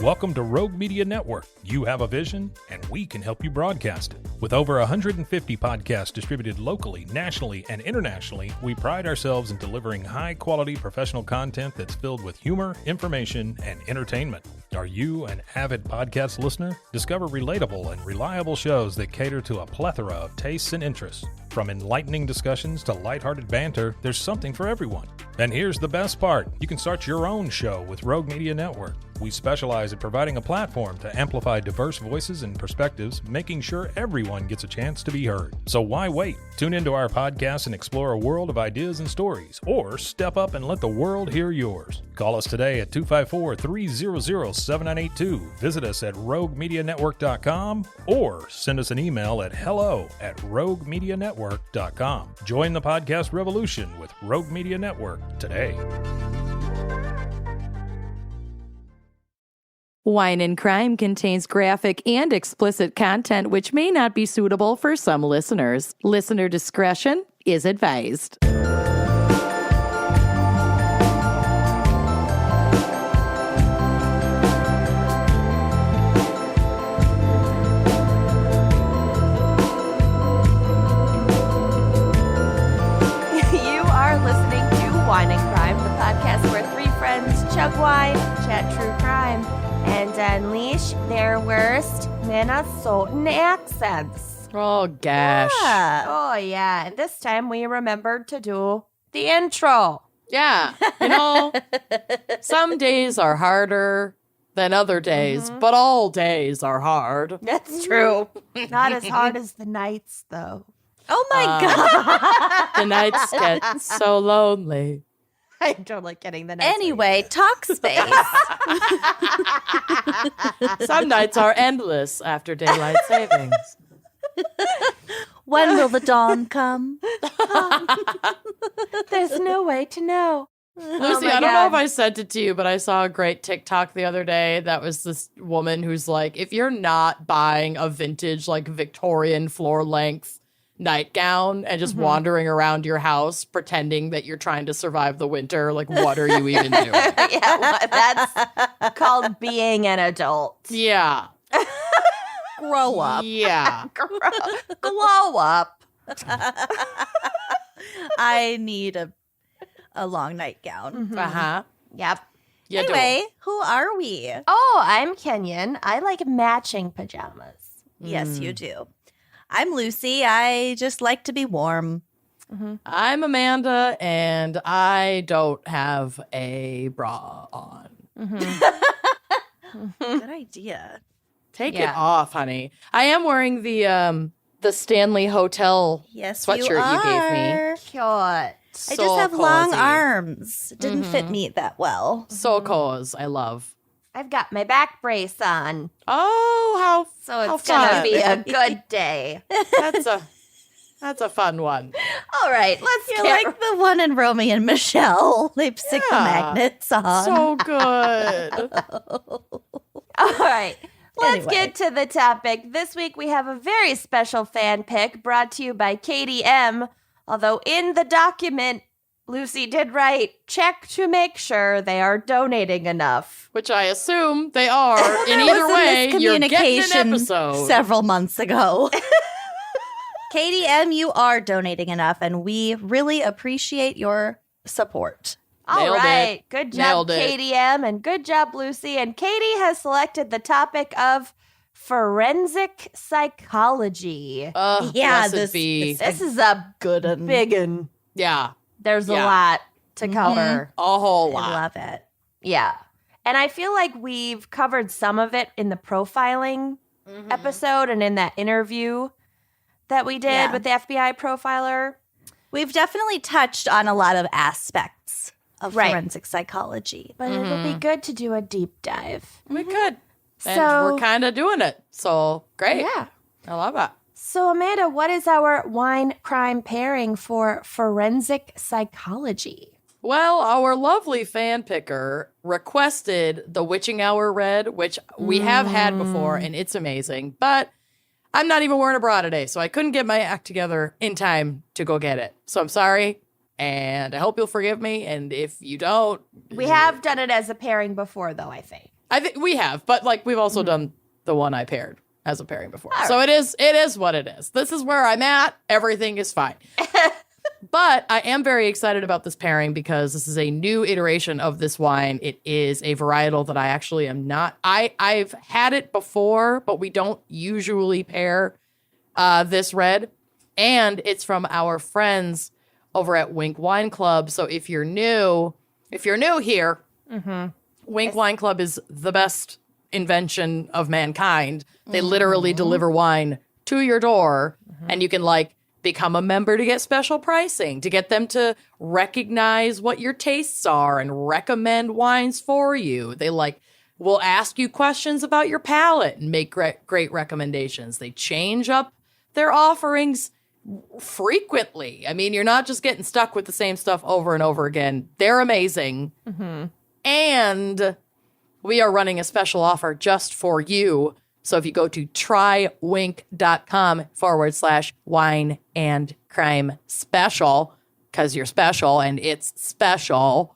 Welcome to Rogue Media Network. You have a vision, and we can help you broadcast it. With over 150 podcasts distributed locally, nationally, and internationally, we pride ourselves in delivering high-quality professional content that's filled with humor, information, and entertainment. Are you an avid podcast listener? Discover relatable and reliable shows that cater to a plethora of tastes and interests. From enlightening discussions to lighthearted banter, there's something for everyone. And here's the best part. You can start your own show with Rogue Media Network. We specialize in providing a platform to amplify diverse voices and perspectives, making sure everyone gets a chance to be heard. So why wait? Tune into our podcast and explore a world of ideas and stories, or step up and let the world hear yours. Call us today at 254-300-7982. Visit us at roguemedianetwork.com or send us an email at hello@roguemedianetwork.com. Join the podcast revolution with Rogue Media Network today. Wine and Crime contains graphic and explicit content which may not be suitable for some listeners. Listener discretion is advised. Wine and Crime, the podcast where three friends chug wine, chat true crime, and unleash their worst Minnesotan accents. Oh, gosh. Yeah. Oh, yeah. And this time we remembered to do the intro. Yeah. You know, some days are harder than other days, but all days are hard. That's true. Not as hard as the nights, though. Oh my God. The nights get so lonely. I'm totally kidding. The nights anyway, talk space. Some nights are endless after daylight savings. When will the dawn come? There's no way to know. Lucy, I don't know if I sent it to you, but I saw a great TikTok the other day that was this woman who's like, if you're not buying a vintage, like Victorian floor length nightgown and just wandering around your house pretending that you're trying to survive the winter, like, what are you even doing? Yeah, well, that's called being an adult. Yeah. Grow up. Yeah. Glow up. I need a long nightgown. Uh-huh. Yep. You Anyway, who are we? Oh, I'm Kenyon. I like matching pajamas. Yes, you do. I'm Lucy. I just like to be warm. I'm Amanda, and I don't have a bra on. Good idea. Take it off, honey. I am wearing the Stanley Hotel sweatshirt you gave me. Cute. I just have long arms. It didn't fit me that well. So cozy. I love. I've got my back brace on. Oh, So it's going to fun. be a good day. That's a fun one. All right, let's You're like the one in Romeo and Michelle. They stick the magnets on. So good. All right. Let's Anyway. get to the topic. This week we have a very special fan pick brought to you by Katie M. Although in the document, Lucy did write, check to make sure they are donating enough. Which I assume they are. In either way, you're getting an episode. Several months ago. Katie M, you are donating enough, and we really appreciate your support. All Nailed right. it. Good job, Nailed it. Katie M, and good job, Lucy. And Katie has selected the topic of forensic psychology. Yeah, blessed be. This is a Good one. big one. Yeah, There's a Yeah. lot to cover. a whole I lot. love it. Yeah. And I feel like we've covered some of it in the profiling episode and in that interview that we did with the FBI profiler. We've definitely touched on a lot of aspects of forensic psychology. But it'll be good to do a deep dive. We could. And So- we're kind of doing it. So great. Yeah. I love it. So, Amanda, what is our wine crime pairing for forensic psychology? Well, our lovely fan picker requested the Witching Hour Red, which we have had before, and it's amazing. But I'm not even wearing a bra today, so I couldn't get my act together in time to go get it. So I'm sorry, and I hope you'll forgive me. And if you don't... We have done it as a pairing before, though, I think. I think we have, but like we've also done the one I paired as a pairing before. So it is what it is. This is where I'm at. Everything is fine. But I am very excited about this pairing because this is a new iteration of this wine. It is a varietal that I actually am not. I've had it before, but we don't usually pair this red. And it's from our friends over at Winc Wine Club. So if you're new here, Winc Wine Club is the best invention of mankind. They literally deliver wine to your door, and you can like become a member to get special pricing, to get them to recognize what your tastes are and recommend wines for you. They like will ask you questions about your palate and make great recommendations. They change up their offerings frequently. I mean, you're not just getting stuck with the same stuff over and over again. They're amazing. And we are running a special offer just for you. So if you go to trywinc.com/wine and crime special, because you're special and it's special,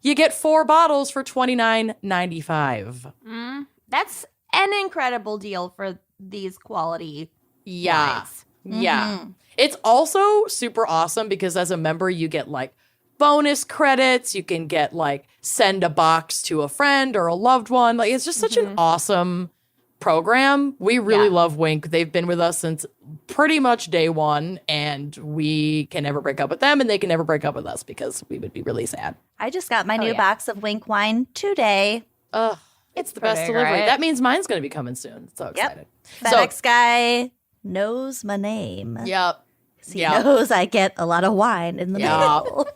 you get 4 bottles for $29.95. That's an incredible deal for these quality wines. Yeah. It's also super awesome because as a member, you get like bonus credits. You can get like send a box to a friend or a loved one. Like it's just such an awesome program. We really love Winc. They've been with us since pretty much day one, and we can never break up with them, and they can never break up with us because we would be really sad. I just got my new box of Winc wine today. It's the best pretty delivery. great. That means mine's going to be coming soon. So excited. FedEx guy knows my name. Yep. He knows I get a lot of wine in the mail.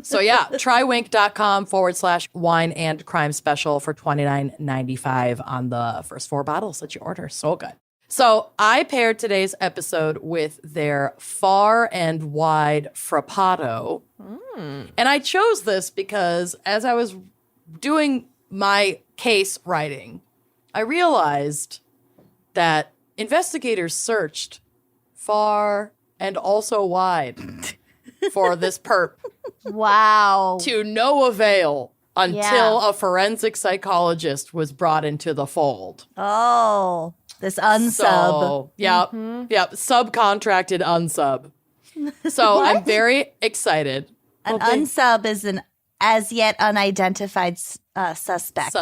So trywinc.com/wine and crime special for $29.95 on the first 4 bottles that you order. So good. So I paired today's episode with their Far and Wide Frappato. And I chose this because as I was doing my case writing, I realized that investigators searched far and also wide for this perp Wow. to no avail until a forensic psychologist was brought into the fold. Oh, this unsub. So, yep, subcontracted unsub. So I'm very excited. An unsub is an as yet unidentified suspect.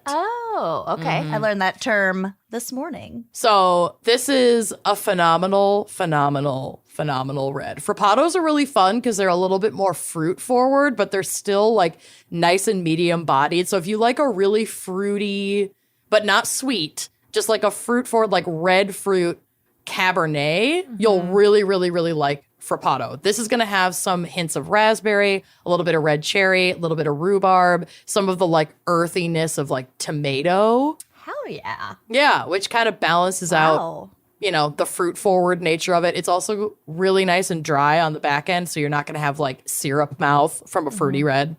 Oh, okay. I learned that term this morning. So this is a phenomenal red. Frappatos are really fun because they're a little bit more fruit forward, but they're still like nice and medium bodied. So if you like a really fruity, but not sweet, just like a fruit forward, like red fruit Cabernet, you'll really, really, really like Frappato. This is going to have some hints of raspberry, a little bit of red cherry, a little bit of rhubarb, some of the like earthiness of like tomato. Hell yeah. Yeah, which kind of balances out, you know, the fruit forward nature of it. It's also really nice and dry on the back end, so you're not going to have like syrup mouth from a fruity red.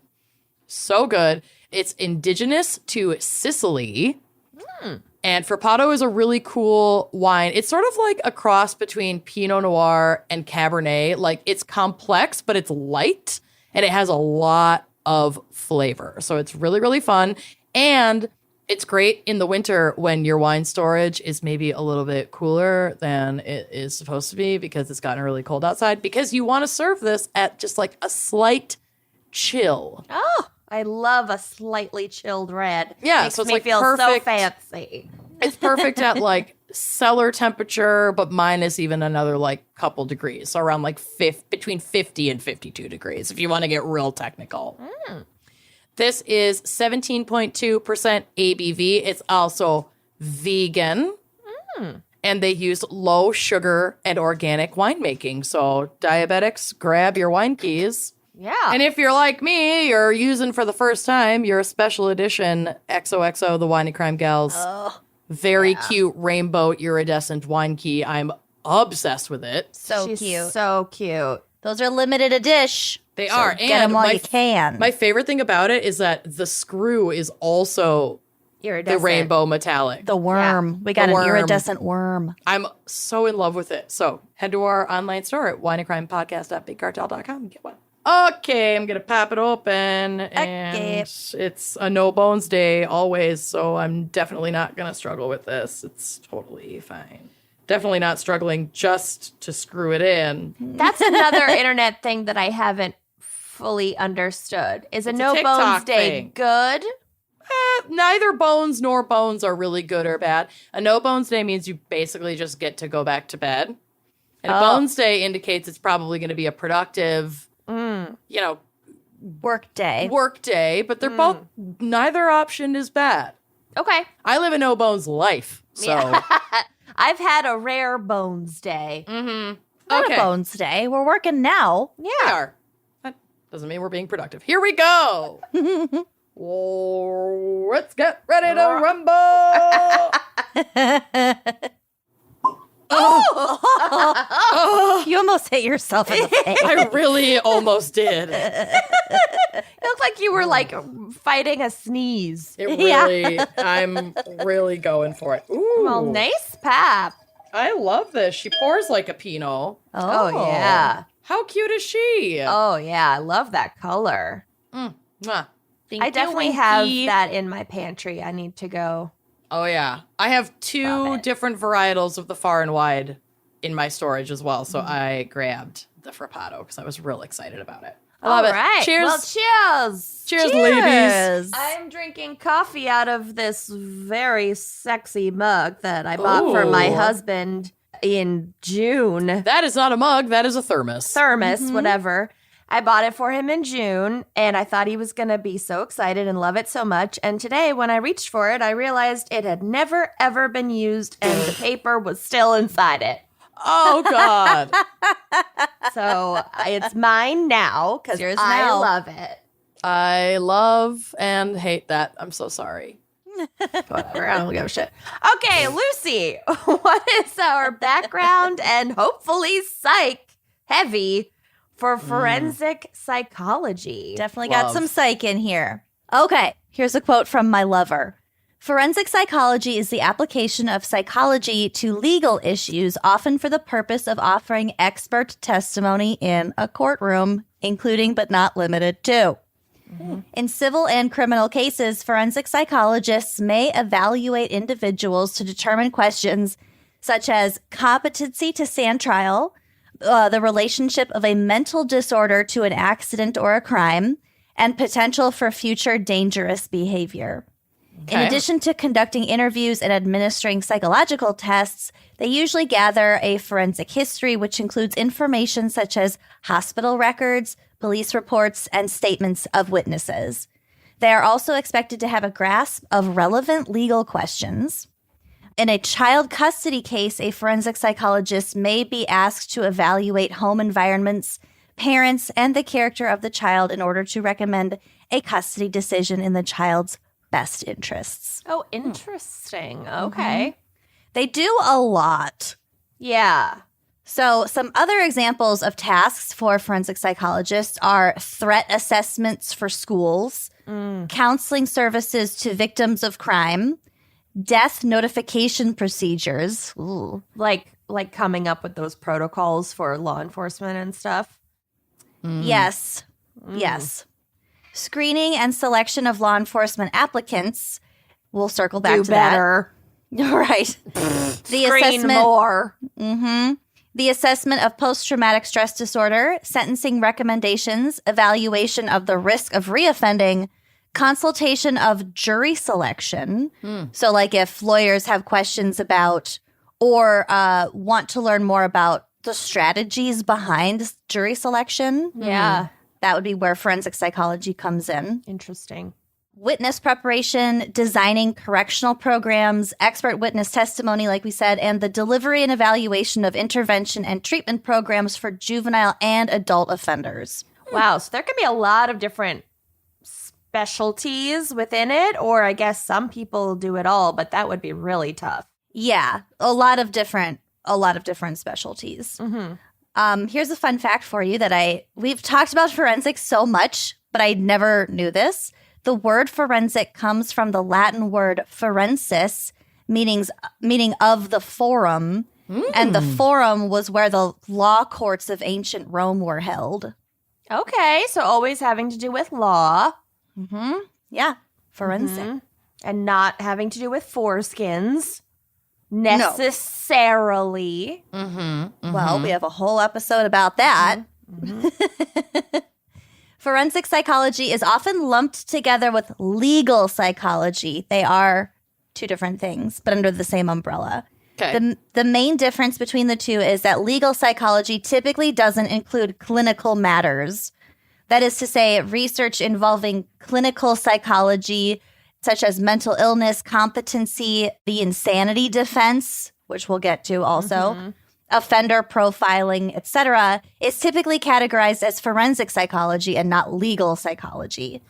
So good. It's indigenous to Sicily. And Frappato is a really cool wine. It's sort of like a cross between Pinot Noir and Cabernet. Like it's complex, but it's light and it has a lot of flavor. So it's really, really fun. And it's great in the winter when your wine storage is maybe a little bit cooler than it is supposed to be because it's gotten really cold outside, because you want to serve this at just like a slight chill. Oh, I love a slightly chilled red. Yeah, Makes so it's me like feel perfect. so fancy. It's perfect at like cellar temperature, but minus even another like couple degrees. So around like between 50 and 52 degrees if you want to get real technical. This is 17.2% ABV. It's also vegan. And they use low sugar and organic winemaking. So diabetics, grab your wine keys. Yeah. And if you're like me, you're using for the first time your special edition XOXO, the Wine and Crime Gals. Very cute rainbow iridescent wine key. I'm obsessed with it. So She's cute. so cute. Those are limited edition. They So are. get And them while you can. My favorite thing about it is that the screw is also the Iridescent. rainbow metallic. The worm. We got The an worm. iridescent worm. I'm so in love with it. So head to our online store at wineandcrimepodcast.bigcartel.com and get one. Okay, I'm gonna pop it open, and it's a no bones day always, so I'm definitely not gonna struggle with this. It's totally fine. Definitely not struggling just to screw it in. That's another internet thing that I haven't fully understood. Is a It's a no TikTok bones day thing. good? Neither bones nor bones are really good or bad. A no bones day means you basically just get to go back to bed. And a bones day indicates it's probably going to be a productive, Work day. work day, but they're both, neither option is bad. Okay. I live a no bones life, so. I've had a rare bones day. Not a bones day. We're working now. We are. That doesn't mean we're being productive. Here we go. Whoa, let's get ready to rumble. You almost hit yourself in the face. I really almost did. It looked like you were like fighting a sneeze. It really, I'm really going for it. Ooh, Well, nice pap. I love this. She pours like a Pinot. Oh, yeah. How cute is she? Oh, yeah. I love that color. Mwah. I definitely have that in my pantry. I need to go. Oh, yeah. I have two different varietals of the Far and Wide in my storage as well. So I grabbed the Frappato because I was real excited about it. I love it. Right. Cheers. Well, cheers. Cheers, ladies. I'm drinking coffee out of this very sexy mug that I bought for my Ooh. husband in June. That is not a mug. That is a thermos. Thermos, whatever. I bought it for him in June, and I thought he was going to be so excited and love it so much. And today, when I reached for it, I realized it had never, ever been used, and the paper was still inside it. Oh, God. So it's mine now because Yours I now. love it. I love and hate that. I'm so sorry. Whatever, I don't give a shit. Okay, Lucy, what is our background and hopefully psych heavy for forensic psychology? Definitely Love. got some psych in here. Okay, here's a quote from my lover. Forensic psychology is the application of psychology to legal issues, often for the purpose of offering expert testimony in a courtroom, including but not limited to. In civil and criminal cases, forensic psychologists may evaluate individuals to determine questions such as competency to stand trial, the relationship of a mental disorder to an accident or a crime, and potential for future dangerous behavior. In Okay. addition to conducting interviews and administering psychological tests, they usually gather a forensic history, which includes information such as hospital records, police reports, and statements of witnesses. They are also expected to have a grasp of relevant legal questions. In a child custody case, a forensic psychologist may be asked to evaluate home environments, parents, and the character of the child in order to recommend a custody decision in the child's best interests. Oh, interesting. Okay. They do a lot. Yeah. So, some other examples of tasks for forensic psychologists are threat assessments for schools, counseling services to victims of crime, death notification procedures. Ooh. Like coming up with those protocols for law enforcement and stuff. Yes. Yes. Screening and selection of law enforcement applicants. We'll circle back Do to better. that. Right. The Screen assessment. more. The assessment of post-traumatic stress disorder, sentencing recommendations, evaluation of the risk of reoffending, consultation of jury selection. So, like if lawyers have questions about or want to learn more about the strategies behind jury selection, Yeah. that would be where forensic psychology comes in. Interesting. Witness preparation, designing correctional programs, expert witness testimony, like we said, and the delivery and evaluation of intervention and treatment programs for juvenile and adult offenders. Wow. So there can be a lot of different specialties within it, or I guess some people do it all, but that would be really tough. Yeah, a lot of different specialties. Here's a fun fact for you that we've talked about forensics so much, but I never knew this. The word forensic comes from the Latin word forensis, meaning of the forum, and the forum was where the law courts of ancient Rome were held. Okay, so always having to do with law. Mm-hmm. Yeah. Forensic. Mhm. And not having to do with foreskins. Necessarily. Well, we have a whole episode about that. Forensic psychology is often lumped together with legal psychology. They are two different things, but under the same umbrella. Okay. The main difference between the two is that legal psychology typically doesn't include clinical matters. That is to say, research involving clinical psychology, such as mental illness, competency, the insanity defense, which we'll get to also, offender profiling, etc., is typically categorized as forensic psychology and not legal psychology.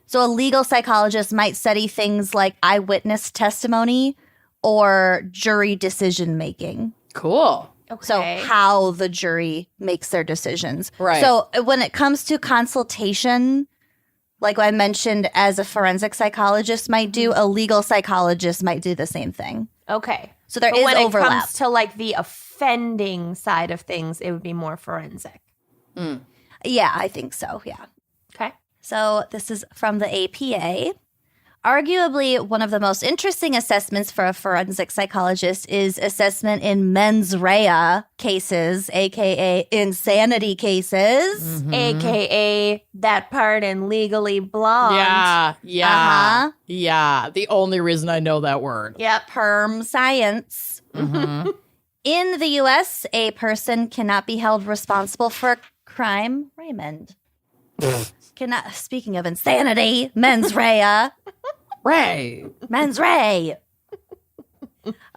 So a legal psychologist might study things like eyewitness testimony or jury decision making. Cool. Okay. So how the jury makes their decisions. Right. So when it comes to consultation, like I mentioned, as a forensic psychologist might do, a legal psychologist might do the same thing. Okay. So there But is when overlap. it comes to like the offending side of things, it would be more forensic. Yeah, I think so. Yeah. Okay. So this is from the APA. Arguably, one of the most interesting assessments for a forensic psychologist is assessment in mens rea cases, aka insanity cases. AKA that part in Legally Blonde. Yeah. Yeah. The only reason I know that word. Yep. Perm science. In the US, a person cannot be held responsible for a crime. Raymond. Cannot. Speaking of insanity, mens rea. Ray. Mens rea.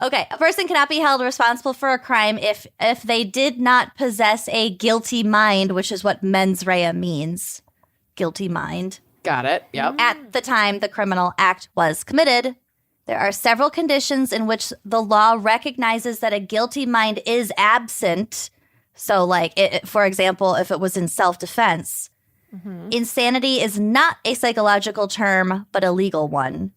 Okay, a person cannot be held responsible for a crime if they did not possess a guilty mind, which is what mens rea means. Guilty mind. Got it. Yep. At the time the criminal act was committed. There are several conditions in which the law recognizes that a guilty mind is absent. So, like, for example, if it was in self-defense. Insanity is not a psychological term, but a legal one,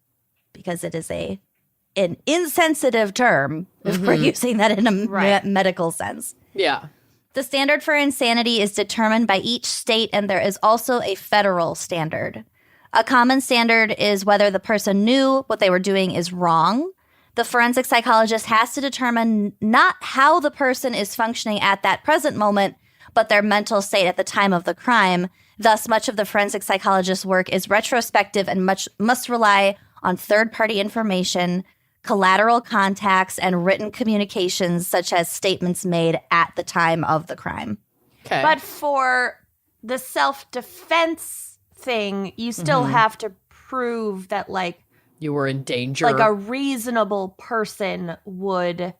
because it is an insensitive term if we're using that in a medical sense. Yeah. The standard for insanity is determined by each state, and there is also a federal standard. A common standard is whether the person knew what they were doing is wrong. The forensic psychologist has to determine not how the person is functioning at that present moment, but their mental state at the time of the crime. Thus, much of the forensic psychologist's work is retrospective and must rely on third-party information, collateral contacts, and written communications, such as statements made at the time of the crime. Okay. But for the self-defense thing, you still have to prove that, like, you were in danger. like a reasonable person would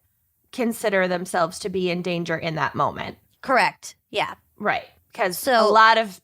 consider themselves to be in danger in that moment. Correct. Yeah. Right. Because So- a lot of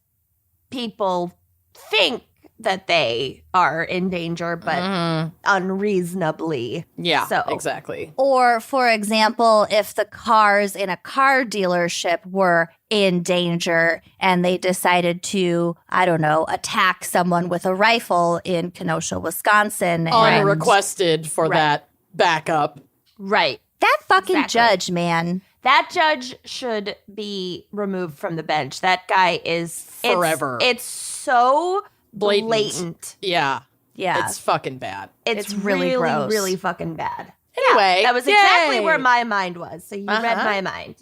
people think that they are in danger, but unreasonably. Yeah. So Exactly. Or, for example, if the cars in a car dealership were in danger and they decided to, I don't know, attack someone with a rifle in Kenosha, Wisconsin. and- Unrequested for that backup. right. That fucking Exactly. judge, man. That judge should be removed from the bench. That guy is Forever. It's so Blatant. blatant. Yeah. Yeah. It's fucking bad. It's really really, gross. really fucking bad. Anyway. That was exactly yay. where my mind was. So you read my mind.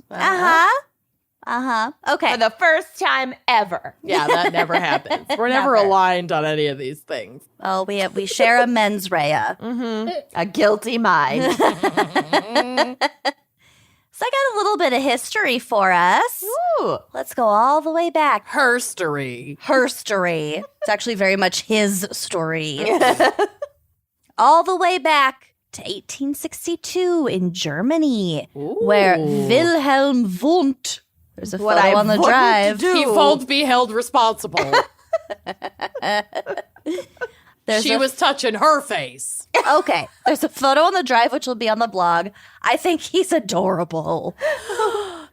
Okay. For the first time ever. Yeah, that never happens. We're never Never. aligned on any of these things. Well, we share a mens rea. A guilty mind. So I got a little bit of history for us. Ooh. Let's go all the way back. Herstory. Her story. It's actually very much his story. All the way back to 1862 in Germany, where Wilhelm Wundt, there's a What photo I on the wouldn't drive. do. He won't be held responsible. There's She a- was touching her face. Okay, there's a photo on the drive, which will be on the blog. I think he's adorable.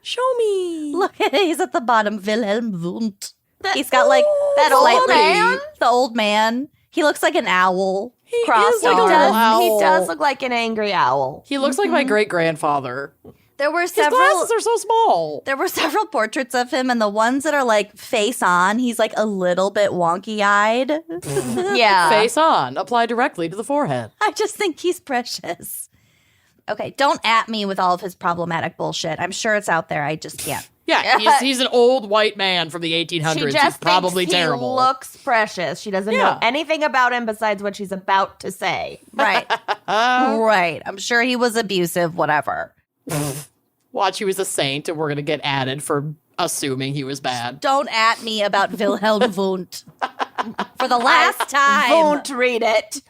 Show me. Look at he's at the bottom, Wilhelm Wundt. He's got like that old slightly- man? The old man. He looks like an owl. Crossed is like a arms. little owl. He does look like an angry owl. He looks like my great grandfather. There were His several. glasses are so small. There were several portraits of him, and the ones that are like face on, he's like a little bit wonky eyed. Yeah. Face on. Apply directly to the forehead. I just think he's precious. Okay, don't at me with all of his problematic bullshit. I'm sure it's out there. I just can't. Yeah, he's an old white man from the 1800s. She He's just probably thinks he terrible. looks precious. She doesn't know Yeah. anything about him besides what she's about to say. Right. Right. I'm sure he was abusive, whatever. Watch, he was a saint, and we're going to get added for assuming he was bad. Don't at me about Wilhelm Wundt. For the last time. Won't read it.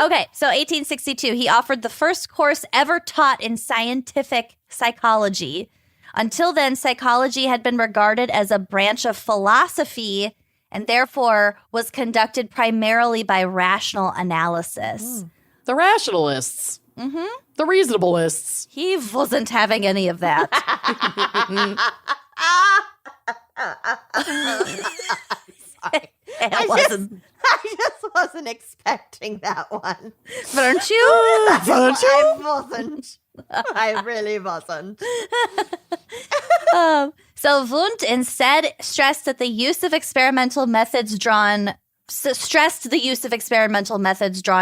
Okay, so 1862, he offered the first course ever taught in scientific psychology. Until then, psychology had been regarded as a branch of philosophy and therefore was conducted primarily by rational analysis. The rationalists. The reasonableists. He wasn't having any of that. It wasn't. I just wasn't expecting that one. Weren't you? I wasn't. I really wasn't. So Wundt instead stressed the use of experimental methods drawn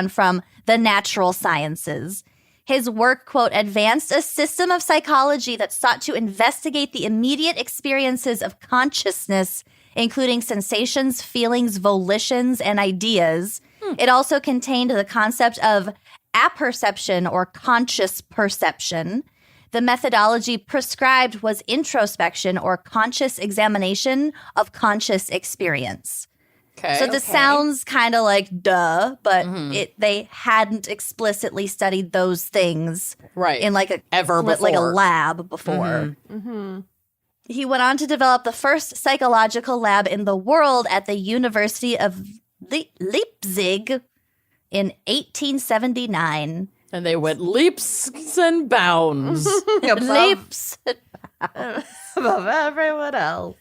from the natural sciences. His work, quote, advanced a system of psychology that sought to investigate the immediate experiences of consciousness, including sensations, feelings, volitions, and ideas. It also contained the concept of apperception or conscious perception. The methodology prescribed was introspection or conscious examination of conscious experience. Okay. So this sounds kind of like duh, but they hadn't explicitly studied those things right. in like a lab before. He went on to develop the first psychological lab in the world at the University of Leipzig in 1879. And they went leaps and bounds. Leaps. Above everyone else.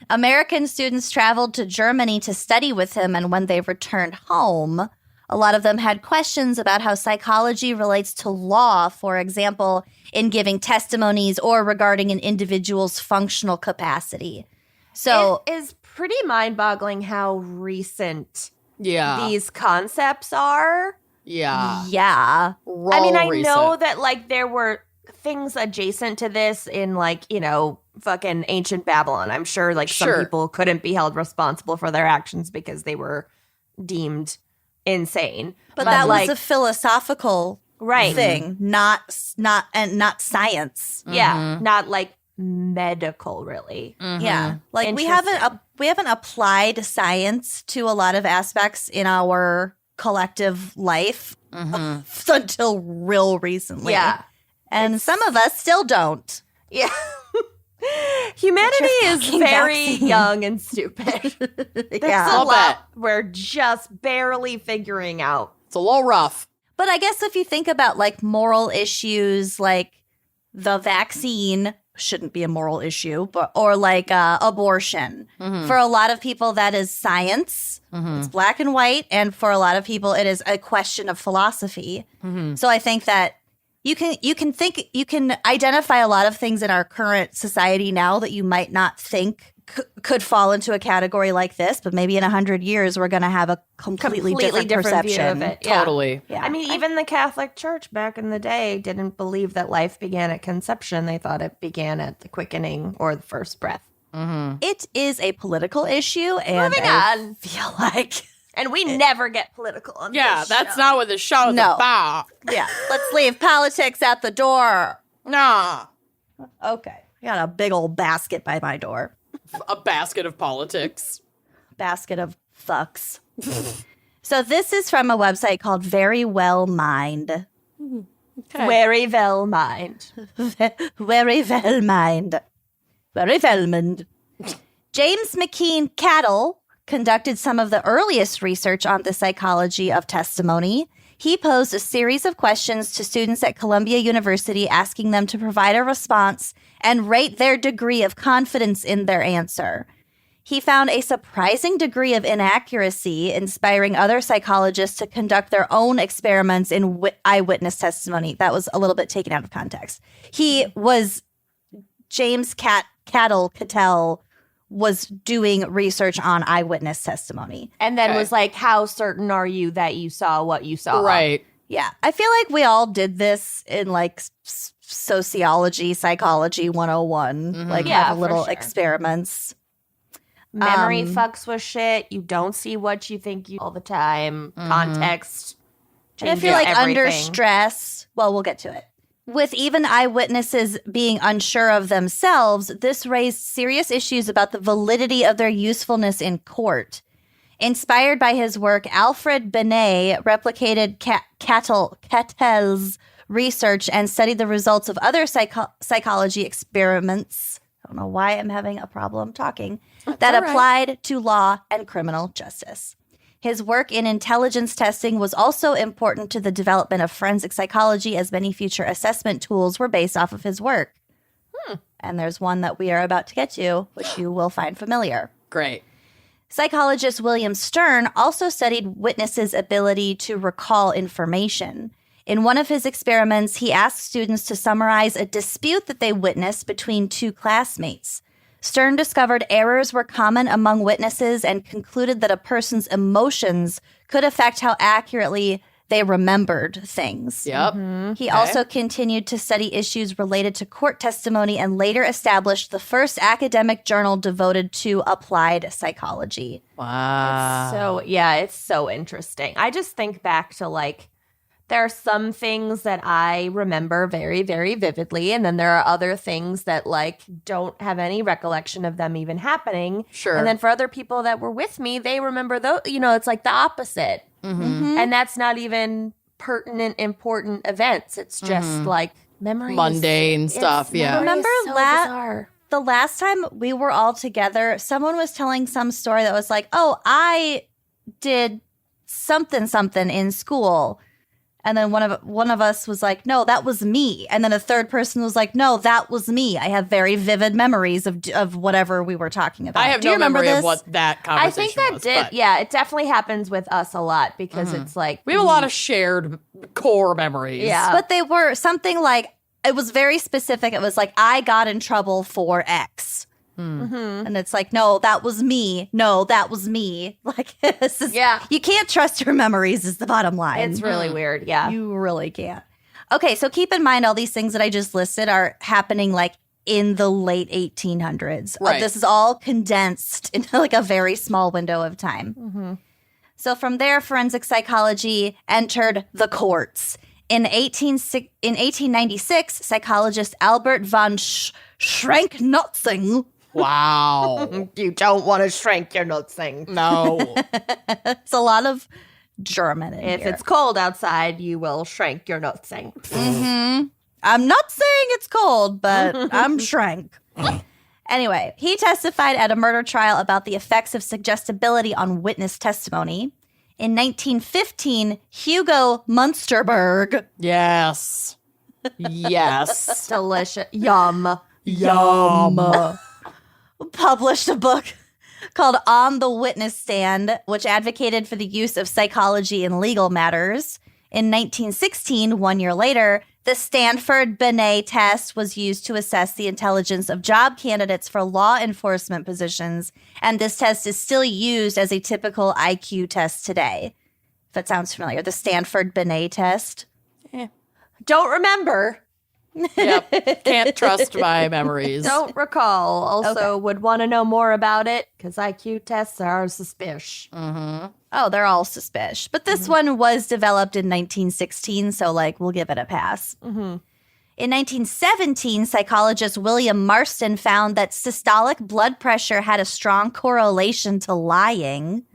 American students traveled to Germany to study with him, and when they returned home, a lot of them had questions about how psychology relates to law, for example, in giving testimonies or regarding an individual's functional capacity. So it is pretty mind-boggling how recent Yeah. these concepts are. Yeah. yeah. I mean, I know Recent. that like there were things adjacent to this in like, you know, fucking ancient Babylon. I'm sure like some Sure. people couldn't be held responsible for their actions because they were deemed insane. But that like, was a philosophical right. thing, not science. Yeah, not like medical really. Yeah, like we haven't applied science to a lot of aspects in our collective life until real recently. Yeah. And some of us still don't. Yeah. Humanity is fucking very vaccine. young and stupid. There's Yeah. a I'll lot bet. we're just barely figuring out. It's a little rough. But I guess if you think about like moral issues, like the vaccine shouldn't be a moral issue, but or like abortion. For a lot of people, that is science. It's black and white, and for a lot of people, it is a question of philosophy. So I think that you can identify a lot of things in our current society now that you might not think could fall into a category like this, but maybe in 100 years we're going to have a completely different perception. view of it. Yeah. Totally. Yeah. I mean, even the Catholic Church back in the day didn't believe that life began at conception. They thought it began at the quickening or the first breath. It is a political issue, and Moving I on. feel like And we never get political on Yeah, this that's show. not what the show's No. about. yeah, let's leave politics at the door. Nah. Okay, I got a big old basket by my door. A basket of politics. Basket of fucks. So this is from a website called Very Well Mind. Very well mind. Very well mind. Very well mind. James McKean Cattle conducted some of the earliest research on the psychology of testimony. He posed a series of questions to students at Columbia University, asking them to provide a response and rate their degree of confidence in their answer. He found a surprising degree of inaccuracy, inspiring other psychologists to conduct their own experiments in eyewitness testimony. That was a little bit taken out of context. James Cattell was doing research on eyewitness testimony. And then was like, how certain are you that you saw what you saw? Right. Yeah. I feel like we all did this in like sociology, psychology 101. Like Yeah, have a little for sure. experiments. Memory fucks with shit. You don't see what you think you all the time. Context. And I feel like under stress, well, we'll get to it. With even eyewitnesses being unsure of themselves, this raised serious issues about the validity of their usefulness in court. Inspired by his work, Alfred Binet replicated Cattell's research and studied the results of other psychology experiments. I don't know why I'm having a problem talking. That applied to law and criminal justice. His work in intelligence testing was also important to the development of forensic psychology, as many future assessment tools were based off of his work. And there's one that we are about to get to, which you will find familiar. Great. Psychologist William Stern also studied witnesses' ability to recall information. In one of his experiments, he asked students to summarize a dispute that they witnessed between two classmates. Stern discovered errors were common among witnesses and concluded that a person's emotions could affect how accurately they remembered things. Yep. He also continued to study issues related to court testimony and later established the first academic journal devoted to applied psychology. Wow. So, it's so interesting. I just think back to like, there are some things that I remember very, very vividly. And then there are other things that like don't have any recollection of them even happening. Sure. And then for other people that were with me, they remember those, it's like the opposite. And that's not even pertinent, important events. It's just like memories. Mundane stuff. Yeah. Remember so bizarre. the last time we were all together, someone was telling some story that was like, oh, I did something in school. And then one of us was like, no, that was me. And then a third person was like, no, that was me. I have very vivid memories of whatever we were talking about. I have Do you no remember memory this? of what that I conversation think that was. did. But Yeah, it definitely happens with us a lot because it's like we have a lot of shared core memories. Yeah. But they were something like, it was very specific. It was like, I got in trouble for X. And it's like, no, that was me. No, that was me. Like, this is, you can't trust your memories is the bottom line. It's really weird. Yeah. You really can't. Okay, so keep in mind all these things that I just listed are happening like in the late 1800s. Right. This is all condensed into like a very small window of time. So from there, forensic psychology entered the courts. In 1896, psychologist Albert von Schrenk-Notzing. Wow. You don't want to shrink your notes thing. No. It's a lot of German in If here. it's cold outside, you will shrink your notes thing. I'm not saying it's cold, but I'm shrank. Anyway, he testified at a murder trial about the effects of suggestibility on witness testimony. In 1915, Hugo Munsterberg Yes. Yes. Delicious. Yum. Yum. published a book called On the Witness Stand, which advocated for the use of psychology in legal matters. In 1916, 1 year later, the Stanford-Binet test was used to assess the intelligence of job candidates for law enforcement positions, and this test is still used as a typical IQ test today. If that sounds familiar, the Stanford-Binet test. Don't remember. Yep. Can't trust my memories. Don't recall. Also, would want to know more about it because IQ tests are suspicious. Oh, they're all suspicious. But this one was developed in 1916, so, like, we'll give it a pass. In 1917, psychologist William Marston found that systolic blood pressure had a strong correlation to lying.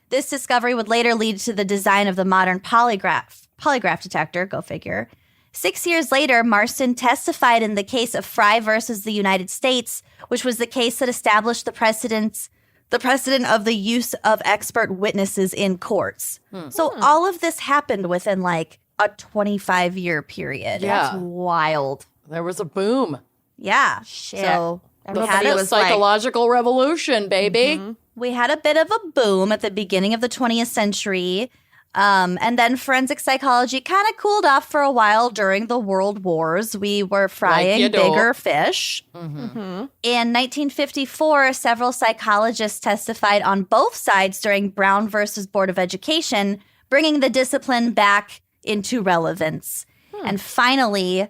This discovery would later lead to the design of the modern polygraph detector, go figure. 6 years later, Marston testified in the case of Fry versus the United States, which was the case that established the precedent of the use of expert witnesses in courts. So all of this happened within like a 25-year period. Yeah. That's wild. There was a boom. Yeah. Shit. So Everybody was psychological revolution, baby. We had a bit of a boom at the beginning of the 20th century. And then forensic psychology kind of cooled off for a while during the World Wars. We were frying bigger fish. In 1954, several psychologists testified on both sides during Brown versus Board of Education, bringing the discipline back into relevance. And finally,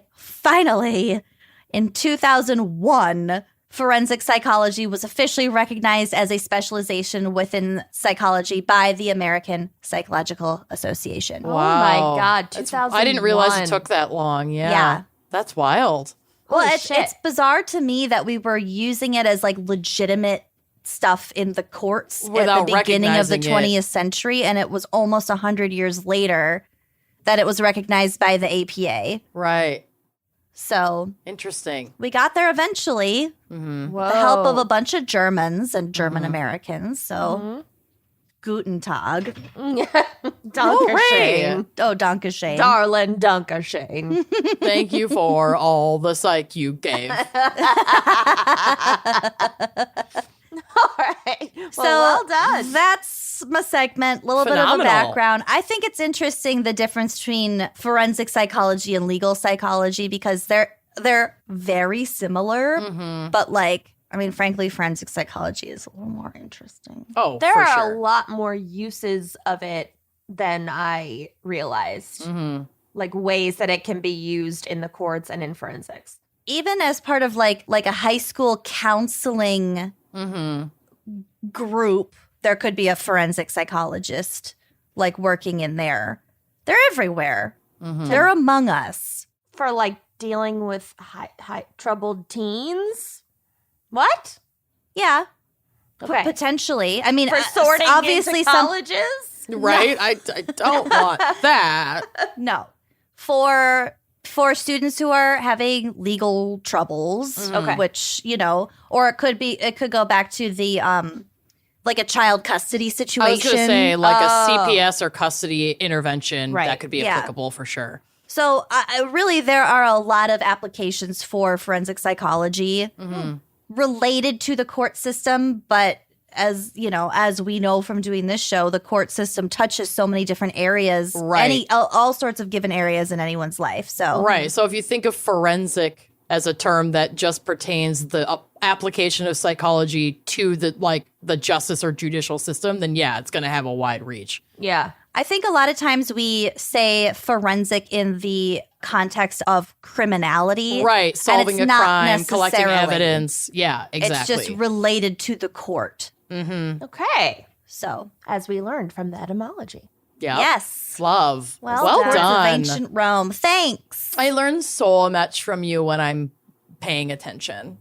in 2001, forensic psychology was officially recognized as a specialization within psychology by the American Psychological Association. Wow. Oh my God, 2001. I didn't realize it took that long. Yeah. That's wild. Well, it's bizarre to me that we were using it as like legitimate stuff in the courts without at the beginning of the recognizing 20th century, and it was almost 100 years later that it was recognized by the APA. Right. So interesting. We got there eventually. Whoa. The help of a bunch of Germans and German Americans. So Guten Tag. Dankeschön. Oh, Dankeschön. Darling Dankeschön. Thank you for all the psych you gave. All right. Well done. That's my segment. A little bit of a background. I think it's interesting the difference between forensic psychology and legal psychology because they're very similar, but frankly, forensic psychology is a little more interesting. Oh, there for are sure. a lot more uses of it than I realized. Like ways that it can be used in the courts and in forensics. Even as part of like a high school counseling group, there could be a forensic psychologist like working in there. They're everywhere. They're among us. For like dealing with high troubled teens? What? Yeah. Okay. Potentially. I mean, For sorting obviously into colleges? Right? I don't want that. No. For students who are having legal troubles, which, or it could go back to the like a child custody situation. I was going to say like a CPS or custody intervention that could be applicable for sure. So really there are a lot of applications for forensic psychology related to the court system, but as we know from doing this show, the court system touches so many different areas, all sorts of given areas in anyone's life. So So if you think of forensic as a term that just pertains the application of psychology to the justice or judicial system, then it's going to have a wide reach. Yeah. I think a lot of times we say forensic in the context of criminality. Right. Solving a crime, collecting evidence. Yeah, exactly. It's just related to the court. Okay. So, as we learned from the etymology. Yeah. Yes. Love. Well done. Of ancient Rome. Thanks. I learn so much from you when I'm paying attention.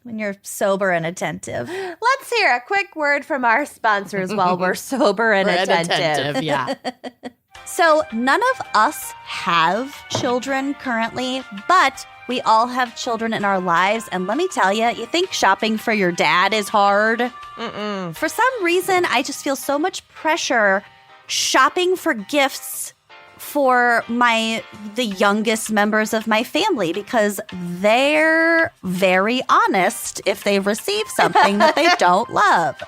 When you're sober and attentive. Let's hear a quick word from our sponsors while we're sober and attentive. Yeah. So none of us have children currently, but we all have children in our lives. And let me tell you think shopping for your dad is hard? For some reason, I just feel so much pressure shopping for gifts for the youngest members of my family because they're very honest if they receive something that they don't love.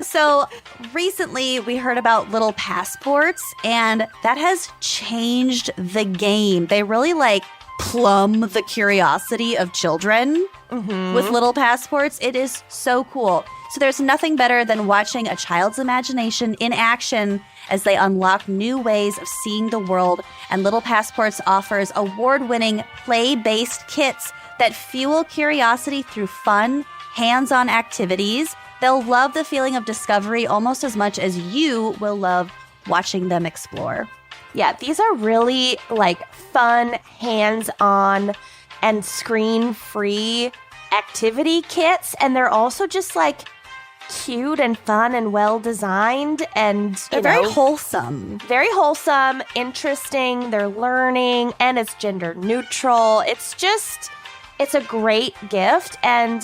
So recently we heard about little passports, and that has changed the game. They really plumb the curiosity of children with little passports. It is so cool. So there's nothing better than watching a child's imagination in action as they unlock new ways of seeing the world. And Little Passports offers award-winning play-based kits that fuel curiosity through fun, hands-on activities. They'll love the feeling of discovery almost as much as you will love watching them explore. Yeah, these are really fun, hands-on, and screen-free activity kits. And they're also just cute and fun and well designed, and they're very wholesome. Very wholesome, interesting. They're learning, and it's gender neutral. It's a great gift, and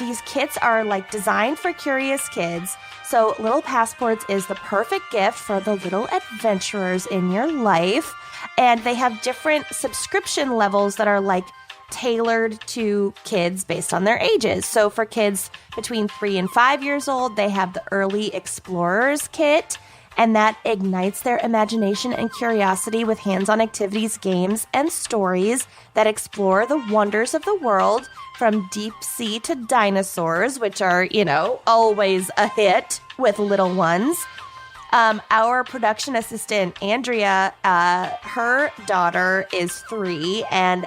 these kits are designed for curious kids. So Little Passports is the perfect gift for the little adventurers in your life, and they have different subscription levels that are tailored to kids based on their ages. So for kids between 3 and 5 years old, they have the Early Explorers Kit, and that ignites their imagination and curiosity with hands-on activities, games, and stories that explore the wonders of the world, from deep sea to dinosaurs, which are, always a hit with little ones. Our production assistant, Andrea, her daughter is 3 and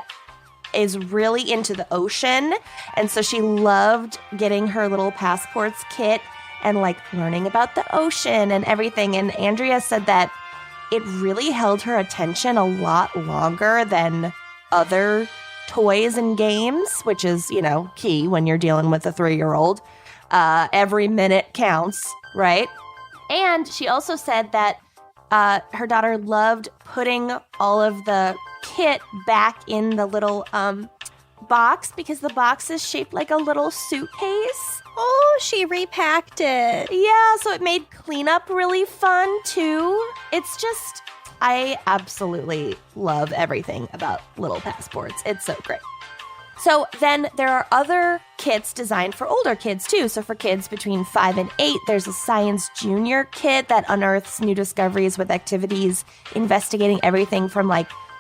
is really into the ocean. And so she loved getting her little passports kit and learning about the ocean and everything. And Andrea said that it really held her attention a lot longer than other toys and games, which is, key when you're dealing with a 3-year-old. Every minute counts, right? And she also said that her daughter loved putting all of the kit back in the little box, because the box is shaped like a little suitcase. Oh, she repacked it. Yeah, so it made cleanup really fun too. It's just, I absolutely love everything about little passports. It's so great. So then there are other kits designed for older kids too. So for kids between 5 and 8, there's a Science Junior kit that unearths new discoveries with activities investigating everything from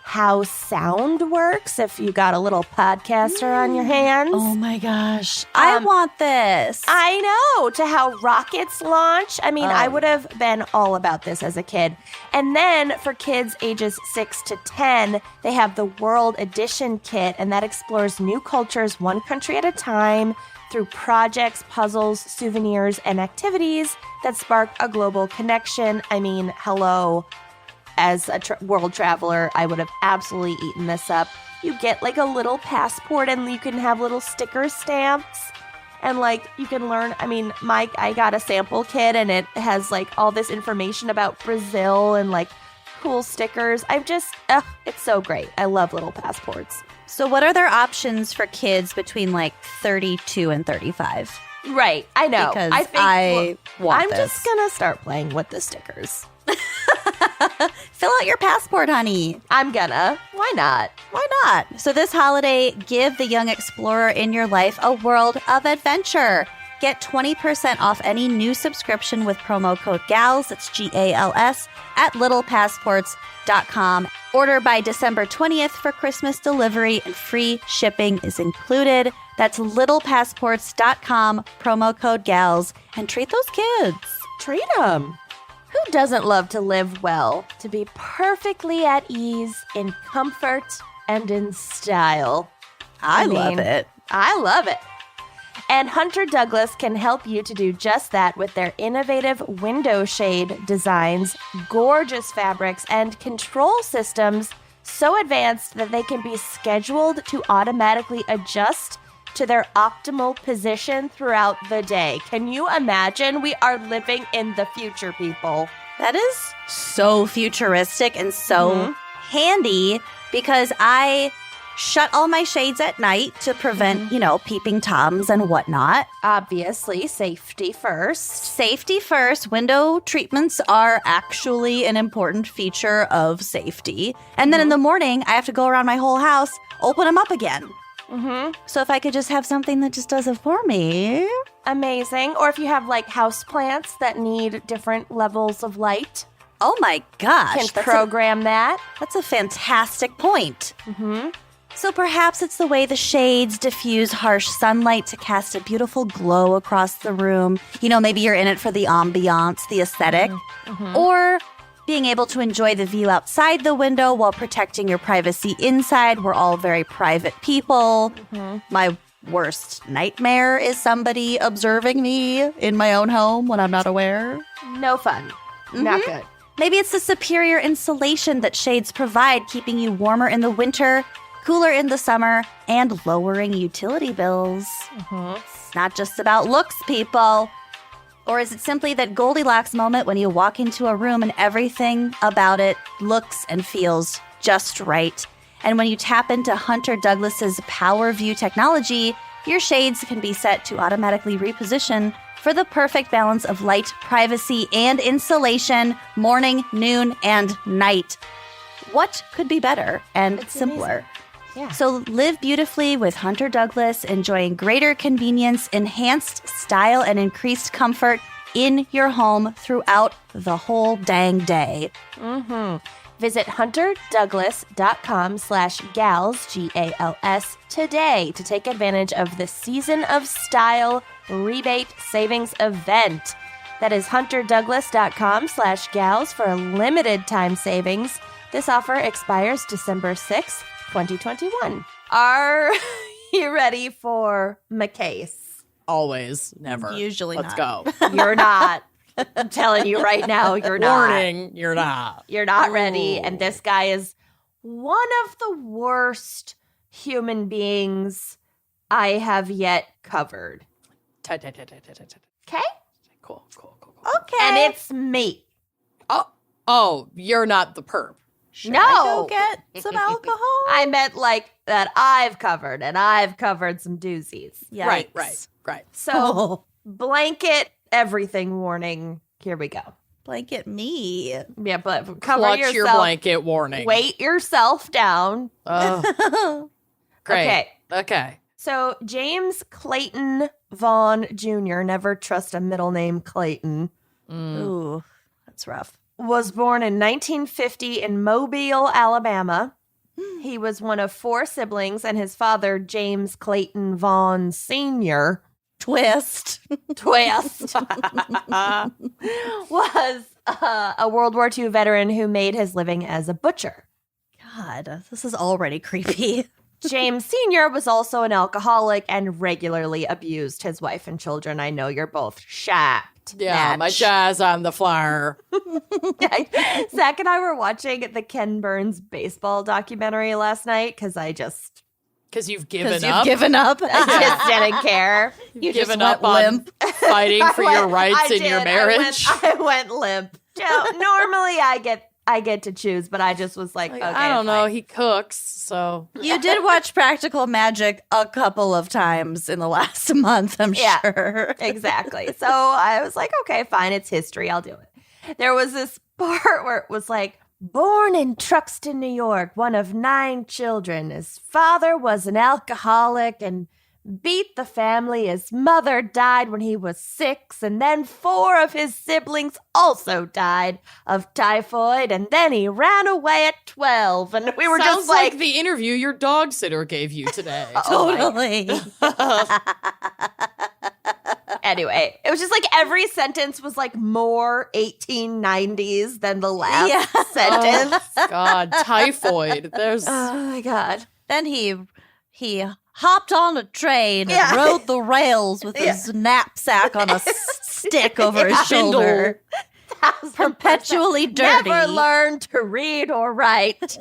how sound works, if you got a little podcaster on your hands. Oh my gosh. I want this. I know. To how rockets launch. I mean, I would have been all about this as a kid. And then for kids ages 6 to 10, they have the World Edition kit, and that explores new cultures one country at a time through projects, puzzles, souvenirs, and activities that spark a global connection. I mean, hello. As a world traveler, I would have absolutely eaten this up. You get a little passport, and you can have little sticker stamps, and you can learn. I mean, I got a sample kit, and it has all this information about Brazil and cool stickers. It's so great. I love little passports. So what are their options for kids between 32 and 35? Right, I know. Because I want I'm this. just gonna start playing with the stickers. Fill out your passport, honey. I'm gonna. Why not? Why not? So this holiday, give the young explorer in your life a world of adventure. Get 20% off any new subscription with promo code GALS, that's GALS, at littlepassports.com. Order by December 20th for Christmas delivery, and free shipping is included. That's littlepassports.com, promo code GALS, and treat those kids. Treat them. Who doesn't love to live well, to be perfectly at ease, in comfort, and in style? I love it. I love it. And Hunter Douglas can help you to do just that with their innovative window shade designs, gorgeous fabrics, and control systems so advanced that they can be scheduled to automatically adjust to their optimal position throughout the day. Can you imagine? We are living in the future, people. That is so futuristic and so handy, because I shut all my shades at night to prevent, peeping toms and whatnot. Obviously, safety first. Safety first. Window treatments are actually an important feature of safety. And then in the morning, I have to go around my whole house, open them up again. So if I could just have something that just does it for me. Amazing. Or if you have house plants that need different levels of light. Oh my gosh. Can program that. That's a fantastic point. So perhaps it's the way the shades diffuse harsh sunlight to cast a beautiful glow across the room. Maybe you're in it for the ambiance, the aesthetic. Or being able to enjoy the view outside the window while protecting your privacy inside. We're all very private people. My worst nightmare is somebody observing me in my own home when I'm not aware. No fun. Not good. Maybe it's the superior insulation that shades provide, keeping you warmer in the winter, cooler in the summer, and lowering utility bills. It's not just about looks, people. Or is it simply that Goldilocks moment when you walk into a room and everything about it looks and feels just right? And when you tap into Hunter Douglas's Power View technology, your shades can be set to automatically reposition for the perfect balance of light, privacy, and insulation, morning, noon, and night. What could be better and simpler? Yeah. So live beautifully with Hunter Douglas, enjoying greater convenience, enhanced style, and increased comfort in your home throughout the whole dang day. Visit hunterdouglas.com/gals, GALS, today to take advantage of the Season of Style rebate savings event. That is hunterdouglas.com/gals for a limited time savings. This offer expires December 6th, 2021. Are you ready for my case? Always, never. Usually Let's not. go. You're not. I'm telling you right now, you're not. Warning, you're not. You're not ready. Ooh. And this guy is one of the worst human beings I have yet covered. Okay? Cool. Okay. And it's me. Oh, you're not the perp. Should No. I go get some alcohol? I meant like that I've covered, and I've covered some doozies. Yikes. Right. So, blanket everything warning. Here we go. Blanket me. Yeah, but cover Clutch yourself. your blanket warning. Weight yourself down. Great. Okay. So, James Clayton Vaughn Jr., never trust a middle name Clayton, Ooh, that's rough. was born in 1950 in Mobile, Alabama. He was one of 4 siblings, and his father, James Clayton Vaughn Sr., Twist. was a World War II veteran who made his living as a butcher. God, this is already creepy. James Sr. was also an alcoholic and regularly abused his wife and children. I know you're both shocked. Yeah, my Natch. jazz on the flyer. Zach and I were watching the Ken Burns baseball documentary last night because I just Because you've given You've up. given up. just didn't care. You've just given went up on limp. fighting for your rights I in your did. marriage. I went limp. Normally I get to choose, but I just was like, okay, I don't know. fine. He cooks, so You did watch Practical Magic a couple of times in the last month, I'm Yeah. sure. Exactly. So I was like, okay, fine, it's history. I'll do it. There was this part where it was like, born in Truxton, New York, one of 9 children. His father was an alcoholic and beat the family. His mother died when he was 6, and then 4 of his siblings also died of typhoid, and then he ran away at 12. And we were sounds just like, the interview your dog sitter gave you today. Totally. anyway, it was just like every sentence was like more 1890s than the last sentence. Oh, God, typhoid. There's Oh my God. Then he hopped on a train and rode the rails with his knapsack on a stick over his shoulder. Perpetually dirty. Never learned to read or write,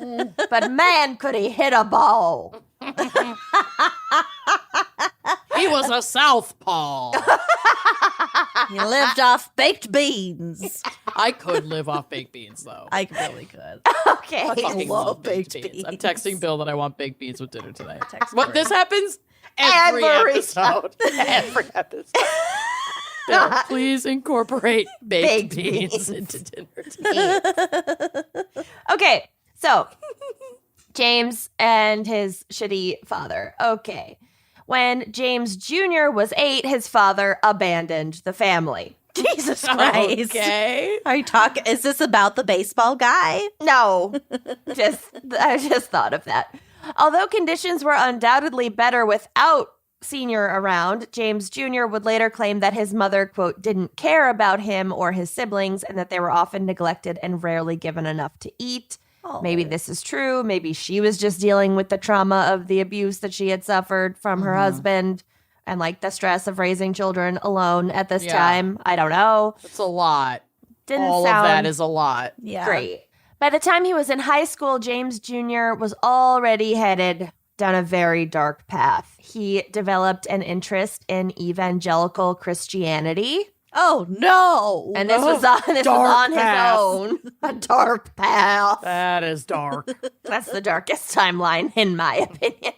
but man, could he hit a ball. he was a southpaw. He lived off baked beans. I could live off baked beans though. I really could. Okay. I fucking love love baked baked beans. I'm beans. texting Bill that I want baked beans with dinner tonight. Text What her. this happens every Every episode. Every episode. Bill, please incorporate baked Baked beans beans. into dinner tonight. Okay, so James and his shitty father. Okay. When James Jr. was 8, his father abandoned the family. Jesus Christ. Okay. Are you talking? Is this about the baseball guy? No, I just thought of that. Although conditions were undoubtedly better without Senior around, James Jr. would later claim that his mother, quote, didn't care about him or his siblings and that they were often neglected and rarely given enough to eat. Oh. Maybe this is true. Maybe she was just dealing with the trauma of the abuse that she had suffered from her husband and like the stress of raising children alone at this Yeah. time. I don't know. It's a lot. Didn't All sound of that is a lot. Yeah. great. By the time he was in high school, James Jr. was already headed down a very dark path. He developed an interest in evangelical Christianity. Oh, no. And this was on his path. own. A dark path. That is dark. That's the darkest timeline, in my opinion.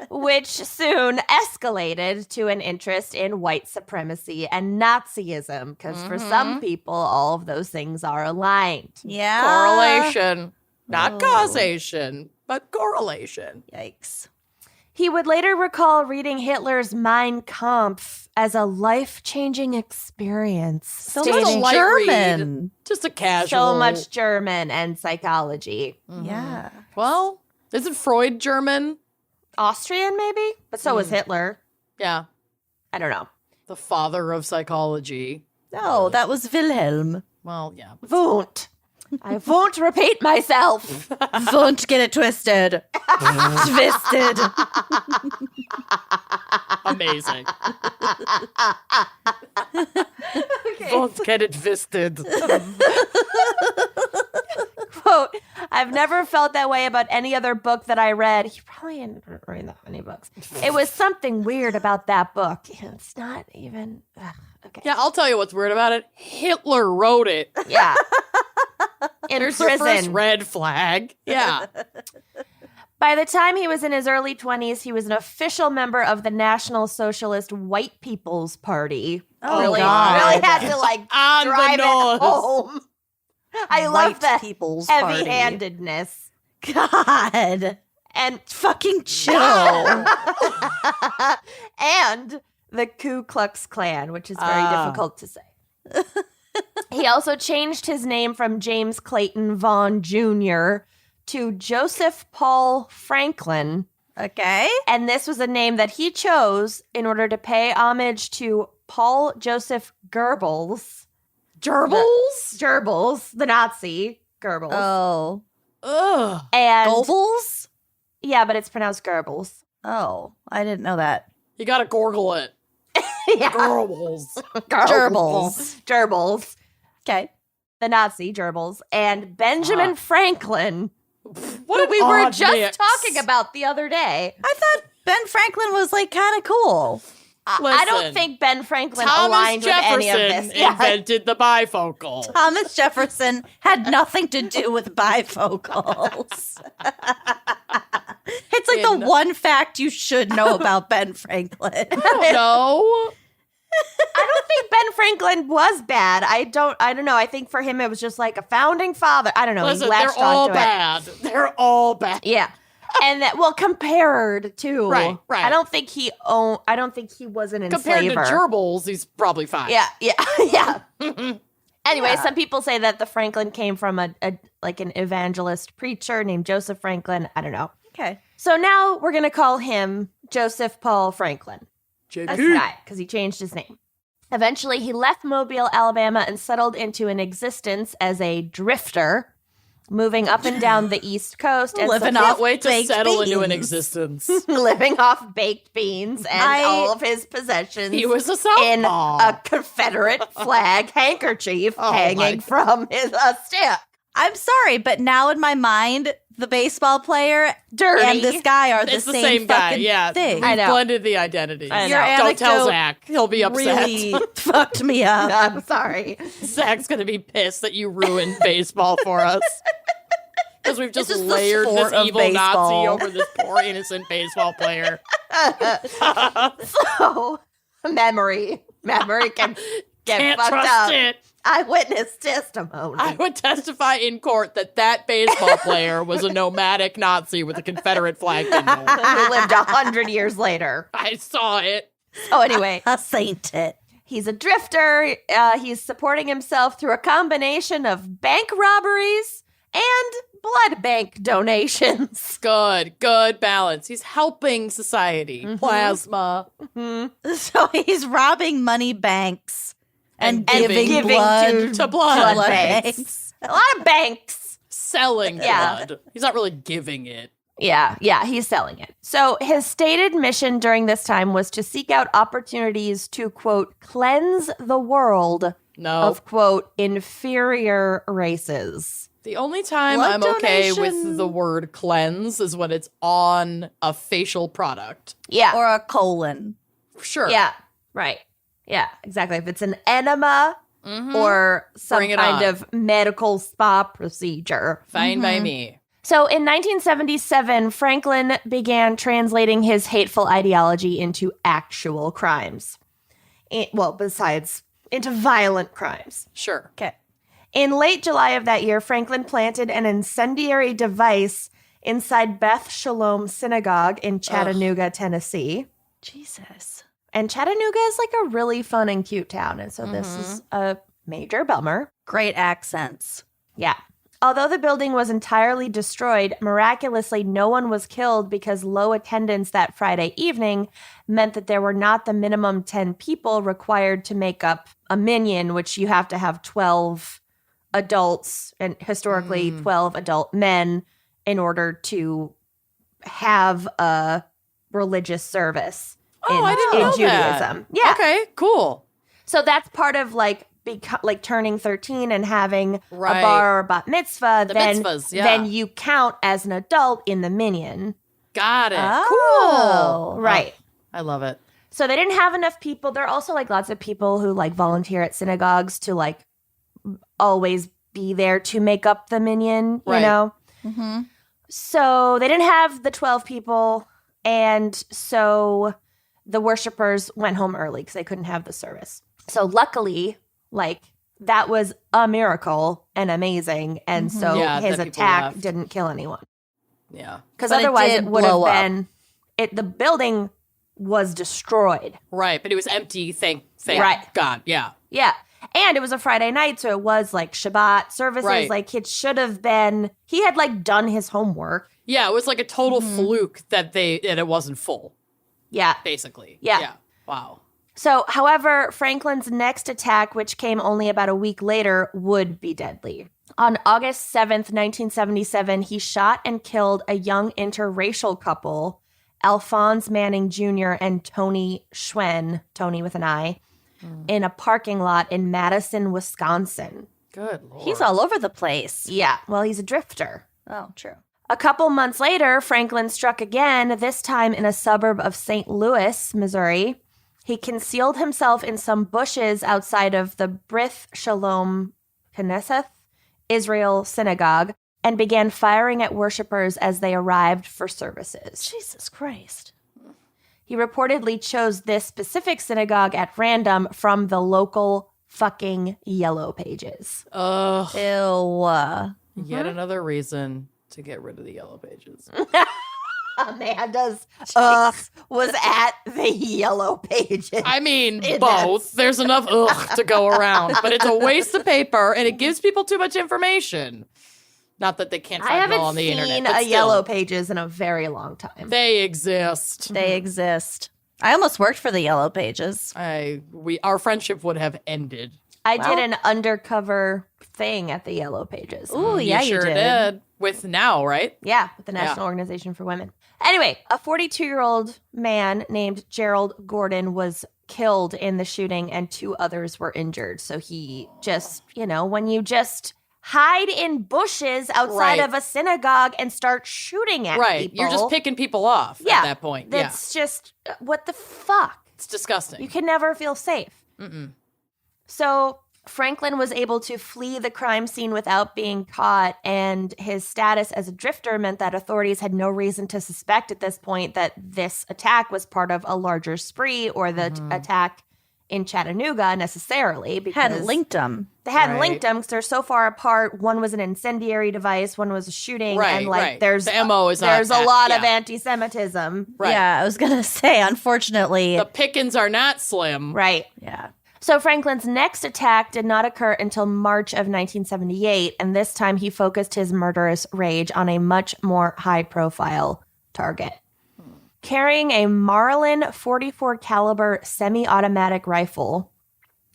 Which soon escalated to an interest in white supremacy and Nazism, because for some people, all of those things are aligned. Yeah. Correlation. Not causation, but correlation. Yikes. He would later recall reading Hitler's Mein Kampf as a life-changing experience. So Just a much light German. read. Just a casual. So much German and psychology. Yeah. Well, isn't Freud German? Austrian, maybe? But so was Hitler. Yeah. I don't know. The father of psychology. No, that was Wilhelm. Well, yeah. Won't. I won't repeat myself. Don't get it twisted. Twisted. Amazing. Don't get it twisted. Quote, I've never felt that way about any other book that I read. He probably didn't read that many books. It was something weird about that book. It's not even... okay. Yeah, I'll tell you what's weird about it. Hitler wrote it. Yeah. In There's your first prison. red flag. Yeah. By the time he was in his early 20s, he was an official member of the National Socialist White People's Party. Oh, really, God. really had to like On the drive nose. it home. I love White the People's Party. heavy-handedness. God. And Fucking chill. and the Ku Klux Klan, which is very Ah. difficult to say. He also changed his name from James Clayton Vaughn Jr. to Joseph Paul Franklin. Okay. And this was a name that he chose in order to pay homage to Paul Joseph Goebbels. Gerbils? The Nazi. Goebbels. Oh. Ugh. And Goebbels? yeah, but it's pronounced Goebbels. Oh, I didn't know that. You gotta gorgle it. Yeah. Gerbils. Goebbels. Okay. The Nazi Goebbels. And Benjamin Franklin, What who an we were odd just mix. talking about the other day. I thought Ben Franklin was like kind of cool. I don't Listen, think Ben Franklin Thomas aligned Jefferson with any of this. Yeah. invented the bifocal. Thomas Jefferson had nothing to do with bifocals. It's like In- the one fact you should know about Ben Franklin. No. I don't think Ben Franklin was bad. I don't know. I think for him it was just like a founding father. I don't know. Listen, he latched they're all onto it. bad. They're all bad. Yeah. And that, well, compared to, Right. I don't think he was an Compared enslaver. to gerbils, he's probably fine. Yeah. Anyway, Yeah. some people say that the Franklin came from a like an evangelist preacher named Joseph Franklin. I don't know. Okay. So now we're gonna call him Joseph Paul Franklin. That's the JP. guy, because he changed his name. Eventually, he left Mobile, Alabama, and settled into an existence as a drifter, moving up and down the East Coast and Living Can't off wait to baked settle into an beans. existence. living off baked beans and all of his possessions. He was a in southpaw. a Confederate flag handkerchief Oh, my hanging from his stick. I'm sorry, but now in my mind, the baseball player Dirty. and this guy are It's the the same same guy. fucking Yeah, thing. We've I know. blended the identities. I Your know. Don't tell anecdote Zach. He'll be upset. really fucked me up. I'm sorry. Zach's gonna be pissed that you ruined baseball for us. Because we've just It's just the layered this sport of evil Nazi baseball. over this poor innocent baseball player. So, memory can get Can't fucked trust up. it. Eyewitness testimony. I would testify in court that baseball player was a nomadic Nazi with a Confederate flag pinned over. Who lived 100 years later. I saw it. So anyway, A saint it. he's a drifter. He's supporting himself through a combination of bank robberies and blood bank donations. Good balance. He's helping society. Plasma. So he's robbing money banks and And giving giving blood to blood banks. A lot of banks. Selling Yeah. blood. He's not really giving it. Yeah, he's selling it. So his stated mission during this time was to seek out opportunities to, quote, cleanse the world No. of, quote, inferior races. The only time Blood I'm okay donation. with the word cleanse is when it's on a facial product. Yeah. or a colon. Sure. Yeah, right. Yeah, exactly. If it's an enema Mhm. or some Bring it kind on. of medical spa procedure. Fine by me. So in 1977, Franklin began translating his hateful ideology into actual crimes. Besides, into violent crimes. Sure. Okay. In late July of that year, Franklin planted an incendiary device inside Beth Shalom Synagogue in Chattanooga, Tennessee. Jesus. And Chattanooga is like a really fun and cute town. And so this is a major bummer. Great accents. Yeah. Although the building was entirely destroyed, miraculously no one was killed because low attendance that Friday evening meant that there were not the minimum 10 people required to make up a minyan, which you have to have 12 adults and historically 12 adult men in order to have a religious service I didn't know Judaism. that. Yeah. Okay, cool. So that's part of like turning 13 and having Right. a bar or bat mitzvah. The then, mitzvahs, yeah. then you count as an adult in the minyan. Got it. Oh, Cool. right. I love it. So they didn't have enough people. There are also like lots of people who like volunteer at synagogues to like always be there to make up the minyan, you Right. know? Mm-hmm. So they didn't have the 12 people. And so the worshipers went home early because they couldn't have the service. So luckily, like that was a miracle and amazing. And so Yeah, his that people attack left. didn't kill anyone. Yeah. Because But it otherwise did it would have blow up. been, the building was destroyed. Right, but it was empty, thank Right. God. Yeah. Yeah. And it was a Friday night, so it was like Shabbat services. Right. Like it should have been, he had like done his homework. Yeah, it was like a total fluke that it wasn't full, Yeah. basically. Yeah. Wow. So, however, Franklin's next attack, which came only about a week later, would be deadly. On August 7th, 1977, he shot and killed a young interracial couple, Alphonse Manning Jr. and Tony Schwen, Tony with an I, in a parking lot in Madison, Wisconsin. Good Lord. He's all over the place. Yeah, well, he's a drifter. Oh, true. A couple months later, Franklin struck again, this time in a suburb of St. Louis, Missouri. He concealed himself in some bushes outside of the Brith Shalom Knesset Israel synagogue and began firing at worshipers as they arrived for services. Jesus Christ. He reportedly chose this specific synagogue at random from the local fucking Yellow Pages. Ugh. Ew. Yet another reason to get rid of the Yellow Pages. Amanda's was at the Yellow Pages. I mean, both. There's enough to go around, but it's a waste of paper and it gives people too much information. Not that they can't I find it haven't all on the seen internet. but a still, Yellow Pages in a very long time. They exist. They exist. I almost worked for the Yellow Pages. Our friendship would have ended. I did an undercover thing at the Yellow Pages. Ooh, yeah, you sure you did. With Now, right? Yeah, with the National Organization for Women. Anyway, a 42-year-old man named Gerald Gordon was killed in the shooting and 2 others were injured. So he just, when you just hide in bushes outside Right. of a synagogue and start shooting at Right. people. You're just picking people off at that point. That's just, what the fuck? It's disgusting. You can never feel safe. So Franklin was able to flee the crime scene without being caught, and his status as a drifter meant that authorities had no reason to suspect at this point that this attack was part of a larger spree or the attack in Chattanooga necessarily. Because Hadn't linked them. They hadn't Right. linked them because they're so far apart. One was an incendiary device, one was a shooting, Right, and like right. there's The MO is not there's a that- lot of yeah. anti-Semitism. Right. Yeah, I was going to say, unfortunately. The pickings are not slim. Right. Yeah. So Franklin's next attack did not occur until March of 1978, and this time he focused his murderous rage on a much more high-profile target. Carrying a Marlin 44 caliber semi-automatic rifle,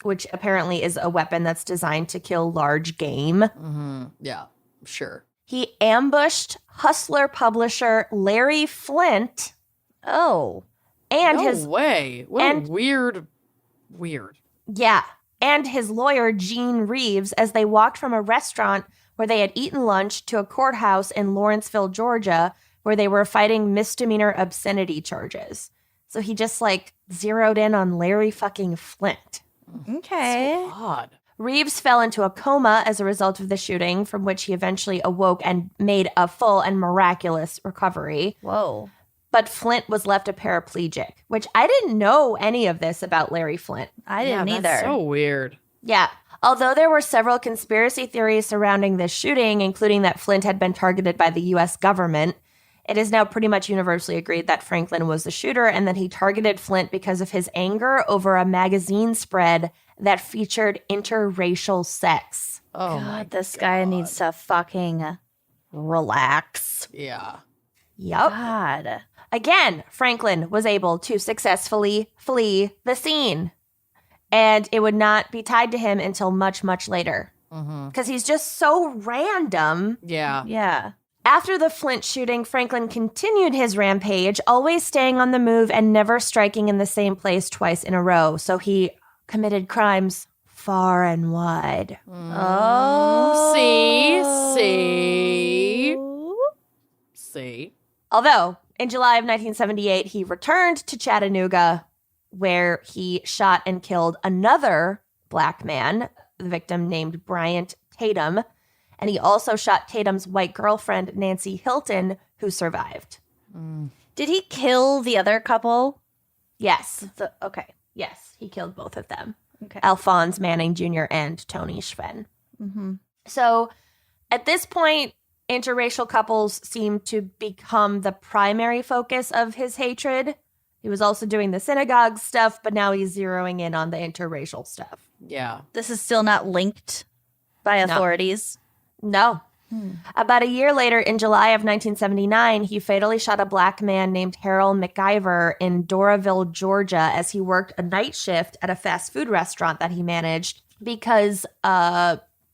which apparently is a weapon that's designed to kill large game, Yeah, sure. he ambushed hustler publisher Larry Flint Oh. and No his way. What and- a weird. Yeah. And his lawyer, Gene Reeves, as they walked from a restaurant where they had eaten lunch to a courthouse in Lawrenceville, Georgia, where they were fighting misdemeanor obscenity charges. So he just zeroed in on Larry fucking Flint. Okay. Odd. Reeves fell into a coma as a result of the shooting, from which he eventually awoke and made a full and miraculous recovery. Whoa. But Flint was left a paraplegic, which I didn't know any of this about Larry Flint. I didn't Yeah, either. that's so weird. Yeah. Although there were several conspiracy theories surrounding this shooting, including that Flint had been targeted by the U.S. government, it is now pretty much universally agreed that Franklin was the shooter and that he targeted Flint because of his anger over a magazine spread that featured interracial sex. Oh, God, this guy needs to fucking relax. Yeah. Yup. God. Again, Franklin was able to successfully flee the scene. And it would not be tied to him until much, much later. Because he's just so random. Yeah. Yeah. After the Flint shooting, Franklin continued his rampage, always staying on the move and never striking in the same place twice in a row. So he committed crimes far and wide. Oh. See. Although, in July of 1978, he returned to Chattanooga, where he shot and killed another black man, the victim named Bryant Tatum. And he also shot Tatum's white girlfriend, Nancy Hilton, who survived. Did he kill the other couple? Yes. Okay. Yes, he killed both of them. Okay. Alphonse Manning Jr. and Tony Schwen. Mm-hmm. So at this point, interracial couples seem to become the primary focus of his hatred. He was also doing the synagogue stuff, but now he's zeroing in on the interracial stuff. Yeah. This is still not linked by authorities. No. About a year later, in July of 1979, he fatally shot a black man named Harold McIver in Doraville, Georgia, as he worked a night shift at a fast food restaurant that he managed because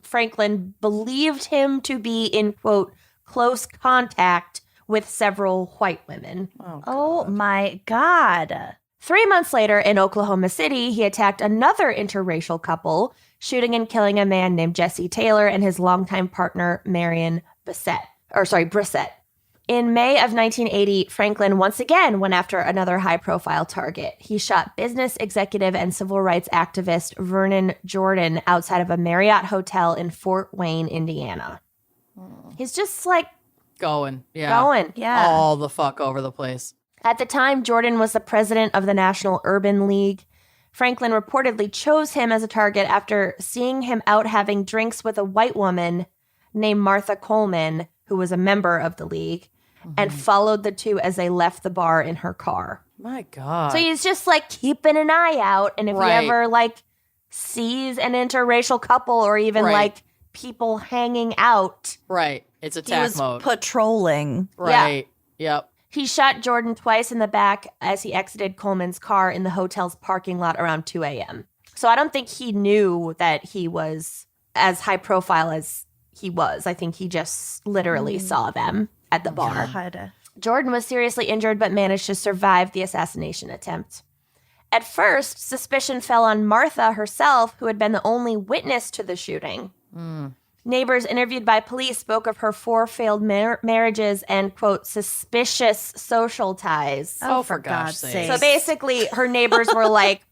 Franklin believed him to be in, quote, close contact with several white women. Oh my God. 3 months later, in Oklahoma City, he attacked another interracial couple, shooting and killing a man named Jesse Taylor and his longtime partner, Marion Brissett. In May of 1980, Franklin once again went after another high-profile target. He shot business executive and civil rights activist Vernon Jordan outside of a Marriott hotel in Fort Wayne, Indiana. He's just like Going. Yeah. All the fuck over the place. At the time, Jordan was the president of the National Urban League. Franklin reportedly chose him as a target after seeing him out having drinks with a white woman named Martha Coleman, who was a member of the league, and followed the two as they left the bar in her car. My God. So he's just like keeping an eye out. And if Right. he ever like sees an interracial couple or even Right. like people hanging out, Right. It's He attack was mode. patrolling. Right. Yep. he shot Jordan twice in the back as he exited Coleman's car in the hotel's parking lot around 2 a.m. So I don't think he knew that he was as high profile as he was. I think he just literally saw them at the bar. God. Jordan was seriously injured but managed to survive the assassination attempt. At first, suspicion fell on Martha herself, who had been the only witness to the shooting. Neighbors interviewed by police spoke of her 4 failed marriages and, quote, suspicious social ties. Oh, for God's sake. So basically, her neighbors were like,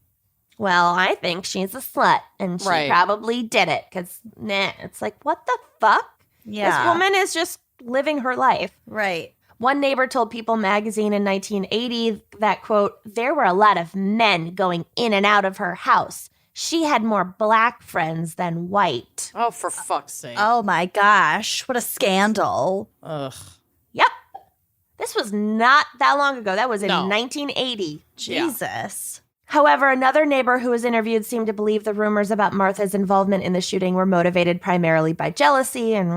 well, I think she's a slut, and she Right. probably did it, because, it's like, what the fuck? Yeah. This woman is just living her life. Right. One neighbor told People magazine in 1980 that, quote, there were a lot of men going in and out of her house. She had more black friends than white. Oh, for fuck's sake. Oh my gosh. What a scandal. Ugh. Yep. This was not that long ago. That was in No. 1980. Jesus. However, another neighbor who was interviewed seemed to believe the rumors about Martha's involvement in the shooting were motivated primarily by jealousy and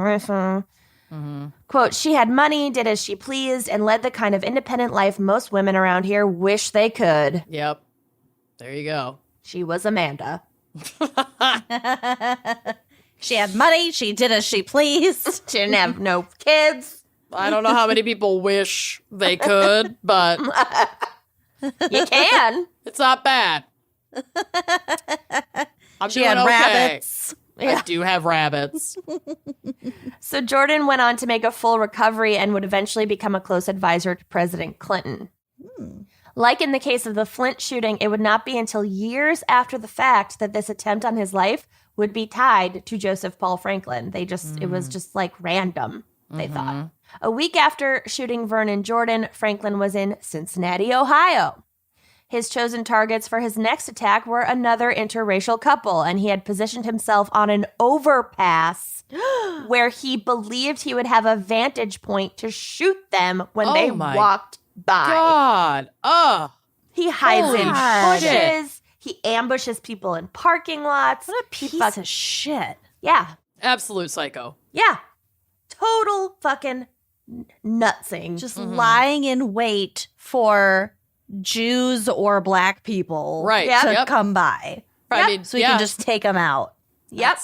quote, she had money, did as she pleased, and led the kind of independent life most women around here wish they could. Yep. There you go. She was Amanda. She had money. She did as she pleased. She didn't have no kids. I don't know how many people wish they could, but You can. it's not bad. I'm She doing had okay. rabbits. I do have rabbits. So Jordan went on to make a full recovery and would eventually become a close advisor to President Clinton. Like in the case of the Flint shooting, it would not be until years after the fact that this attempt on his life would be tied to Joseph Paul Franklin. It was just like random, they thought. A week after shooting Vernon Jordan, Franklin was in Cincinnati, Ohio. His chosen targets for his next attack were another interracial couple, and he had positioned himself on an overpass where he believed he would have a vantage point to shoot them when they walked by. God. Ugh. He hides in shit. bushes. He ambushes people in parking lots. What a piece of shit. Yeah. Absolute psycho. Yeah. Total fucking nutsing. Just lying in wait for Jews or black people Right. to come by. I mean, So he can just take them out. Yep.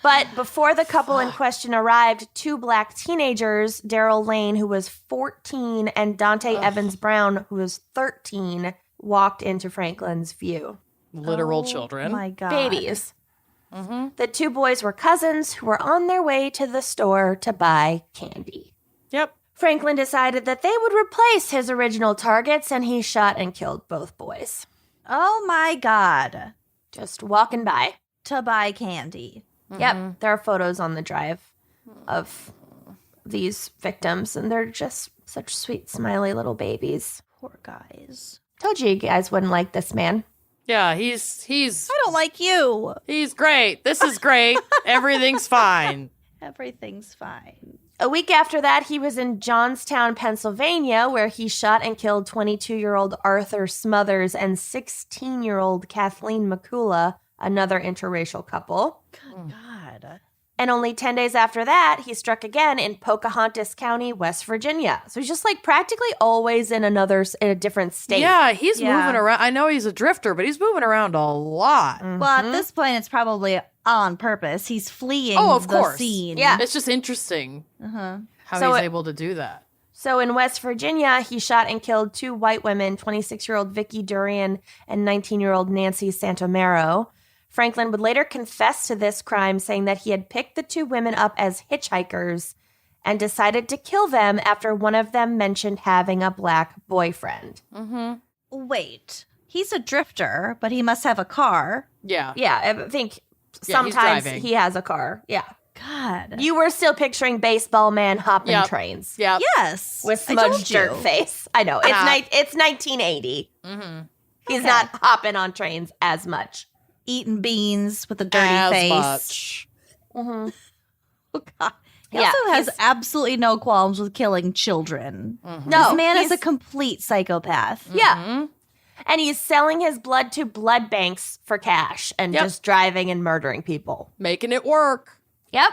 But before the couple in question arrived, two black teenagers, Daryl Lane, who was 14, and Dante Evans Brown, who was 13, walked into Franklin's view. Literal children. My God. Babies. The two boys were cousins who were on their way to the store to buy candy. Yep. Franklin decided that they would replace his original targets, and he shot and killed both boys. Oh my God. Just walking by. To buy candy. Yep, there are photos on the drive of these victims, and they're just such sweet, smiley little babies. Poor guys. Told you guys wouldn't like this man. Yeah, he's I don't like you. he's great. This is great. Everything's fine. Everything's fine. A week after that, he was in Johnstown, Pennsylvania, where he shot and killed 22-year-old Arthur Smothers and 16-year-old Kathleen McCullough, another interracial couple. Good God. And only 10 days after that, he struck again in Pocahontas County, West Virginia. So he's just like practically always in a different state. Yeah, he's moving around. I know he's a drifter, but he's moving around a lot. Well, at this point, it's probably on purpose. He's fleeing Of the course. scene. Yeah. It's just interesting how So he's able to do that. So in West Virginia, he shot and killed two white women, 26-year-old Vicky Durian and 19-year-old Nancy Santomero. Franklin would later confess to this crime, saying that he had picked the two women up as hitchhikers and decided to kill them after one of them mentioned having a black boyfriend. Wait. He's a drifter, but he must have a car. Yeah. Yeah, I think Yeah, he's sometimes driving. he has a car. Yeah. God. You were still picturing baseball man hopping Yep. trains. Yeah. Yes. With I told smudged dirt you. face. I know. It's Yeah. it's 1980. He's Okay. not hopping on trains as much. Eating beans with a dirty As face. much. Oh, God. He Yeah, also has he's- absolutely no qualms with killing children. No, This man is he's- a complete psychopath. Yeah. And he's selling his blood to blood banks for cash and Yep. just driving and murdering people. Making it work. Yep.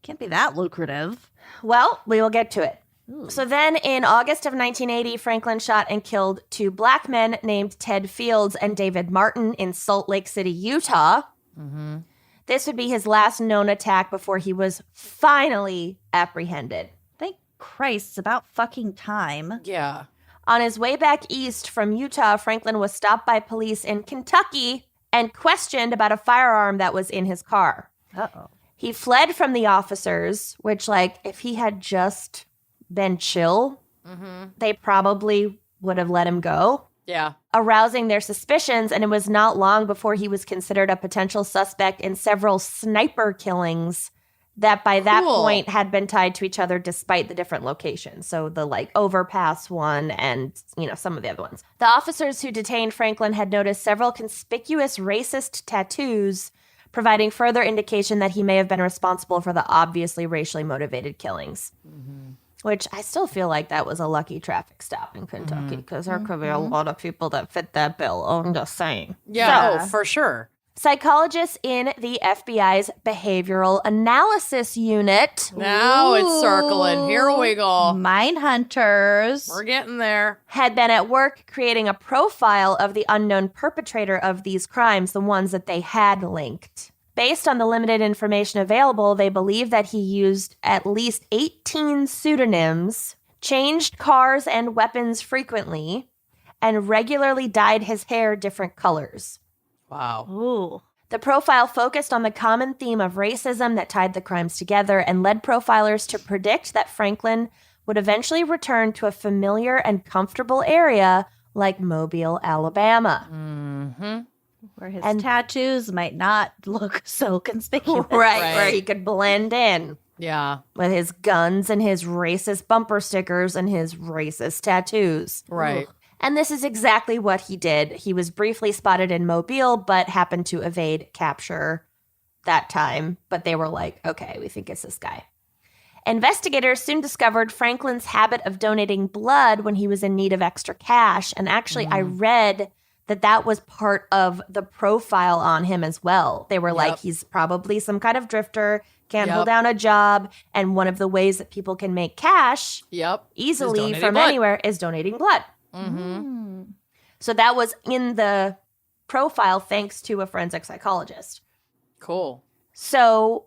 Can't be that lucrative. Well, we will get to it. So then in August of 1980, Franklin shot and killed two black men named Ted Fields and David Martin in Salt Lake City, Utah. This would be his last known attack before he was finally apprehended. Thank Christ, it's about fucking time. Yeah. On his way back east from Utah, Franklin was stopped by police in Kentucky and questioned about a firearm that was in his car. Uh-oh. He fled from the officers, which, like, if he had just been chill, they probably would have let him go, Yeah. arousing their suspicions. And it was not long before he was considered a potential suspect in several sniper killings that by that Cool. point had been tied to each other despite the different locations. So the like overpass one and, you know, some of the other ones. The officers who detained Franklin had noticed several conspicuous racist tattoos, providing further indication that he may have been responsible for the obviously racially motivated killings. Which I still feel like that was a lucky traffic stop in Kentucky because there could be a lot of people that fit that bill. I'm just saying. Yeah. Oh, for sure. Psychologists in the FBI's Behavioral Analysis Unit Now it's circling. Here we go. Mine hunters. We're getting there. had been at work creating a profile of the unknown perpetrator of these crimes, the ones that they had linked. Based on the limited information available, they believe that he used at least 18 pseudonyms, changed cars and weapons frequently, and regularly dyed his hair different colors. Wow. Ooh. The profile focused on the common theme of racism that tied the crimes together and led profilers to predict that Franklin would eventually return to a familiar and comfortable area like Mobile, Alabama. Where his And- tattoos might not look so conspicuous. Right, Right. where he could blend in Yeah. with his guns and his racist bumper stickers and his racist tattoos. Right. And this is exactly what he did. He was briefly spotted in Mobile, but happened to evade capture that time. But they were like, okay, we think it's this guy. Investigators soon discovered Franklin's habit of donating blood when he was in need of extra cash. And actually, I read that was part of the profile on him as well. They were like, he's probably some kind of drifter, can't hold down a job. And one of the ways that people can make cash easily from anywhere is donating blood. Mm-hmm. So that was in the profile thanks to a forensic psychologist. Cool. So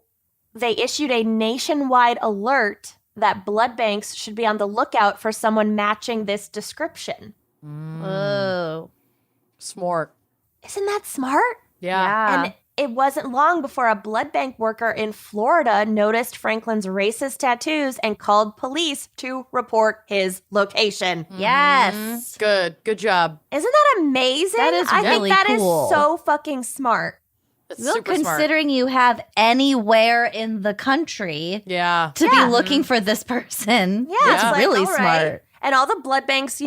they issued a nationwide alert that blood banks should be on the lookout for someone matching this description. Oh. Smart. Isn't that smart? Yeah. And it wasn't long before a blood bank worker in Florida noticed Franklin's racist tattoos and called police to report his location. Yes. Good job. Isn't that amazing? That is really I think that cool. is so fucking smart. That's Well, super smart. considering you have anywhere in the country Yeah. to be looking for this person. Yeah, It's it's like, really all right. smart. And all the blood banks,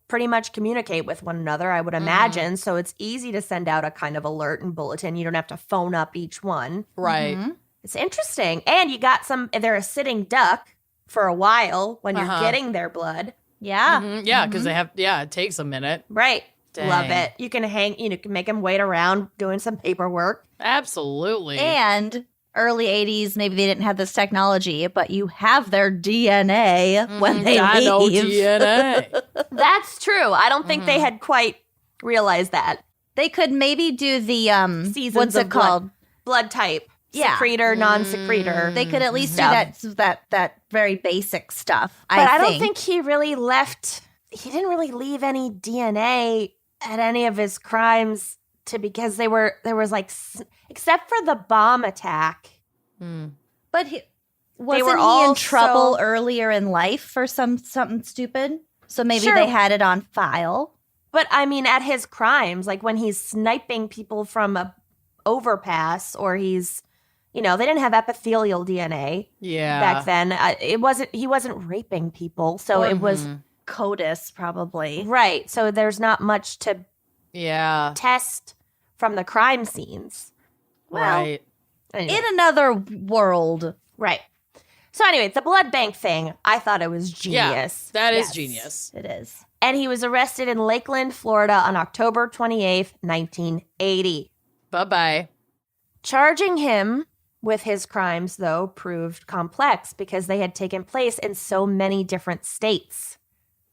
pretty much communicate with one another, I would imagine. So it's easy to send out a kind of alert and bulletin. You don't have to phone up each one. Right. It's interesting. And you got they're a sitting duck for a while when you're getting their blood. Yeah. Mhm. Yeah, because they have, it takes a minute. Right. Dang. Love it. You can can make them wait around doing some paperwork. Absolutely. And early 80s, maybe they didn't have this technology, but you have their DNA when they Dino leave. DNA. That's true. I don't think they had quite realized that. They could maybe do the Seasons what's of it called? Blood type. Yeah. Secretor, non-secretor. They could at least Stuff. do that very basic stuff. But I don't think he didn't really leave any DNA at any of his crimes because there was except for the bomb attack. But wasn't were he all in trouble so- earlier in life for something stupid? So maybe Sure. they had it on file. But I mean, at his crimes, like when he's sniping people from a overpass, or he's, they didn't have epithelial DNA back then. He wasn't raping people, so it was CODIS, probably. right. So there's not much to test from the crime scenes. Right. Anyway. In another world. Right. So anyway, the blood bank thing, I thought it was genius. Yeah, that is Yes. genius. It is. And he was arrested in Lakeland, Florida on October 28th, 1980. Bye-bye. Charging him with his crimes, though, proved complex because they had taken place in so many different states.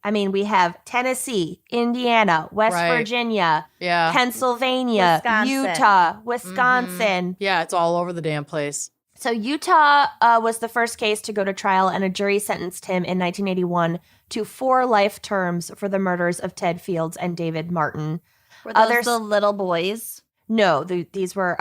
I mean, we have Tennessee, Indiana, West Right. Virginia, Yeah. Pennsylvania, Wisconsin. Utah, Wisconsin. Yeah, it's all over the damn place. So Utah was the first case to go to trial, and a jury sentenced him in 1981 to 4 life terms for the murders of Ted Fields and David Martin. Were those Others- the little boys? No, these were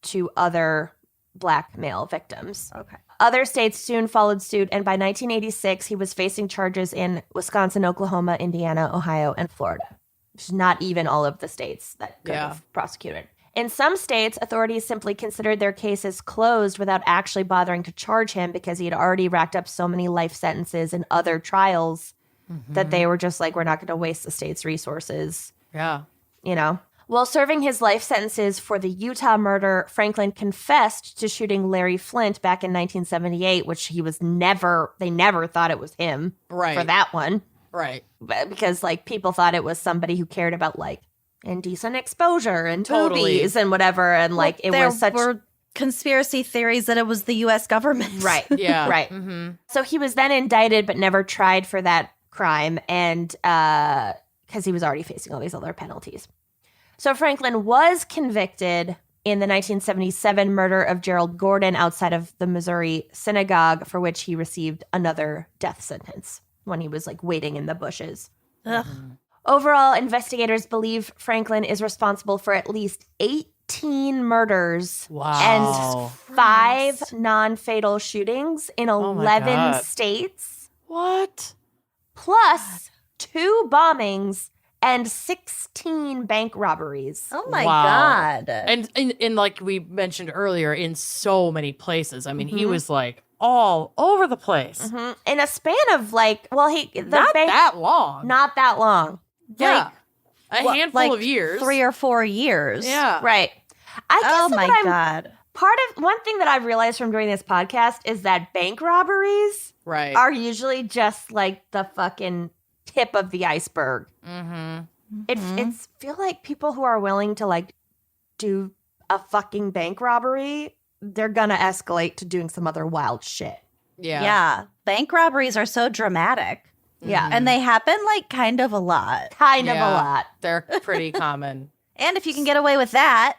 2 other black male victims. Okay. Other states soon followed suit, and by 1986, he was facing charges in Wisconsin, Oklahoma, Indiana, Ohio, and Florida, which is not even all of the states that could have prosecuted. In some states, authorities simply considered their cases closed without actually bothering to charge him because he had already racked up so many life sentences in other trials that they were just like, we're not going to waste the state's resources, Yeah. While serving his life sentences for the Utah murder, Franklin confessed to shooting Larry Flint back in 1978, which they never thought it was him for Right. that one. Right. Because people thought it was somebody who cared about indecent exposure and Totally. boobies and whatever. And it there was such. were conspiracy theories that it was the U.S. government. Right. Yeah. Right. Mm-hmm. So he was then indicted but never tried for that crime, and because he was already facing all these other penalties. So Franklin was convicted in the 1977 murder of Gerald Gordon outside of the Missouri synagogue, for which he received another death sentence when he was waiting in the bushes. Ugh. Overall, investigators believe Franklin is responsible for at least 18 murders Wow. and 5 non-fatal shootings in my 11 God. states, What? plus 2 bombings and 16 bank robberies. Oh, my Wow. God. And like we mentioned earlier, in so many places. I mean, he was all over the place. In a span of not Not that long. Not that long. Yeah. A What, handful like of years. 3 or 4 years. Yeah. Right. I guess Oh what my I'm God. one thing that I've realized from doing this podcast is that bank robberies Right. are usually just like the fucking tip of the iceberg. Mm-hmm. It's feel like people who are willing to like do a fucking bank robbery, they're gonna escalate to doing some other wild shit. Yeah. Yeah. Bank robberies are so dramatic. Yeah. And they happen like kind of a lot. Kind of Yeah. a lot. They're pretty common. And if you can get away with that,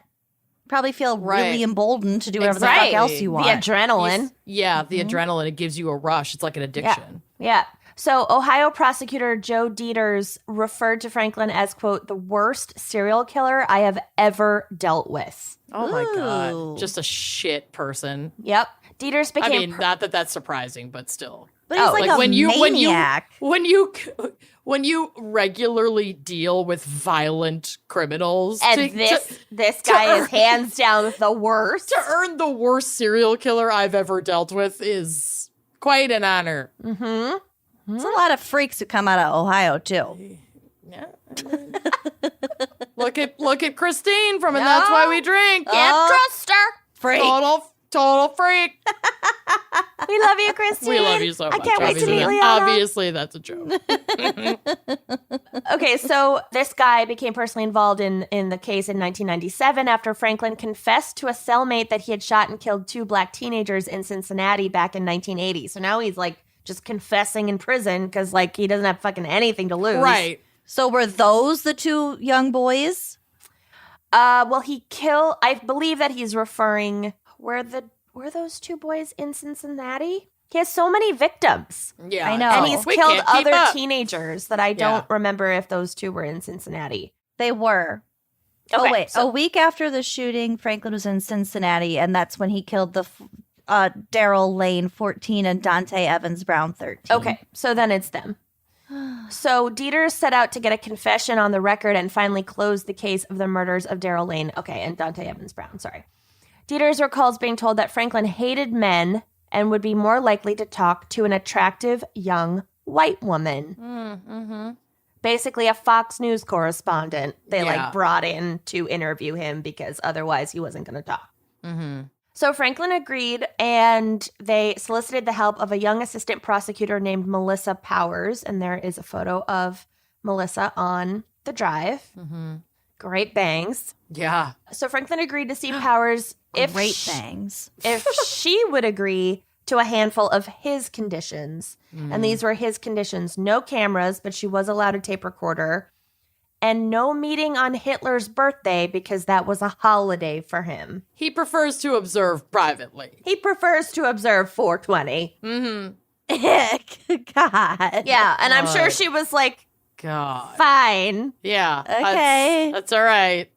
probably feel Right. really emboldened to do whatever the Exactly. fuck else you want. The adrenaline. Yeah, the adrenaline, it gives you a rush. It's like an addiction. Yeah. So Ohio prosecutor Joe Dieters referred to Franklin as, quote, the worst serial killer I have ever dealt with. Oh my Ooh. God. Just a shit person. Yep. Dieters I became mean, not that that's surprising, but still. But he's Oh, like, like a when maniac. when you regularly deal with violent criminals and this guy is hands down the worst. to earn the worst serial killer I've ever dealt with is quite an honor. Mm-hmm. There's a lot of freaks who come out of Ohio, too. Yeah. look at Christine from And That's Why We Drink. Can't trust her. Freak. Total freak. We love you, Christine. We love you so much. I can't wait to Obviously meet that- Liana. Obviously, that's a joke. Okay, so this guy became personally involved in the case in 1997 after Franklin confessed to a cellmate that he had shot and killed 2 black teenagers in Cincinnati back in 1980. So now he's like just confessing in prison because like he doesn't have fucking anything to lose. Right. So were those the 2 young boys? Well, I believe that he's referring were those 2 boys in Cincinnati? He has so many victims. Yeah. I know. And he's We killed can't keep other up. teenagers that I don't remember if those 2 were in Cincinnati. They were. Okay, Oh, wait. so- A week after the shooting, Franklin was in Cincinnati, and that's when he killed the Daryl Lane, 14, and Dante Evans Brown, 13. Okay, so then it's them. So Dieters set out to get a confession on the record and finally close the case of the murders of Daryl Lane. Okay, and Dante Evans Brown, sorry. Dieters recalls being told that Franklin hated men and would be more likely to talk to an attractive young white woman. Mm-hmm. Basically a Fox News correspondent they Yeah. brought in to interview him because otherwise he wasn't going to talk. Mm-hmm. So Franklin agreed, and they solicited the help of a young assistant prosecutor named Melissa Powers. And there is a photo of Melissa on the drive. Mm-hmm. Great bangs. Yeah. So Franklin agreed to see Powers if Great bangs. if she would agree to a handful of his conditions. And these were his conditions. No cameras, but she was allowed a tape recorder. And no meeting on Hitler's birthday because that was a holiday for him. He prefers to observe privately. He prefers to observe 420. Mm-hmm. God. Yeah, and I'm sure God. she was like, God. fine. Yeah. Okay. That's all right.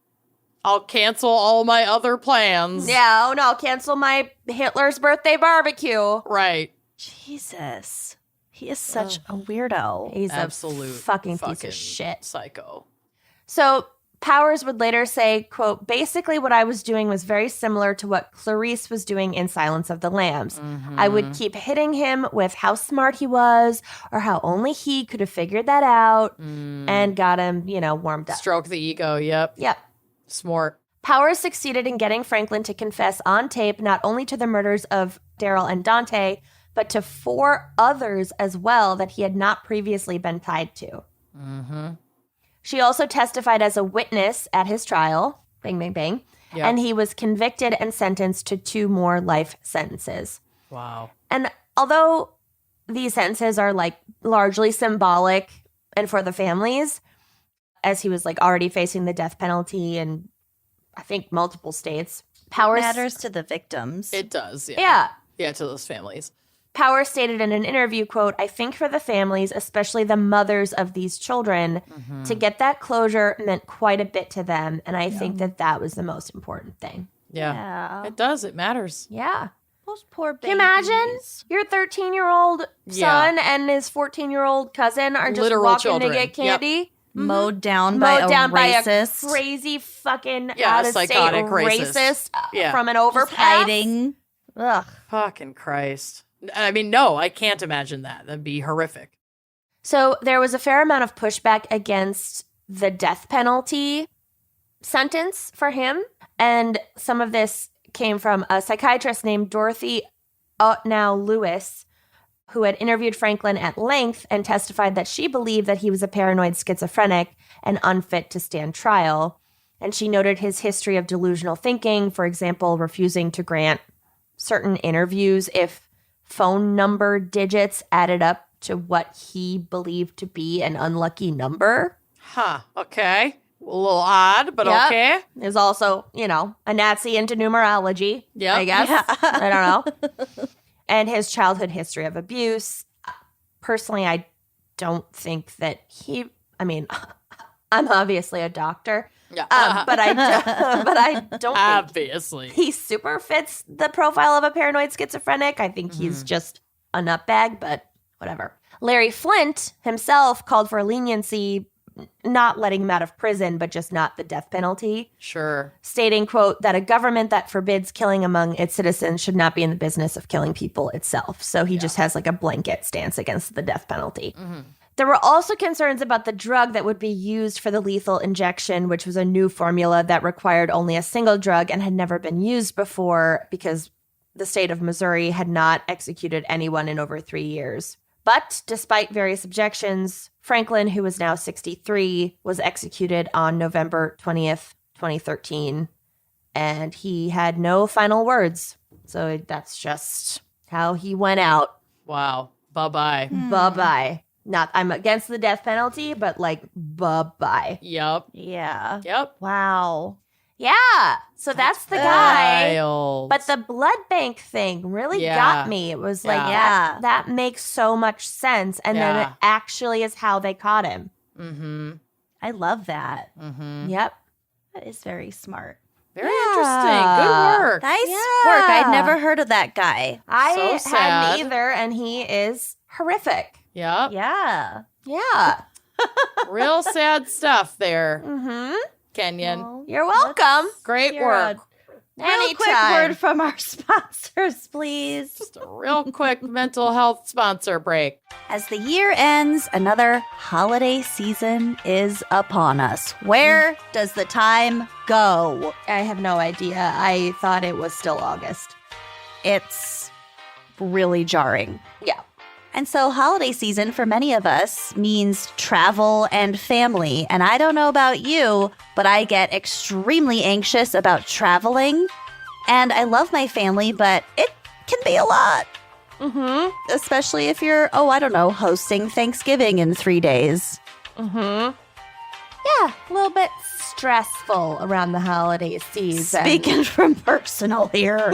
I'll cancel all my other plans. Yeah, oh no, cancel my Hitler's birthday barbecue. Right. Jesus. He is such a weirdo. He's Absolute a fucking piece of shit. psycho. So Powers would later say, quote, basically what I was doing was very similar to what Clarice was doing in Silence of the Lambs. I would keep hitting him with how smart he was or how only he could have figured that out and got him, warmed up. Stroke the ego. Yep. Yep. Smart. Powers succeeded in getting Franklin to confess on tape not only to the murders of Daryl and Dante, but to 4 others as well that he had not previously been tied to. Mm-hmm. She also testified as a witness at his trial, bang, bang, bang, Yep. and he was convicted and sentenced to 2 more life sentences. Wow. And although these sentences are largely symbolic and for the families, as he was already facing the death penalty in, I think, multiple states, Powers Matters to the victims. It does. Yeah. Yeah. Yeah, to those families. Powers stated in an interview, quote, I think for the families, especially the mothers of these children, to get that closure meant quite a bit to them. And I think that was the most important thing. Yeah. Yeah. It does. It matters. Yeah. Those poor babies. Can you imagine your 13-year-old Yeah. son and his 14-year-old cousin are just Literal walking children. to get candy? Mowed down by a racist. crazy fucking Yeah, out-of-state psychotic racist. racist Yeah. from an overpass. hiding. Ugh. Fucking Christ. I mean, no, I can't imagine that. That'd be horrific. So there was a fair amount of pushback against the death penalty sentence for him. And some of this came from a psychiatrist named Dorothy Ottnow Lewis, who had interviewed Franklin at length and testified that she believed that he was a paranoid schizophrenic and unfit to stand trial. And she noted his history of delusional thinking, for example, refusing to grant certain interviews if phone number digits added up to what he believed to be an unlucky number. Huh. Okay. A little odd, but Yep. okay. Is also, a Nazi into numerology, Yep. I guess. Yeah. I don't know. And his childhood history of abuse. Personally, I don't think that I'm obviously a doctor, Yeah. but I don't think Obviously. he super fits the profile of a paranoid schizophrenic. I think he's just a nutbag, but whatever. Larry Flint himself called for leniency, not letting him out of prison, but just not the death penalty, Sure. stating, quote, that a government that forbids killing among its citizens should not be in the business of killing people itself. So he just has like a blanket stance against the death penalty. Mm-hmm. There were also concerns about the drug that would be used for the lethal injection, which was a new formula that required only a single drug and had never been used before because the state of Missouri had not executed anyone in over 3 years. But despite various objections, Franklin, who was now 63, was executed on November 20th, 2013, and he had no final words. So that's just how he went out. Wow. Bye-bye. Bye-bye. Not, I'm against the death penalty, but like, bye-bye. Yep. Yeah. Yep. Wow. Yeah. So that's the guy. Wild. But the blood bank thing really Yeah. got me. It was like, Yeah. that makes so much sense. And then Yeah. it actually is how they caught him. Mm-hmm. I love that. Mm-hmm. Yep. That is very smart. Very Yeah. interesting. Good work. Nice Yeah. work. I'd never heard of that guy. I So hadn't sad. either, and he is horrific. Yep. Yeah. Yeah. Real sad stuff there, Mm-hmm. Kenyon. Well, You're welcome. Great You're work. real quick Anytime. word from our sponsors, please. Just a real quick mental health sponsor break. As the year ends, another holiday season is upon us. Where does the time go? I have no idea. I thought it was still August. It's really jarring. Yeah. And so, holiday season for many of us means travel and family. And I don't know about you, but I get extremely anxious about traveling. And I love my family, but it can be a lot, Mm-hmm. especially if you're, hosting Thanksgiving in 3 days. Mm-hmm. Yeah, a little bit stressful around the holiday season. Speaking from personal here,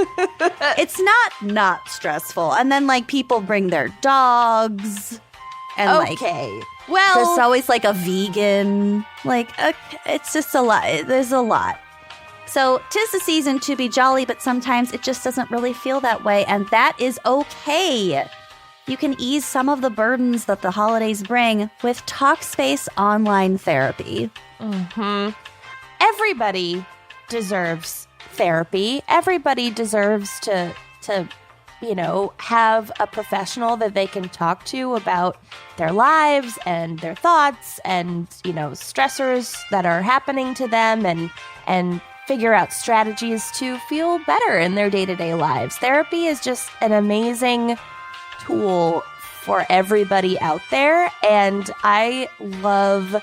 it's not stressful. And then, people bring their dogs. And, Okay. there's Well, always a vegan. It's just a lot. There's a lot. So 'tis the season to be jolly, but sometimes it just doesn't really feel that way, and that is okay. You can ease some of the burdens that the holidays bring with Talkspace online therapy. mm-hmm. Everybody deserves therapy. Everybody deserves to have a professional that they can talk to about their lives and their thoughts and, stressors that are happening to them and figure out strategies to feel better in their day-to-day lives. Therapy is just an amazing tool for everybody out there, and I love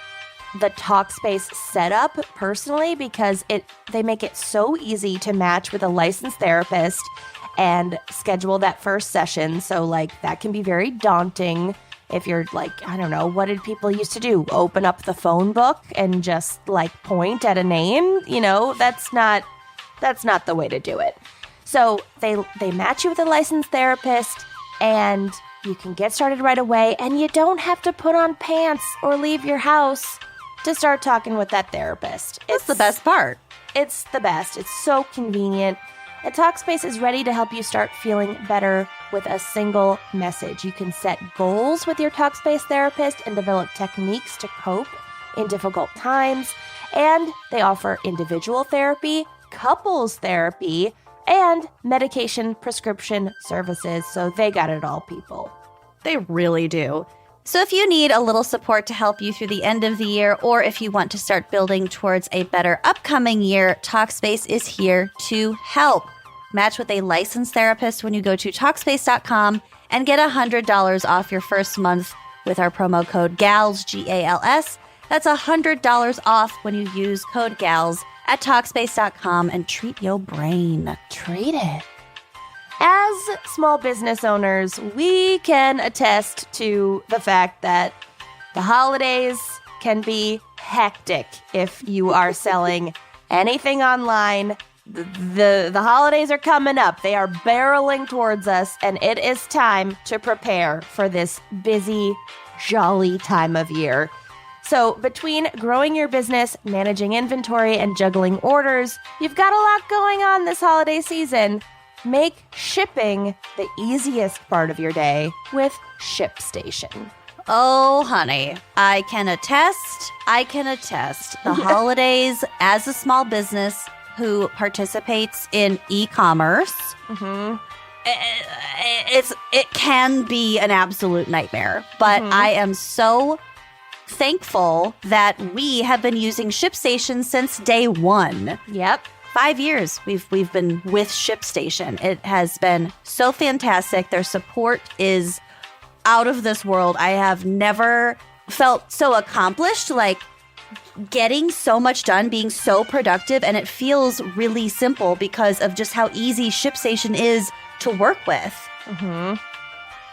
the Talkspace setup personally because they make it so easy to match with a licensed therapist and schedule that first session. So that can be very daunting if you're I don't know, what did people used to do? Open up the phone book and just point at a name? That's not the way to do it. So they match you with a licensed therapist, and you can get started right away, and you don't have to put on pants or leave your house to start talking with that therapist. It's the best part. It's the best. It's so convenient. And Talkspace is ready to help you start feeling better with a single message. You can set goals with your Talkspace therapist and develop techniques to cope in difficult times. And they offer individual therapy, couples therapy, and medication prescription services. So they got it all, people. They really do. So if you need a little support to help you through the end of the year, or if you want to start building towards a better upcoming year, Talkspace is here to help. Match with a licensed therapist when you go to Talkspace.com and get $100 off your first month with our promo code GALS, G-A-L-S. That's $100 off when you use code GALS at Talkspace.com and treat your brain. Treat it. As small business owners, we can attest to the fact that the holidays can be hectic if you are selling anything online. The holidays are coming up. They are barreling towards us, and it is time to prepare for this busy, jolly time of year. So between growing your business, managing inventory, and juggling orders, you've got a lot going on this holiday season. Make shipping the easiest part of your day with ShipStation. Oh, honey, I can attest. The holidays, as a small business who participates in e-commerce, it can be an absolute nightmare. But I am so thankful that we have been using ShipStation since day one. Yep. 5 years we've been with ShipStation. It has been so fantastic. Their support is out of this world. I have never felt so accomplished, like getting so much done, being so productive, and it feels really simple because of just how easy ShipStation is to work with.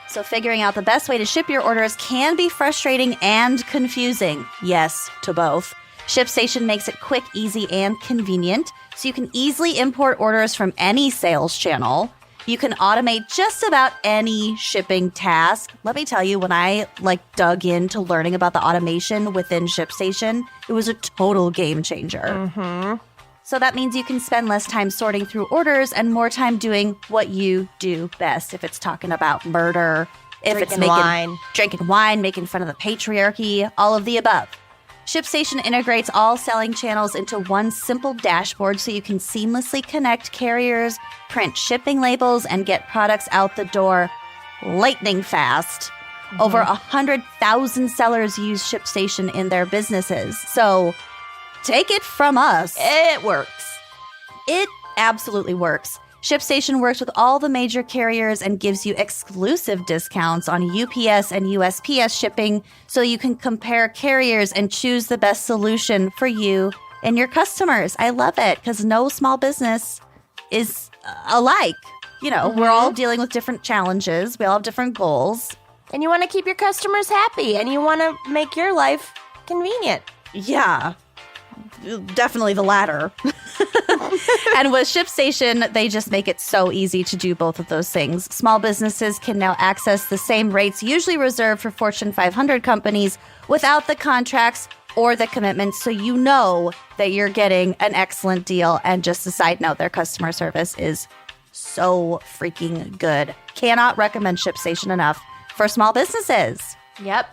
So figuring out the best way to ship your orders can be frustrating and confusing. Yes, to both. ShipStation makes it quick, easy, and convenient, so you can easily import orders from any sales channel. You can automate just about any shipping task. Let me tell you, when I dug into learning about the automation within ShipStation, it was a total game changer. So that means you can spend less time sorting through orders and more time doing what you do best. If it's talking about murder, if it's drinking wine, making fun of the patriarchy, all of the above. ShipStation integrates all selling channels into one simple dashboard so you can seamlessly connect carriers, print shipping labels, and get products out the door lightning fast. Over 100,000 sellers use ShipStation in their businesses. So take it from us. It works. It absolutely works. ShipStation works with all the major carriers and gives you exclusive discounts on UPS and USPS shipping so you can compare carriers and choose the best solution for you and your customers. I love it because no small business is alike. You know, we're all dealing with different challenges. We all have different goals. And you want to keep your customers happy, and you want to make your life convenient. Yeah. Definitely the latter. And with ShipStation, they just make it so easy to do both of those things. Small businesses can now access the same rates usually reserved for Fortune 500 companies without the contracts or the commitments, so you know that you're getting an excellent deal. And just a side note, their customer service is so freaking good. Cannot recommend ShipStation enough for small businesses. Yep.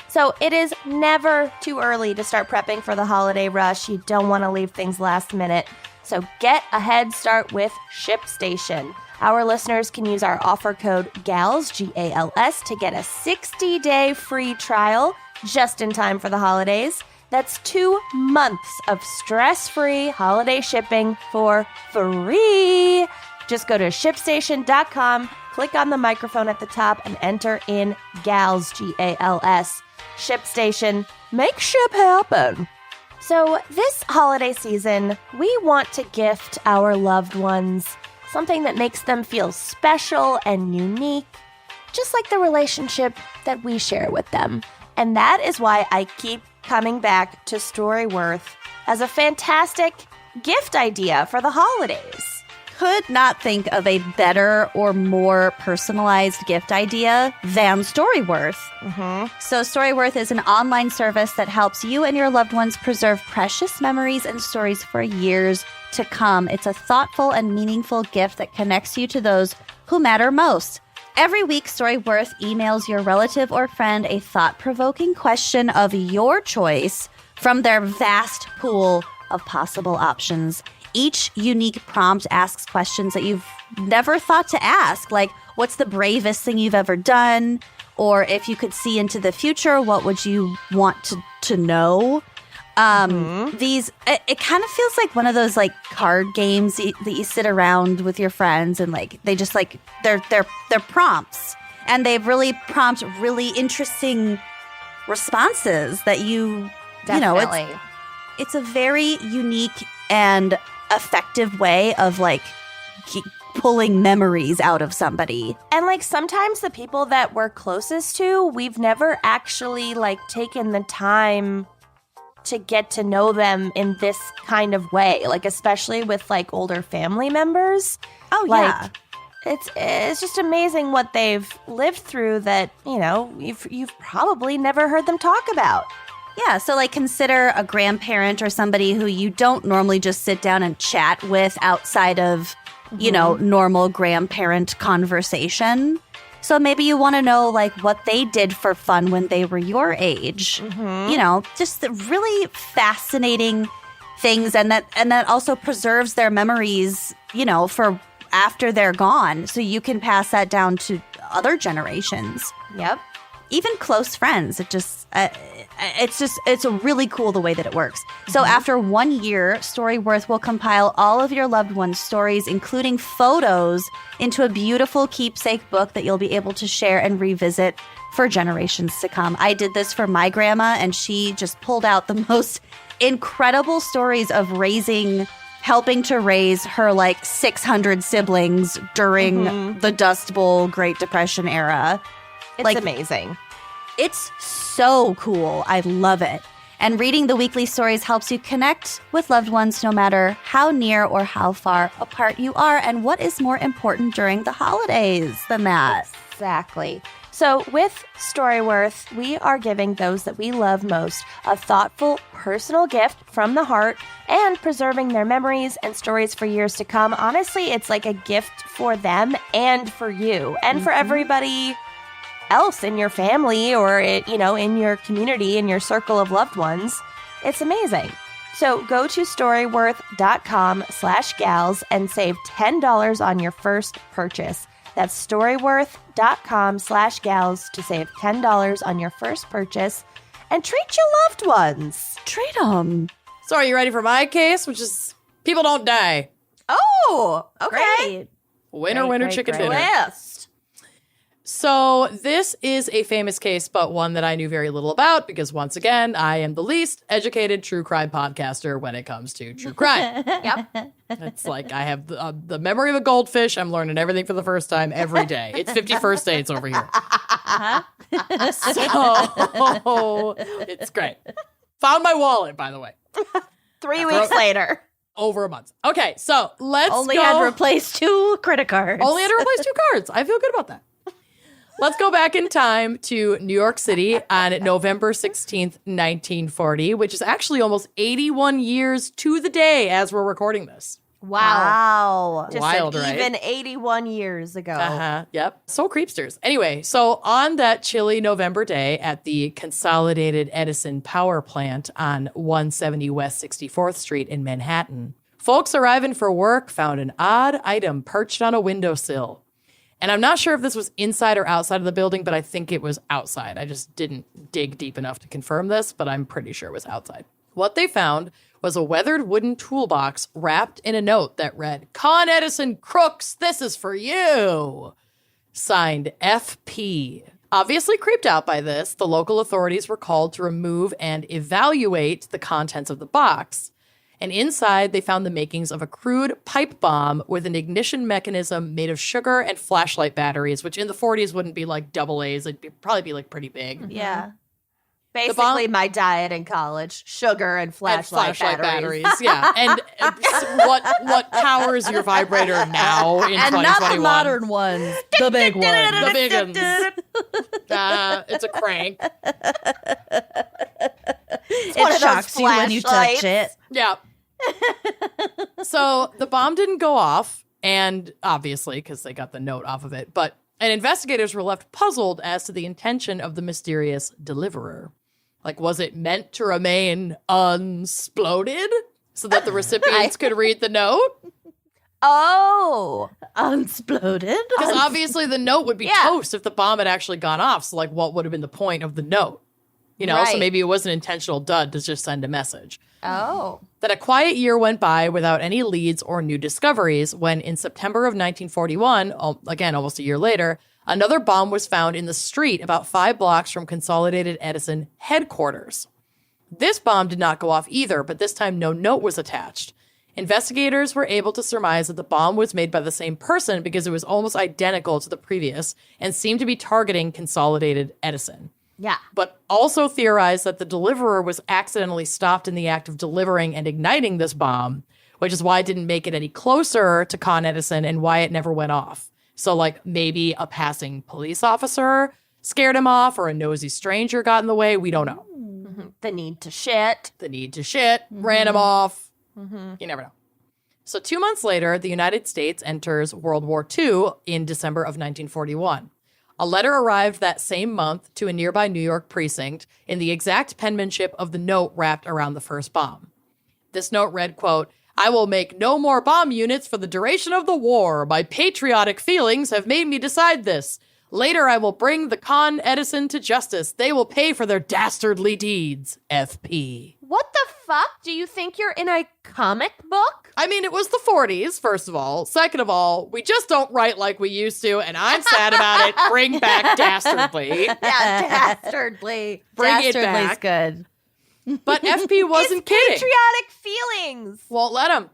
So it is never too early to start prepping for the holiday rush. You don't want to leave things last minute. So get a head start with ShipStation. Our listeners can use our offer code GALS, G-A-L-S, to get a 60-day free trial just in time for the holidays. That's 2 months of stress-free holiday shipping for free. Just go to ShipStation.com, click on the microphone at the top, and enter in GALS, G-A-L-S. ShipStation, make ship happen. So this holiday season, we want to gift our loved ones something that makes them feel special and unique, just like the relationship that we share with them. And that is why I keep coming back to Storyworth as a fantastic gift idea for the holidays. Could not think of a better or more personalized gift idea than Storyworth. So Storyworth is an online service that helps you and your loved ones preserve precious memories and stories for years to come. It's a thoughtful and meaningful gift that connects you to those who matter most. Every week, Storyworth emails your relative or friend a thought-provoking question of your choice from their vast pool of possible options. Each unique prompt asks questions that you've never thought to ask, like, what's the bravest thing you've ever done? or if you could see into the future, what would you want to know? It kind of feels like one of those like card games that you sit around with your friends and like they just like they're prompts and they really prompt really interesting responses that Definitely. it's a very unique and effective way of like pulling memories out of somebody. And like sometimes the people that we're closest to, we've never actually like taken the time to get to know them in this kind of way, like especially with like older family members. Oh like, yeah. It's just amazing what they've lived through that, you've probably never heard them talk about. Yeah, so like consider a grandparent or somebody who you don't normally just sit down and chat with outside of, normal grandparent conversation. So maybe you want to know like what they did for fun when they were your age. Just the really fascinating things and that also preserves their memories, for after they're gone. So you can pass that down to other generations. Yep. Even close friends. It's a really cool the way that it works. So after 1 year, Storyworth will compile all of your loved ones' stories, including photos, into a beautiful keepsake book that you'll be able to share and revisit for generations to come. I did this for my grandma, and she just pulled out the most incredible stories of helping to raise her like 600 siblings during the Dust Bowl Great Depression era. It's amazing. It's so cool. I love it. And reading the weekly stories helps you connect with loved ones no matter how near or how far apart you are. And what is more important during the holidays than that? Exactly. So with Storyworth, we are giving those that we love most a thoughtful, personal gift from the heart and preserving their memories and stories for years to come. Honestly, it's like a gift for them and for you and for everybody else in your family or, in your community, in your circle of loved ones. It's amazing. So go to storyworth.com/gals and save $10 on your first purchase. That's storyworth.com/gals to save $10 on your first purchase and treat your loved ones. Treat them. So are you ready for my case, which is people don't die? Oh, okay. Winner, chicken dinner. Twist. So this is a famous case, but one that I knew very little about because, once again, I am the least educated true crime podcaster when it comes to true crime. Yep. It's like I have the memory of a goldfish. I'm learning everything for the first time every day. It's 51st dates over here. So it's great. Found my wallet, by the way. 3 weeks later. Over a month. Okay, so let's Only go. had to replace 2 credit cards. Only had to replace 2 cards. I feel good about that. Let's go back in time to New York City on November 16th, 1940, which is actually almost 81 years to the day as we're recording this. Wow. Just Wild, even right? 81 years ago. Yep. So creepsters. Anyway, so on that chilly November day at the Consolidated Edison Power Plant on 170 West 64th Street in Manhattan, folks arriving for work found an odd item perched on a windowsill. And I'm not sure if this was inside or outside of the building, but I think it was outside. I just didn't dig deep enough to confirm this, but I'm pretty sure it was outside. What they found was a weathered wooden toolbox wrapped in a note that read, "Con Edison crooks, this is for you." Signed FP. Obviously creeped out by this, the local authorities were called to remove and evaluate the contents of the box. And inside, they found the makings of a crude pipe bomb with an ignition mechanism made of sugar and flashlight batteries, which in the 40s wouldn't be like double A's. It'd probably be like pretty big. Yeah. Basically, my diet in college, sugar and flashlight batteries. Yeah. And what powers your vibrator now in 2021? And not the modern ones, the big ones. The big ones. It's a crank. It shocks you when you touch it. Yeah. So the bomb didn't go off, and obviously, because they got the note off of it, and investigators were left puzzled as to the intention of the mysterious deliverer. Like, was it meant to remain unsploded so that the recipients could read the note? Oh. Unexploded. Because obviously the note would be toast if the bomb had actually gone off. So, like, what would have been the point of the note? You know, so Right. maybe it was an intentional dud to just send a message. Oh. That a quiet year went by without any leads or new discoveries when, in September of 1941, again, almost a year later, another bomb was found in the street about 5 blocks from Consolidated Edison headquarters. This bomb did not go off either, but this time no note was attached. Investigators were able to surmise that the bomb was made by the same person because it was almost identical to the previous and seemed to be targeting Consolidated Edison. Yeah. But also theorized that the deliverer was accidentally stopped in the act of delivering and igniting this bomb, which is why it didn't make it any closer to Con Edison and why it never went off. So, like, maybe a passing police officer scared him off or a nosy stranger got in the way. We don't know. The need to shit. The need to shit ran him off. You never know. So 2 months later, the United States enters World War II in December of 1941. A letter arrived that same month to a nearby New York precinct in the exact penmanship of the note wrapped around the first bomb. This note read, quote, "I will make no more bomb units for the duration of the war. My patriotic feelings have made me decide this. Later, I will bring the Con Edison to justice. They will pay for their dastardly deeds. FP." What the fuck? Do you think you're in a comic book? I mean, it was the 40s, first of all. Second of all, we just don't write like we used to, and I'm sad about it. Bring back dastardly. Yeah, dastardly. Bring it Dastardly's back. good. But FP wasn't kidding. Patriotic feelings. Won't let him.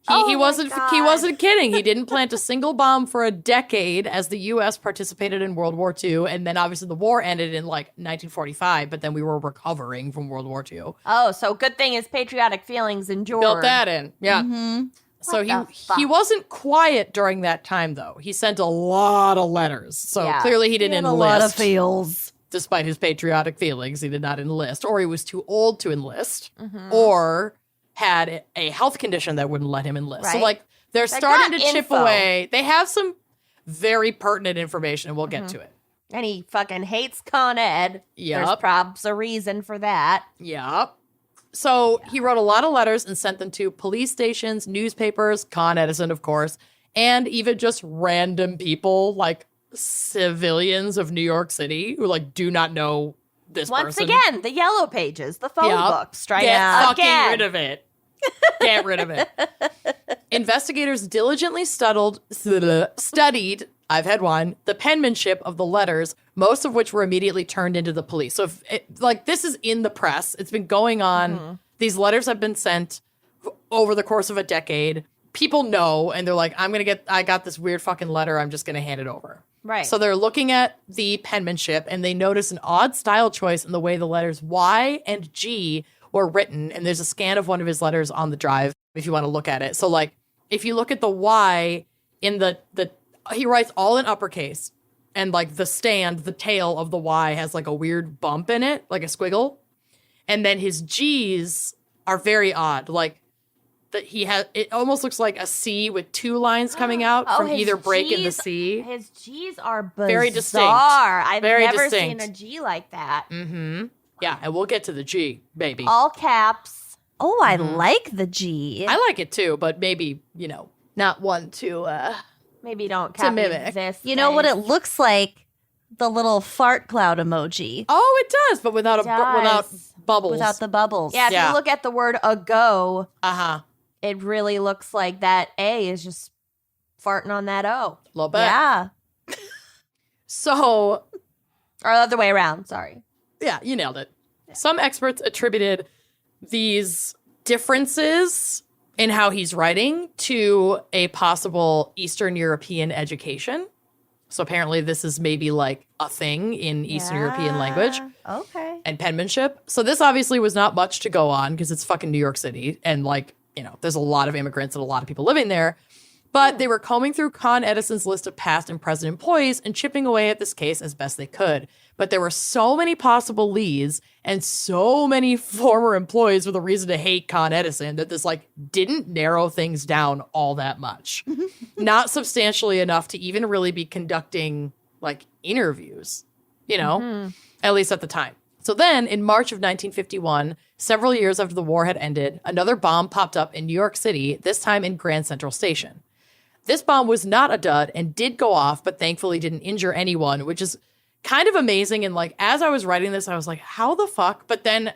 He Oh my wasn't God. he wasn't kidding. He didn't plant a single bomb for a decade as the US participated in World War II, and then obviously the war ended in like 1945, but then we were recovering from World War II. Oh, so good thing his patriotic feelings endured. Built that in. Yeah. Mm-hmm. So What the fuck? he wasn't quiet during that time though. He sent a lot of letters. So Yeah. clearly he didn't A enlist. lot of feels. Despite his patriotic feelings, he did not enlist, or he was too old to enlist, Mm-hmm. or had a health condition that wouldn't let him enlist. So Right. like they're They starting got to chip info. away. They have some very pertinent information, and we'll get to it. And he fucking hates Con Ed. Yup. There's probs a reason for that. Yep. So he wrote a lot of letters and sent them to police stations, newspapers, Con Edison, of course, and even just random people like civilians of New York City who like do not know this Once person. again, the yellow pages, the phone Yep. books, right? Get fucking Again. rid of it. Get rid of it. Investigators diligently studied, I've had one, the penmanship of the letters, most of which were immediately turned into the police. So if like this is in the press, it's been going on. These letters have been sent over the course of a decade. People know, and they're like, I got this weird fucking letter. I'm just going to hand it over. Right. So they're looking at the penmanship and they notice an odd style choice in the way the letters Y and G were written. And there's a scan of one of his letters on the drive if you want to look at it. So like if you look at the Y in the he writes all in uppercase, and like the tail of the Y has like a weird bump in it, like a squiggle. And then his G's are very odd. Like that he has, it almost looks like a C with 2 lines coming out from his either break in the Gs C. His G's are bizarre. Very distinct. I've Very never distinct. seen a G like that. Yeah, and we'll get to the G, baby. All caps. Oh, I like the G. I like it too, but maybe, not one to Maybe don't copy mimic. this. You know what thing. it looks like? The little fart cloud emoji Oh, it does, but without without does. bubbles. without the bubbles. Yeah, if Yeah. you look at the word ago, Uh-huh. it really looks like that A is just farting on that O. A little bit. Yeah. So, Or the other way around, sorry. yeah, you nailed it. Some experts attributed these differences in how he's writing to a possible Eastern European education. So apparently this is maybe like a thing in Eastern European language Okay. and penmanship. So this obviously was not much to go on because it's fucking New York City. And like, there's a lot of immigrants and a lot of people living there. But they were combing through Con Edison's list of past and present employees and chipping away at this case as best they could. But there were so many possible leads and so many former employees with a reason to hate Con Edison that this didn't narrow things down all that much. Not substantially enough to even really be conducting interviews, at least at the time. So then in March of 1951, several years after the war had ended, another bomb popped up in New York City, this time in Grand Central Station. This bomb was not a dud and did go off, but thankfully didn't injure anyone, which is kind of amazing. And like, as I was writing this, I was like, how the fuck? But then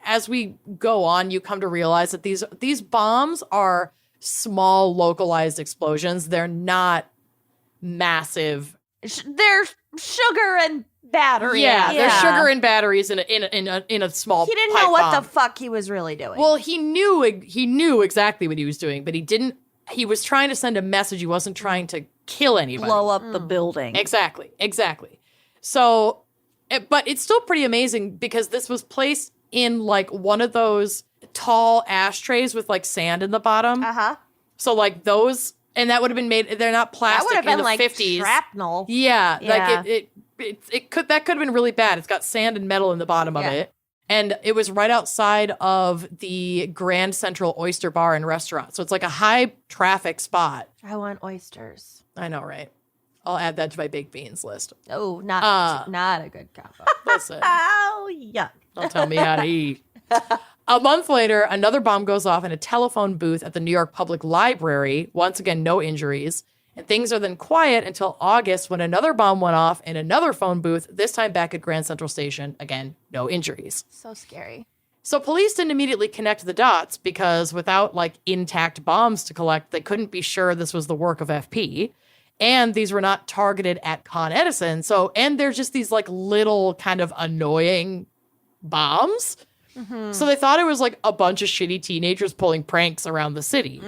as we go on, you come to realize that these bombs are small, localized explosions. They're not massive. They're sugar and battery. Yeah, they're sugar and batteries in a small. He didn't pipe know what bomb. the fuck he was really doing. Well, he knew exactly what he was doing, but he didn't. He was trying to send a message. He wasn't trying to kill anybody. Blow up the building. Exactly. So, but it's still pretty amazing because this was placed in like one of those tall ashtrays with like sand in the bottom. So like those, and that would have been made. They're not that plastic would have been in the like 50s. shrapnel. Yeah, Yeah. like it could have been really bad. It's got sand and metal in the bottom of it. And it was right outside of the Grand Central Oyster Bar and Restaurant. So it's like a high traffic spot. I want oysters. I know, right? I'll add that to my baked beans list. Oh, not a good combo. Listen, Oh, yuck. don't tell me how to eat. A month later, another bomb goes off in a telephone booth at the New York Public Library. Once again, no injuries. And things are then quiet until August when another bomb went off in another phone booth, this time back at Grand Central Station. Again, no injuries. So scary. So police didn't immediately connect the dots because without like intact bombs to collect, they couldn't be sure this was the work of FP. And these were not targeted at Con Edison. So, and they're just these like little kind of annoying bombs. So they thought it was like a bunch of shitty teenagers pulling pranks around the city.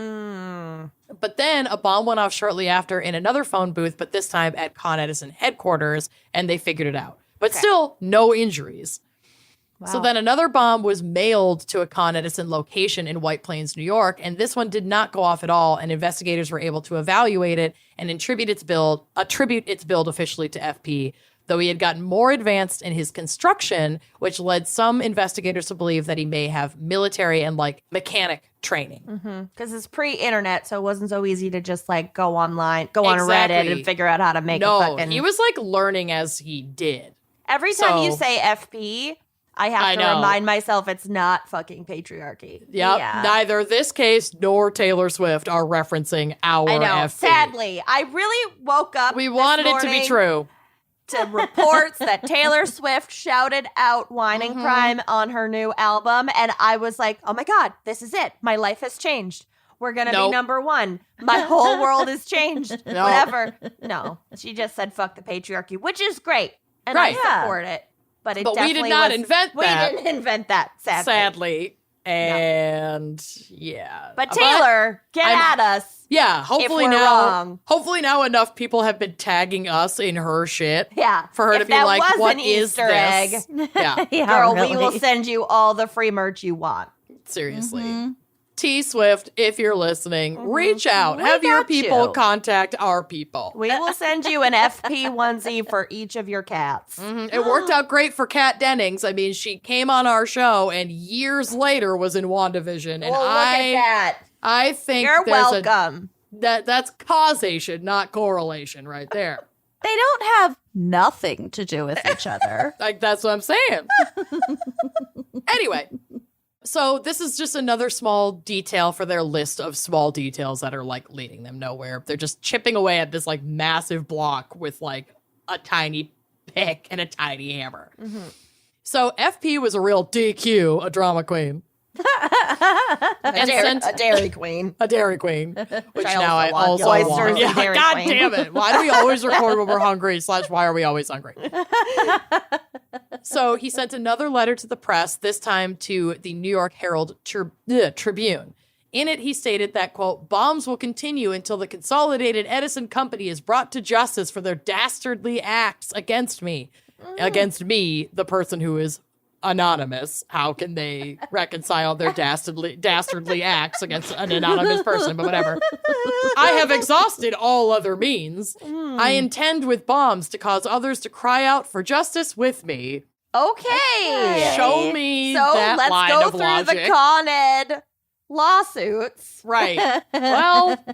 But then a bomb went off shortly after in another phone booth, but this time at Con Edison headquarters, and they figured it out. But still, no injuries. So then another bomb was mailed to a Con Edison location in White Plains, New York, and this one did not go off at all, and investigators were able to evaluate it and attribute its build officially to FP, though he had gotten more advanced in his construction, which led some investigators to believe that he may have military and like mechanic training. Because it's pre-internet, so it wasn't so easy to just like go online, go on Reddit and figure out how to make a fucking... he was like learning as he did. Every time you So- say FP, I have to remind myself it's not fucking patriarchy. Yep. Yeah. Neither this case nor Taylor Swift are referencing our I know. FP. Sadly, I really woke up We this wanted it to be morning true. to reports that Taylor Swift shouted out Wine and Crime on her new album. And I was like, oh my God, this is it. My life has changed. We're going to be number one. My whole world has changed. No. Whatever. No, she just said, fuck the patriarchy, which is great. And Right. I support it. But But we definitely did not was- invent that. We didn't invent that, sadly. And yeah. But Taylor, get I'm- at us. Yeah, hopefully we're now wrong. hopefully now enough people have been tagging us in her shit. Yeah. For her If to be that like, was what an is Easter this? egg. Yeah, Yeah, Girl, really. we will send you all the free merch you want. seriously. T Swift, if you're listening, reach out. We Have your got people you. contact our people. We will send you an FP onesie for each of your cats. It worked out great for Kat Dennings. I mean, she came on our show and years later was in WandaVision. And Well, look at that. I think You're there's welcome. that's causation, not correlation right there. They don't have nothing to do with each other. Like, that's what I'm saying. Anyway, so this is just another small detail for their list of small details that are like leading them nowhere. They're just chipping away at this like massive block with like a tiny pick and a tiny hammer. So FP was a real DQ, a drama queen. A Dairy Queen. A Dairy Queen, which I now I also also want. want. Oysters and Dairy God Queen. damn it. Why do we always record when we're hungry / why are we always hungry? So he sent another letter to the press, this time to the New York Herald Tribune. In it, he stated that, quote, bombs will continue until the Consolidated Edison Company is brought to justice for their dastardly acts against me. Against me, the person who is anonymous. How can they reconcile their dastardly acts against an anonymous person? But whatever. I have exhausted all other means. I intend with bombs to cause others to cry out for justice with me. Okay. Show me So that let's line go of through logic. the Con Ed lawsuits. Right. Well,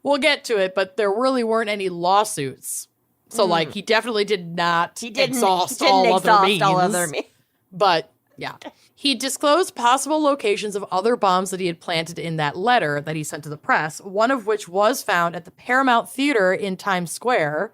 we'll get to it, but there really weren't any lawsuits. So, like, he definitely did not exhaust all other means. all other means. But Yeah. He disclosed possible locations of other bombs that he had planted in that letter that he sent to the press, one of which was found at the Paramount Theater in Times Square.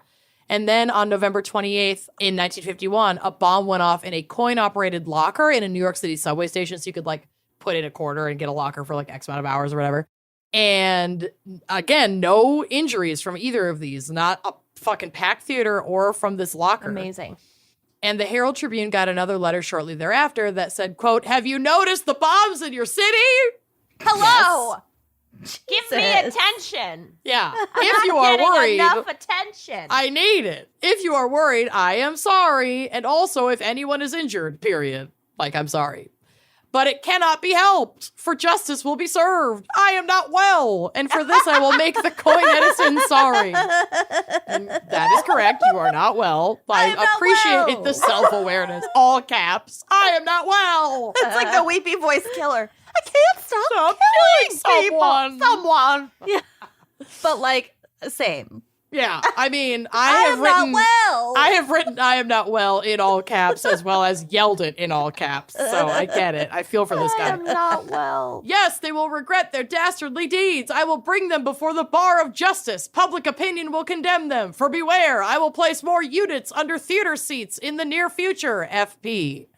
And then on November 28th in 1951, a bomb went off in a coin-operated locker in a New York City subway station. So you could like put in a quarter and get a locker for like X amount of hours or whatever. And again, no injuries from either of these, not a fucking packed theater or from this locker. Amazing. And the Herald Tribune got another letter shortly thereafter that said, quote, "Have you noticed the bombs in your city?" Hello. Give me Jesus. attention. Yeah. I'm If you not are getting worried, enough attention. I need it. If you are worried, I am sorry. And also if anyone is injured, period. Like, I'm sorry. But it cannot be helped, for justice will be served. I am not well, and for this I will make the coin Edison sorry. And that is correct. You are not well. I am not appreciate well. the self-awareness. All caps. I am not well. It's like the weepy voice killer. I can't stop Stop killing killing someone. Someone. But like, same. Yeah, I mean, I am not well. I have written "I am not well" in all caps as well as yelled it in all caps. So I get it. I feel for this I guy. am not well. Yes, they will regret their dastardly deeds. I will bring them before the bar of justice. Public opinion will condemn them. For beware, I will place more units under theater seats in the near future. FP.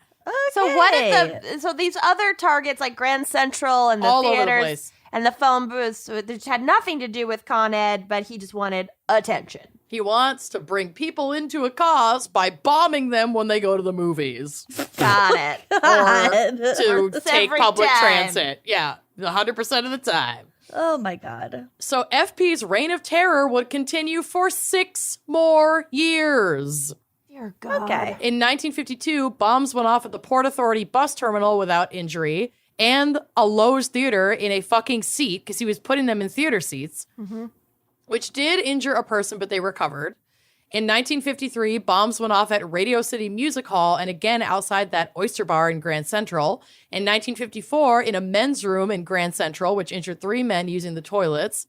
So what if so these other targets like Grand Central and the All over the theaters place. and the phone booths, which had nothing to do with Con Ed, but he just wanted attention. He wants to bring people into a cause by bombing them when they go to the movies Got it. or to It's take every public time. transit. Yeah, 100% of the time. Oh my God. So FP's reign of terror would continue for 6 more years. Dear God. Okay. In 1952, bombs went off at the Port Authority bus terminal without injury and a Lowe's theater in a fucking seat because he was putting them in theater seats, which did injure a person, but they recovered. In 1953, bombs went off at Radio City Music Hall and again outside that Oyster Bar in Grand Central. In 1954, in a men's room in Grand Central, which injured 3 men using the toilets.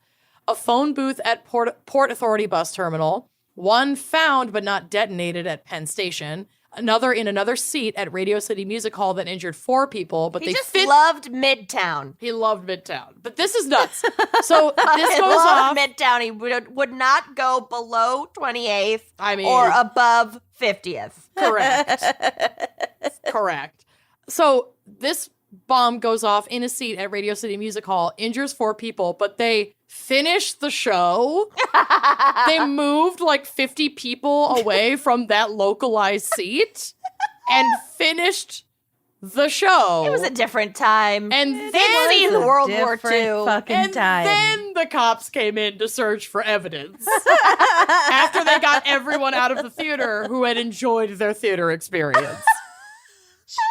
A phone booth at Port Authority bus terminal. 1 found but not detonated at Penn Station. Another in another seat at Radio City Music Hall that injured 4 people, but He they just fit. loved Midtown. He loved Midtown, but this is nuts. So this He goes off. loved Midtown. He would not go below 28th I mean, or above 50th. correct, correct. So this bomb goes off in a seat at Radio City Music Hall, injures 4 people, but they finish the show. They moved like 50 people away from that localized seat and finished the show. It was a different time. And They'd then, seen World War Different II. fucking and time. then the cops came in to search for evidence after they got everyone out of the theater who had enjoyed their theater experience.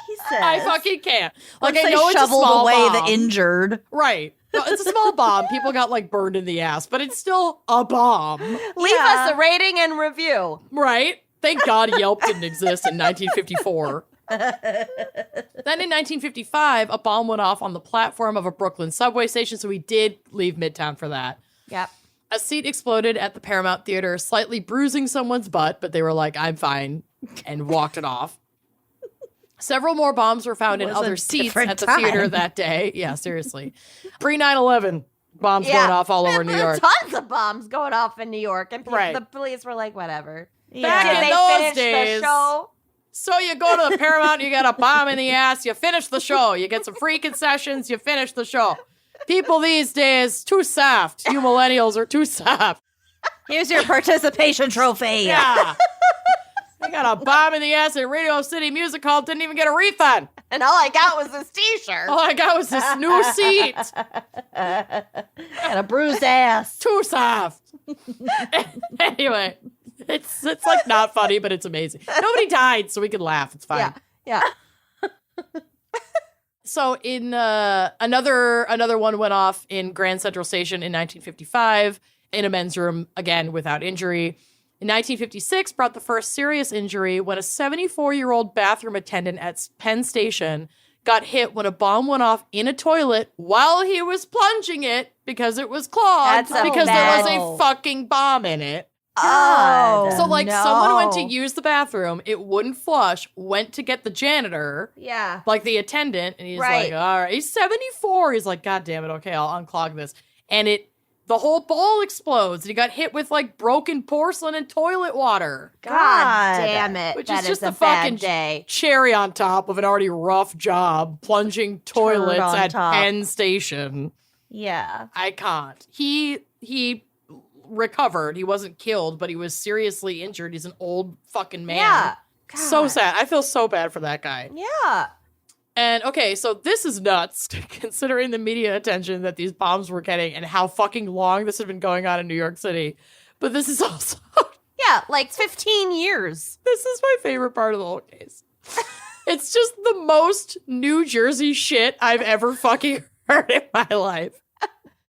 Jesus. I fucking can't. Like, Once I they know it's a shoveled small away bomb. the injured. Right. No, it's a small bomb. People got, like, burned in the ass, but it's still a bomb. Leave us a rating and review. Right? Thank God Yelp didn't exist in 1954. Then in 1955, a bomb went off on the platform of a Brooklyn subway station, so we did leave Midtown for that. Yep. A seat exploded at the Paramount Theater, slightly bruising someone's butt, but they were like, I'm fine, and walked it off. Several more bombs were found in Was a other seats different at the time. theater that day. Yeah, seriously. Pre 9/11, bombs going off all over New There were York. tons of bombs going off in New York, and Right. the police were like, whatever. Back Did in they those finish days, the show? So you go to the Paramount, you got a bomb in the ass, you finish the show. You get some free concessions, you finish the show. People these days, too soft. You millennials are too soft. Here's your participation trophy. Yeah. I got a bomb in the ass at Radio City Music Hall, didn't even get a refund. And all I got was this t-shirt. All I got was this new seat. And a bruised ass. Too soft. Anyway, it's like not funny, but it's amazing. Nobody died, so we can laugh. It's fine. Yeah. So in another one went off in Grand Central Station in 1955 in a men's room, again without injury. In 1956 brought the first serious injury when a 74-year-old bathroom attendant at Penn Station got hit when a bomb went off in a toilet while he was plunging it because it was clogged That's a because there was bad- a fucking bomb in it. Oh, So, like, no. someone went to use the bathroom, it wouldn't flush, went to get the janitor, Yeah. like the attendant, and he's Right. like, all right, he's 74. He's like, God damn it, okay, I'll unclog this. And the whole bowl explodes, and he got hit with, like, broken porcelain and toilet water. God damn it. Which That is just a the fucking bad day. cherry on top of an already rough job plunging toilets on at top. Penn Station. Yeah. I can't. He recovered. He wasn't killed, but he was seriously injured. He's an old fucking man. Yeah. So God. sad. I feel so bad for that guy. Yeah. And okay, so this is nuts considering the media attention that these bombs were getting and how fucking long this had been going on in New York City. But this is also Yeah, like 15 years. this is my favorite part of the whole case. It's just the most New Jersey shit I've ever fucking heard in my life.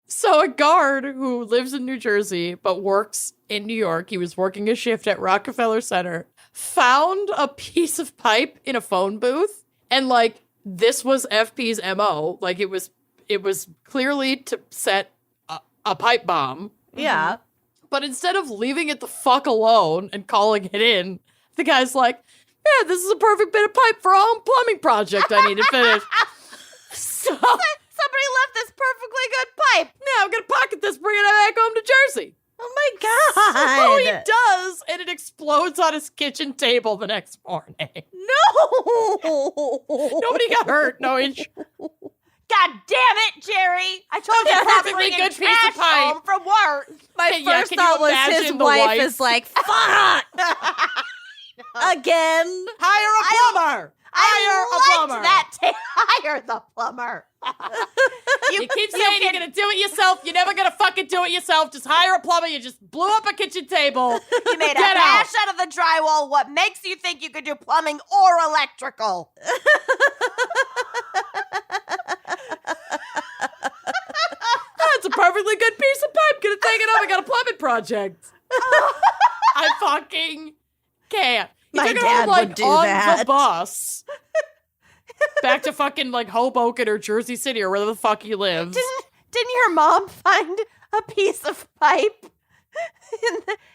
So a guard who lives in New Jersey but works in New York, he was working a shift at Rockefeller Center, found a piece of pipe in a phone booth, and like this was FP's MO. Like it was clearly to set a pipe bomb. Yeah. But instead of leaving it the fuck alone and calling it in, the guy's like, yeah, this is a perfect bit of pipe for a home plumbing project I need to finish. So Somebody left this perfectly good pipe. now I'm gonna pocket this, bring it back home to Jersey. Oh my God. Oh, he does, and it explodes on his kitchen table the next morning. No. Nobody got hurt, no injury. God damn it, Jerry. I told you A to stop perfectly bringing good piece trash of pipe. home from work. My Yeah, first can you thought was his imagine the wife wife? is like, fuck! Again. Hire a plumber. Hire a plumber. Hire the plumber. You keep saying you're gonna do it yourself. You're never gonna fucking do it yourself. Just hire a plumber. You just blew up a kitchen table. You made a Get hash out of the drywall. What makes you think you could do plumbing or electrical? That's a perfectly good piece of pipe. Gonna take it up. I got a plumbing project. I fucking can't. He My took it dad home, like, would do on that. the bus. Back to fucking like Hoboken or Jersey City or wherever the fuck he lives. Didn't your mom find a piece of pipe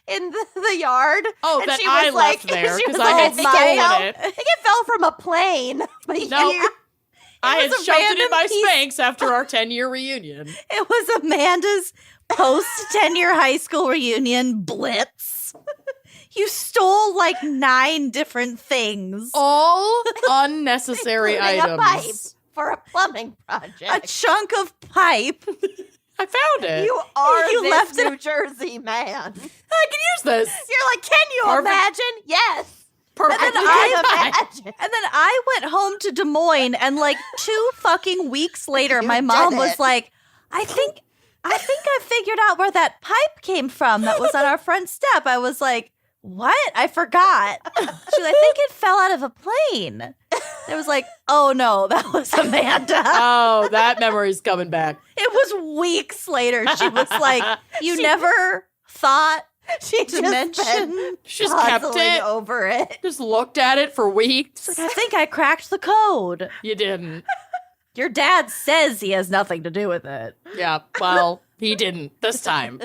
in the yard? Oh, And that she I was left like, there she because was I like, had "I think it stolen fell- it. I think it fell from a plane. But No, I had was a shoved it in random my piece- Spanx after our 10-year reunion. It was Amanda's post 10-year high school reunion blitz. You stole like 9 different things. All unnecessary including a pipe items. for a plumbing A project. chunk of pipe. I found it. You are You this left it- New Jersey man. I can use this. You're like, can you Perfect. imagine? Yes. Perfect. then I I- can imagine. And then I went home to Des Moines, and like 2 fucking weeks later, You my did mom it. was like, I think I figured out where that pipe came from that was on our front step. I was like, what? I forgot. She was like, I think it fell out of a plane. It was like, oh no, that was Amanda. Oh, that memory's coming back. It was weeks later. She was like, you never thought She to just mention. been She just kept puzzling it. over it. Just looked at it for weeks. I think I cracked the code. You didn't. Your dad says he has nothing to do with it. Yeah, well, he didn't this time.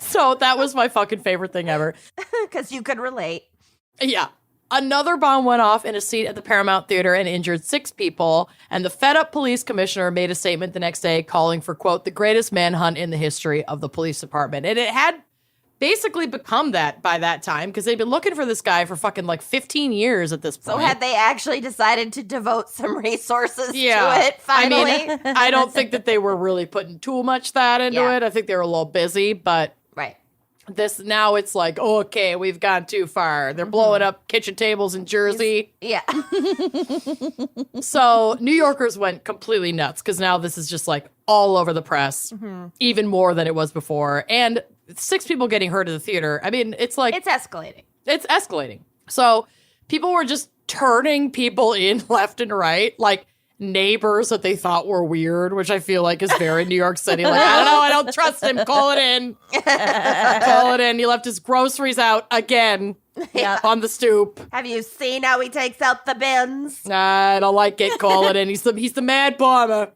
So that was my fucking favorite thing ever. Because you could relate. Yeah. Another bomb went off in a seat at the Paramount Theater and injured 6 people. And the fed up police commissioner made a statement the next day calling for, quote, the greatest manhunt in the history of the police department. And it had basically become that by that time because they'd been looking for this guy for fucking like 15 years at this point. So had they actually decided to devote some resources Yeah. to it finally? I mean, I don't think that they were really putting too much thought into Yeah. it. I think they were a little busy, but right. this now it's like, okay, we've gone too far. They're blowing up kitchen tables in Jersey. Yeah. So New Yorkers went completely nuts because now this is just like all over the press, even more than it was before. And 6 people getting hurt at the theater. I mean, it's like, It's escalating. it's escalating. So people were just turning people in left and right, like neighbors that they thought were weird, which I feel like is very New York City. Like, I don't know, I don't trust him. Call it in. Call it in. He left his groceries out again on the stoop. Have you seen how he takes out the bins? I don't like it. Call it in. He's the mad bomber.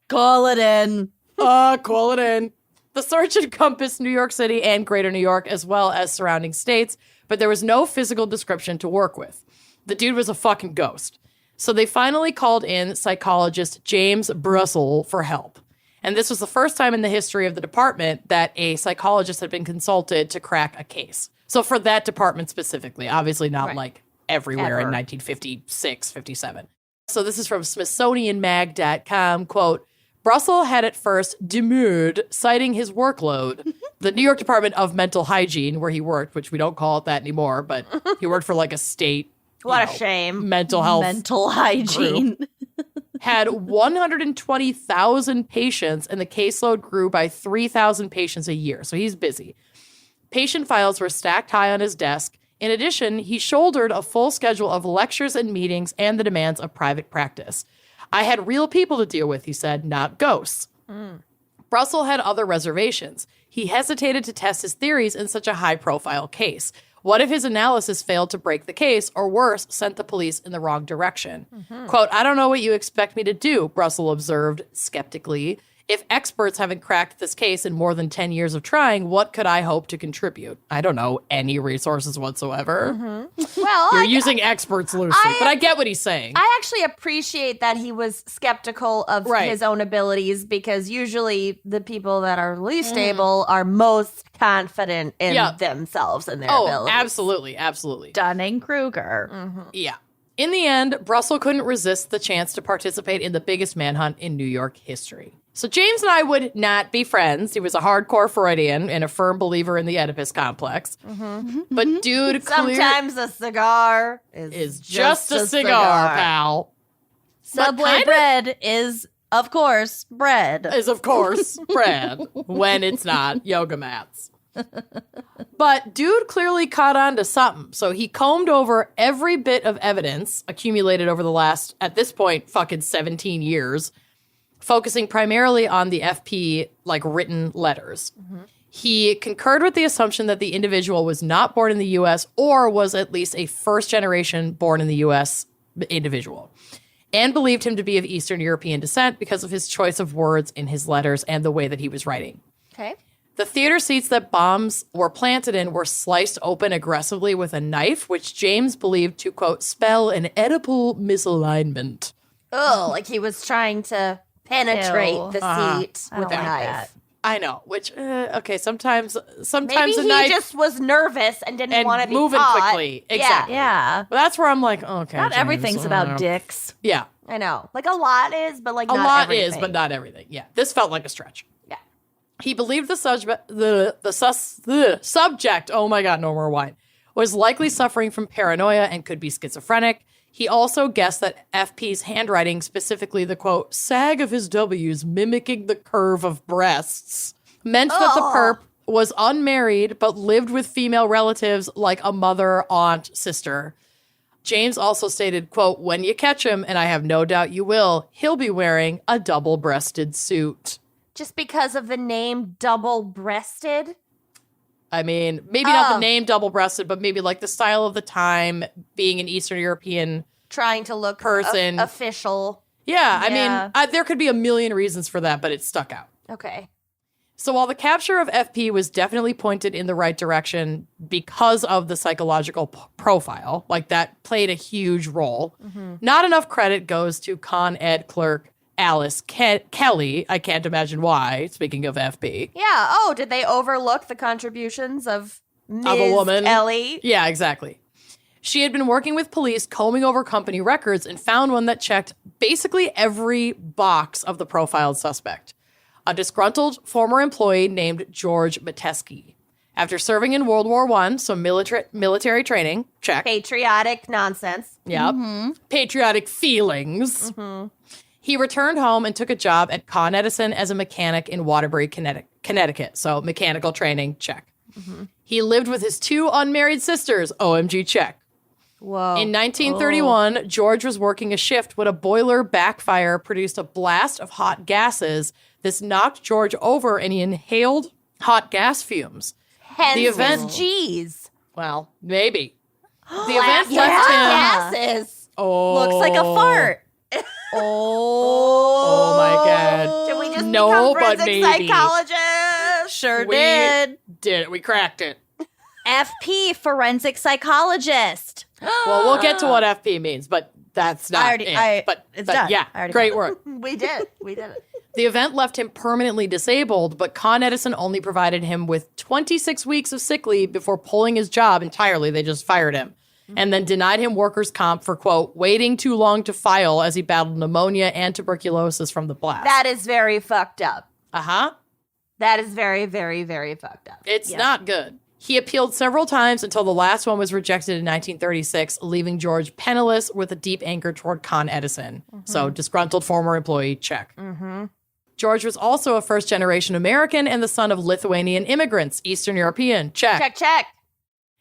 Call it in. Call it in. The search encompassed New York City and Greater New York, as well as surrounding states, but there was no physical description to work with. The dude was a fucking ghost. So they finally called in psychologist James Brussel for help. And this was the first time in the history of the department that a psychologist had been consulted to crack a case. So for that department specifically, obviously not like everywhere in 1956, 57. So this is from SmithsonianMag.com, quote, Brussel had at first demurred, citing his workload. The New York Department of Mental Hygiene, where he worked, which we don't call it that anymore, but he worked for like a state. What a shame. Mental health. Mental hygiene. Had 120,000 patients, and the caseload grew by 3,000 patients a year. So he's busy. Patient files were stacked high on his desk. In addition, he shouldered a full schedule of lectures and meetings and the demands of private practice. I had real people to deal with, he said, not ghosts. Brussel had other reservations. He hesitated to test his theories in such a high-profile case. What if his analysis failed to break the case, or worse, sent the police in the wrong direction? Quote, I don't know what you expect me to do, Brussel observed skeptically. If experts haven't cracked this case in more than 10 years of trying, what could I hope to contribute? I don't know, any resources whatsoever. Well, You're using experts loosely, but I get what he's saying. I actually appreciate that he was skeptical of his own abilities, because usually the people that are least able are most confident in themselves and their abilities. Absolutely, absolutely. Dunning-Kruger. Yeah. In the end, Brussel couldn't resist the chance to participate in the biggest manhunt in New York history. So James and I would not be friends. He was a hardcore Freudian and a firm believer in the Oedipus complex. But dude, sometimes a cigar is just a cigar, pal. Subway bread is, of course, bread. Is, of course, bread when it's not yoga mats. But dude clearly caught on to something. So he combed over every bit of evidence accumulated over the last, at this point, fucking 17 years, focusing primarily on the FP, like, written letters. He concurred with the assumption that the individual was not born in the U.S. or was at least a first-generation born in the U.S. individual, and believed him to be of Eastern European descent because of his choice of words in his letters and the way that he was writing. Okay. The theater seats that bombs were planted in were sliced open aggressively with a knife, which James believed to, quote, spell an Oedipal misalignment. Oh, like he was trying to penetrate the seat with a knife. That. I know, which, okay, sometimes Maybe a he knife just was nervous and didn't want to be moving caught. quickly. Exactly. Yeah. Well, that's where I'm like, okay. Not James, everything's about dicks. Yeah. I know. Like a lot is, but like A not lot everything. is, but not everything. Yeah. This felt like a stretch. Yeah. He believed the subject, oh my God, no more wine, was likely suffering from paranoia and could be schizophrenic. He also guessed that FP's handwriting, specifically the, quote, sag of his W's mimicking the curve of breasts, meant that the perp was unmarried but lived with female relatives like a mother, aunt, sister. James also stated, quote, when you catch him, and I have no doubt you will, he'll be wearing a double-breasted suit. Just because of the name double-breasted? I mean, maybe not the name double-breasted, but maybe like the style of the time, being an Eastern European trying to look person. Official. Yeah, I mean, there could be a million reasons for that, but it stuck out. Okay. So while the capture of FP was definitely pointed in the right direction because of the psychological profile, like that played a huge role, not enough credit goes to Con Ed clerk Alice Kelly. I can't imagine why, speaking of FP. Yeah. Oh, did they overlook the contributions of Ms. a woman. Ellie? Yeah, exactly. She had been working with police combing over company records and found one that checked basically every box of the profiled suspect. A disgruntled former employee named George Metesky. After serving in World War I, so military training, check. Patriotic nonsense. Yep. Patriotic feelings. He returned home and took a job at Con Edison as a mechanic in Waterbury, Connecticut. So mechanical training, check. He lived with his two unmarried sisters, OMG, check. Whoa. In 1931, George was working a shift when a boiler backfire produced a blast of hot gases. This knocked George over and he inhaled hot gas fumes. Hence the event, his G's. Well, maybe. The event left him. Gases. Oh, Looks like a fart. Oh my God. Did we just No, become but forensic maybe. psychologists? Sure We did. did it. We cracked it. FP, forensic psychologist. Well, we'll get to what FP means, but that's not it. But done. yeah, I already great got work. We did it. The event left him permanently disabled, but Con Edison only provided him with 26 weeks of sick leave before pulling his job entirely. They just fired him. And then denied him workers' comp for, quote, waiting too long to file as he battled pneumonia and tuberculosis from the blast. That is very fucked up. Uh-huh. That is very, very, very fucked up. It's not good. He appealed several times until the last one was rejected in 1936, leaving George penniless with a deep anger toward Con Edison. So disgruntled former employee, check. George was also a first-generation American and the son of Lithuanian immigrants, Eastern European, check. Check.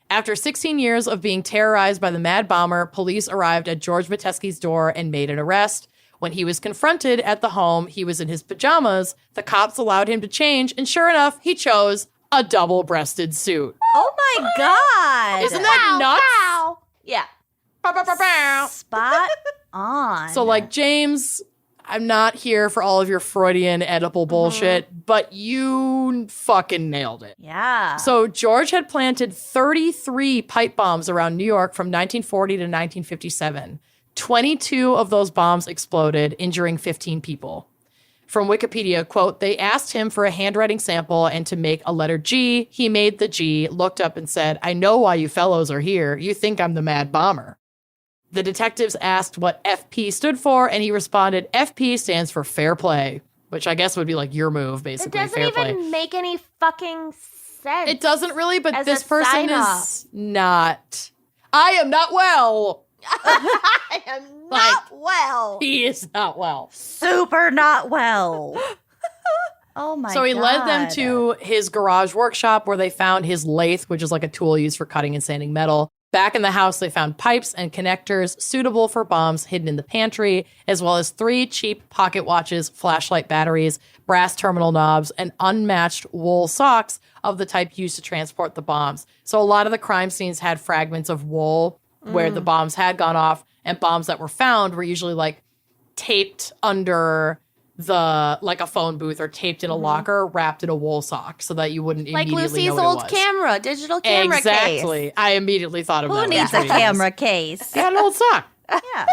After 16 years of being terrorized by the Mad Bomber, police arrived at George Metesky's door and made an arrest. When he was confronted at the home, he was in his pajamas. The cops allowed him to change, and sure enough, he chose a double-breasted suit. Oh my God. Isn't that nuts? Wow. Yeah. Bow, bow, bow, bow. Spot on. So, like, James, I'm not here for all of your Freudian Oedipal bullshit, but you fucking nailed it. Yeah. So George had planted 33 pipe bombs around New York from 1940 to 1957. 22 of those bombs exploded, injuring 15 people. From Wikipedia, quote, they asked him for a handwriting sample and to make a letter G. He made the G, looked up and said, I know why you fellows are here. You think I'm the Mad Bomber. The detectives asked what FP stood for, and he responded, FP stands for fair play, which I guess would be like your move, It basically. doesn't fair even play. make any fucking sense. It doesn't really, but As this a person sign-off. is not. I am not well. I am not well. He is not well. Super not well. Oh my God. So he led them to his garage workshop where they found his lathe, which is like a tool used for cutting and sanding metal. Back in the house, they found pipes and connectors suitable for bombs hidden in the pantry, as well as 3 cheap pocket watches, flashlight batteries, brass terminal knobs, and unmatched wool socks of the type used to transport the bombs. So a lot of the crime scenes had fragments of wool where the bombs had gone off, and bombs that were found were usually like taped under like a phone booth or taped in a locker, wrapped in a wool sock so that you wouldn't Like immediately Lucy's know what old it was. camera, digital camera case. Exactly. I immediately thought of that. Who needs a camera case? Yeah, an old sock. Yeah.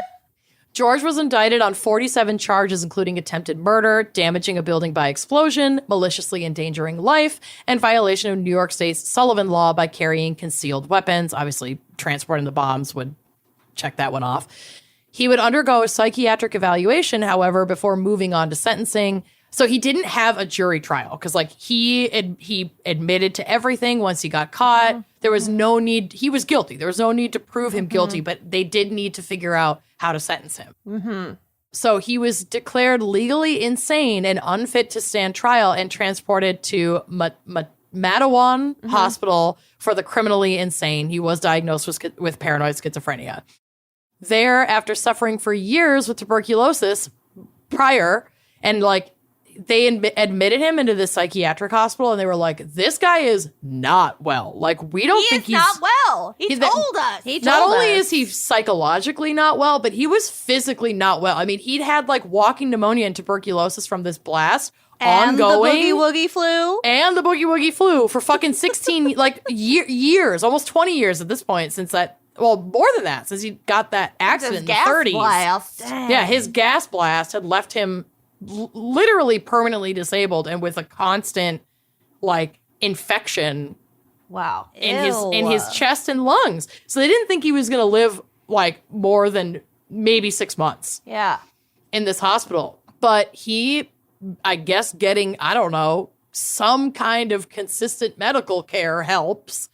George was indicted on 47 charges, including attempted murder, damaging a building by explosion, maliciously endangering life, and violation of New York State's Sullivan Law by carrying concealed weapons. Obviously, transporting the bombs would check that one off. He would undergo a psychiatric evaluation, however, before moving on to sentencing. So he didn't have a jury trial because, like, he admitted to everything once he got caught. There was no need. He was guilty. There was no need to prove him guilty, but they did need to figure out how to sentence him. So he was declared legally insane and unfit to stand trial and transported to Matawan Hospital for the criminally insane. He was diagnosed with paranoid schizophrenia. There, after suffering for years with tuberculosis prior, and like they admitted him into the psychiatric hospital, and they were like, "This guy is not well. Like, we don't think he's not well. He told us. Not only is he psychologically not well, but he was physically not well. I mean, he'd had like walking pneumonia and tuberculosis from this blast, And ongoing, the boogie woogie flu. and the boogie woogie flu for fucking 16 like years, almost 20 years at this point since that. Well, more than that, since he got that accident in the 30s. Blast. Yeah, his gas blast had left him literally permanently disabled and with a constant like infection Wow. in his chest and lungs. So they didn't think he was going to live like more than maybe 6 months Yeah. in this hospital. But he, I guess, getting, I don't know, some kind of consistent medical care helps.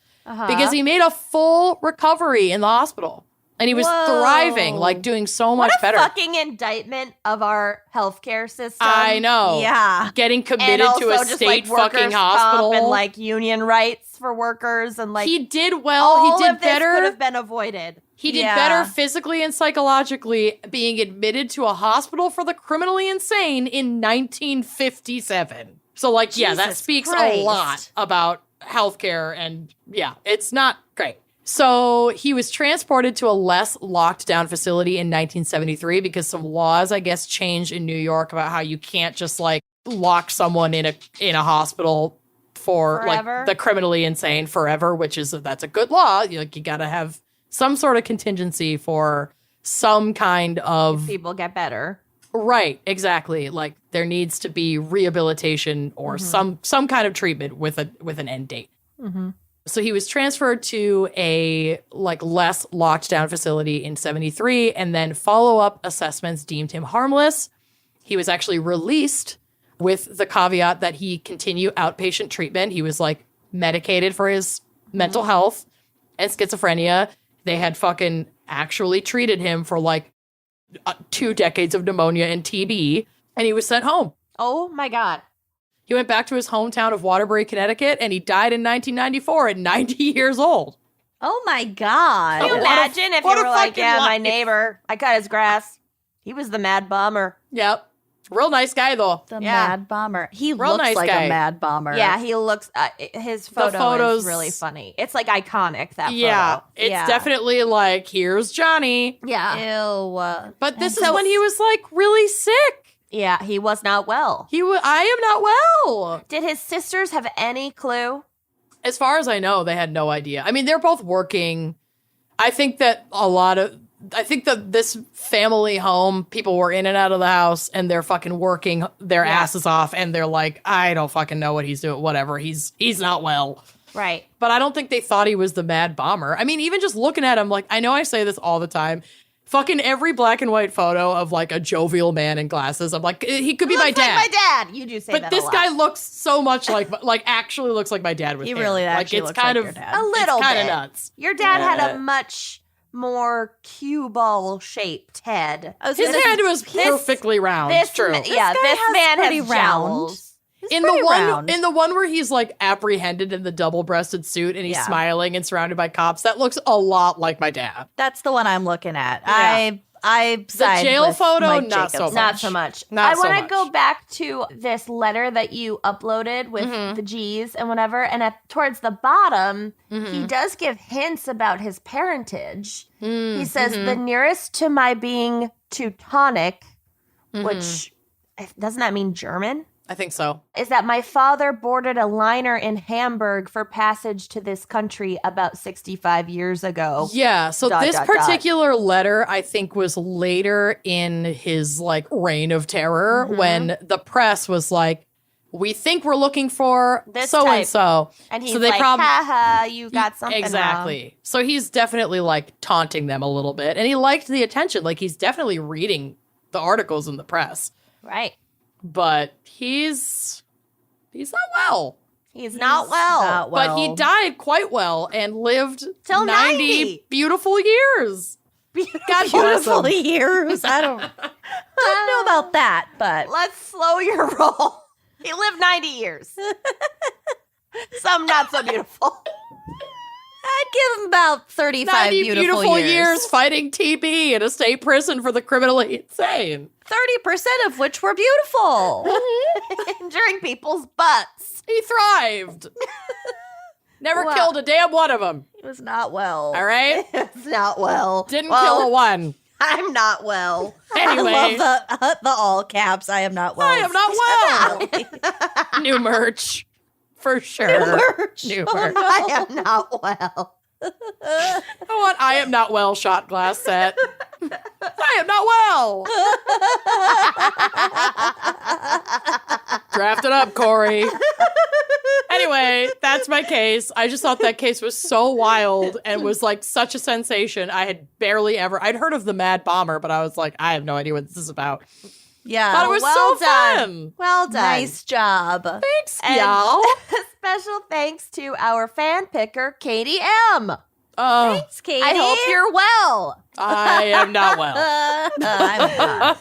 Because he made a full recovery in the hospital. And he was thriving, like doing so much better. What a fucking indictment of our healthcare system. I know. Yeah. Getting committed And to a also just, state like, workers' fucking comp hospital. and like union rights for workers and like he did well. all He did of this better. could have been avoided. He did Yeah. better physically and psychologically being admitted to a hospital for the criminally insane in 1957. So, like, yeah, that Jesus speaks a Christ. lot about healthcare, and yeah, it's not great. So he was transported to a less locked down facility in 1973 because some laws, I guess, changed in New York about how you can't just like lock someone in a hospital for Forever? like the criminally insane forever, that's a good law. You got to have some sort of contingency for some kind of People get better. right. Exactly. Like there needs to be rehabilitation or some kind of treatment with an end date. So he was transferred to a like less locked down facility in 73, and then follow-up assessments deemed him harmless. He was actually released with the caveat that he continue outpatient treatment. He was like medicated for his mental health and schizophrenia. They had fucking actually treated him for like 2 decades of pneumonia and TB, and he was sent home. Oh my God. He went back to his hometown of Waterbury, Connecticut, and he died in 1994 at 90 years old. Oh my God. Can you imagine if you what a were like, fucking yeah, my life. neighbor, I cut his grass. He was the mad bomber. Yep. Real nice guy, though. The Yeah. mad bomber. He Real looks nice like guy. a mad bomber. Yeah, he looks, his photo photos- is really funny. It's like iconic, that Yeah. photo. It's Yeah. definitely like, here's Johnny. Yeah. Ew. But this And is so- when he was like really sick. Yeah, he was not well. I am not well. Did his sisters have any clue? As far as I know, they had no idea. I mean, they're both working. I think that this family home, people were in and out of the house and they're fucking working their asses off, and they're like, I don't fucking know what he's doing. Whatever. He's not well. Right. But I don't think they thought he was the mad bomber. I mean, even just looking at him, like, I know I say this all the time. Fucking every black and white photo of like a jovial man in glasses, I'm like, he could be my Looks dad. like my dad. You do say that But a this lot. guy looks so much like actually looks like my dad with He hair. really like actually it's looks kind like of your dad. A little kind bit. of nuts. Your dad had Yeah. a much more cue ball shaped head. I was His gonna- head was perfectly round. This True. ma- This yeah, guy this has man pretty has round. jowls. He's in pretty the one round. in the one where he's like apprehended in the double-breasted suit and he's Yeah. smiling and surrounded by cops, that looks a lot like my dad. That's the one I'm looking at. Yeah. I side jail with photo, Mike not so Jacobson. Not so much. Not I so want to much. go back to this letter that you uploaded with Mm-hmm. the G's and whatever. And towards the bottom, Mm-hmm. he does give hints about his parentage. Mm, He says, mm-hmm. the nearest to my being Teutonic, Mm-hmm. which doesn't that mean German? I think so. Is that my father boarded a liner in Hamburg for passage to this country about 65 years ago. Yeah, so Dot, this dot, dot. particular letter, I think, was later in his like reign of terror Mm-hmm. when the press was like, "We think we're looking for This so type." and so," And he's so they like, haha, you got something exactly. wrong. So he's definitely like taunting them a little bit, and he liked the attention. Like he's definitely reading the articles in the press, Right. but he's not well. He's not well. Not But he well. died quite well and lived Till 90 90. beautiful years. God bless Beautiful him. years. I don't know about that, but Let's slow your roll. He lived 90 years. Some not so beautiful. I'd give him about 35 90 beautiful, years fighting TB in a state prison for the criminally insane. 30% of which were beautiful. Injuring people's butts. He thrived. Never Well- killed a damn one of them. He was not well. All right? It's not well. Didn't Well, kill a one. I'm not well. Anyway, I love the all caps. I am not well. I am not well. New merch. For sure. Merch. New Oh, merch. no. I am not well. I want I am not well shot glass set. I am not well. Draft it up, Corey. Anyway, that's my case. I just thought that case was so wild and was like such a sensation. I had I'd heard of the Mad Bomber, but I was like, I have no idea what this is about. Yeah. Thought it was well so done. fun. Well done. Nice job. Thanks, And- y'all. Special thanks to our fan picker, Katie M. Oh, Thanks, Katie. I hope you're well. I am not well. I'm not.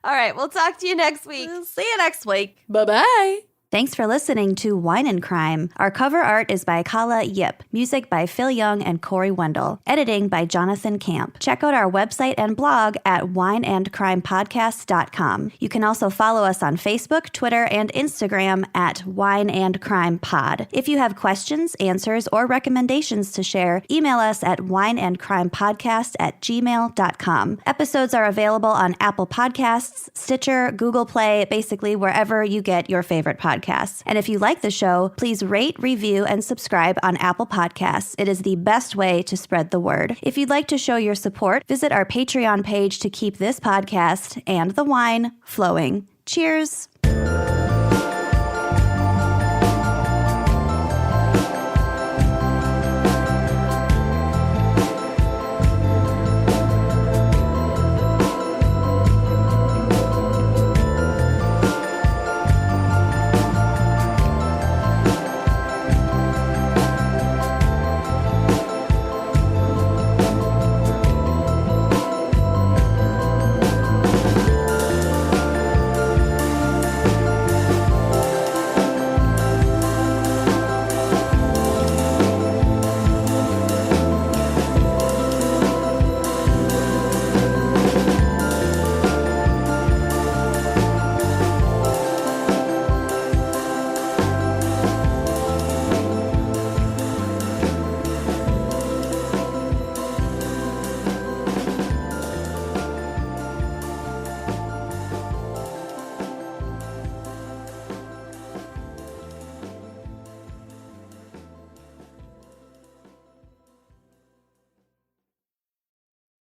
All right, we'll talk to you next week. See you next week. Bye-bye. Thanks for listening to Wine and Crime. Our cover art is by Kala Yip, music by Phil Young and Corey Wendell, editing by Jonathan Camp. Check out our website and blog at wineandcrimepodcast.com. You can also follow us on Facebook, Twitter, and Instagram at Wine and Crime Pod. If you have questions, answers, or recommendations to share, email us at wineandcrimepodcast@gmail.com. Episodes are available on Apple Podcasts, Stitcher, Google Play, basically wherever you get your favorite podcasts. Podcasts. And if you like the show, please rate, review, and subscribe on Apple Podcasts. It is the best way to spread the word. If you'd like to show your support, visit our Patreon page to keep this podcast and the wine flowing. Cheers.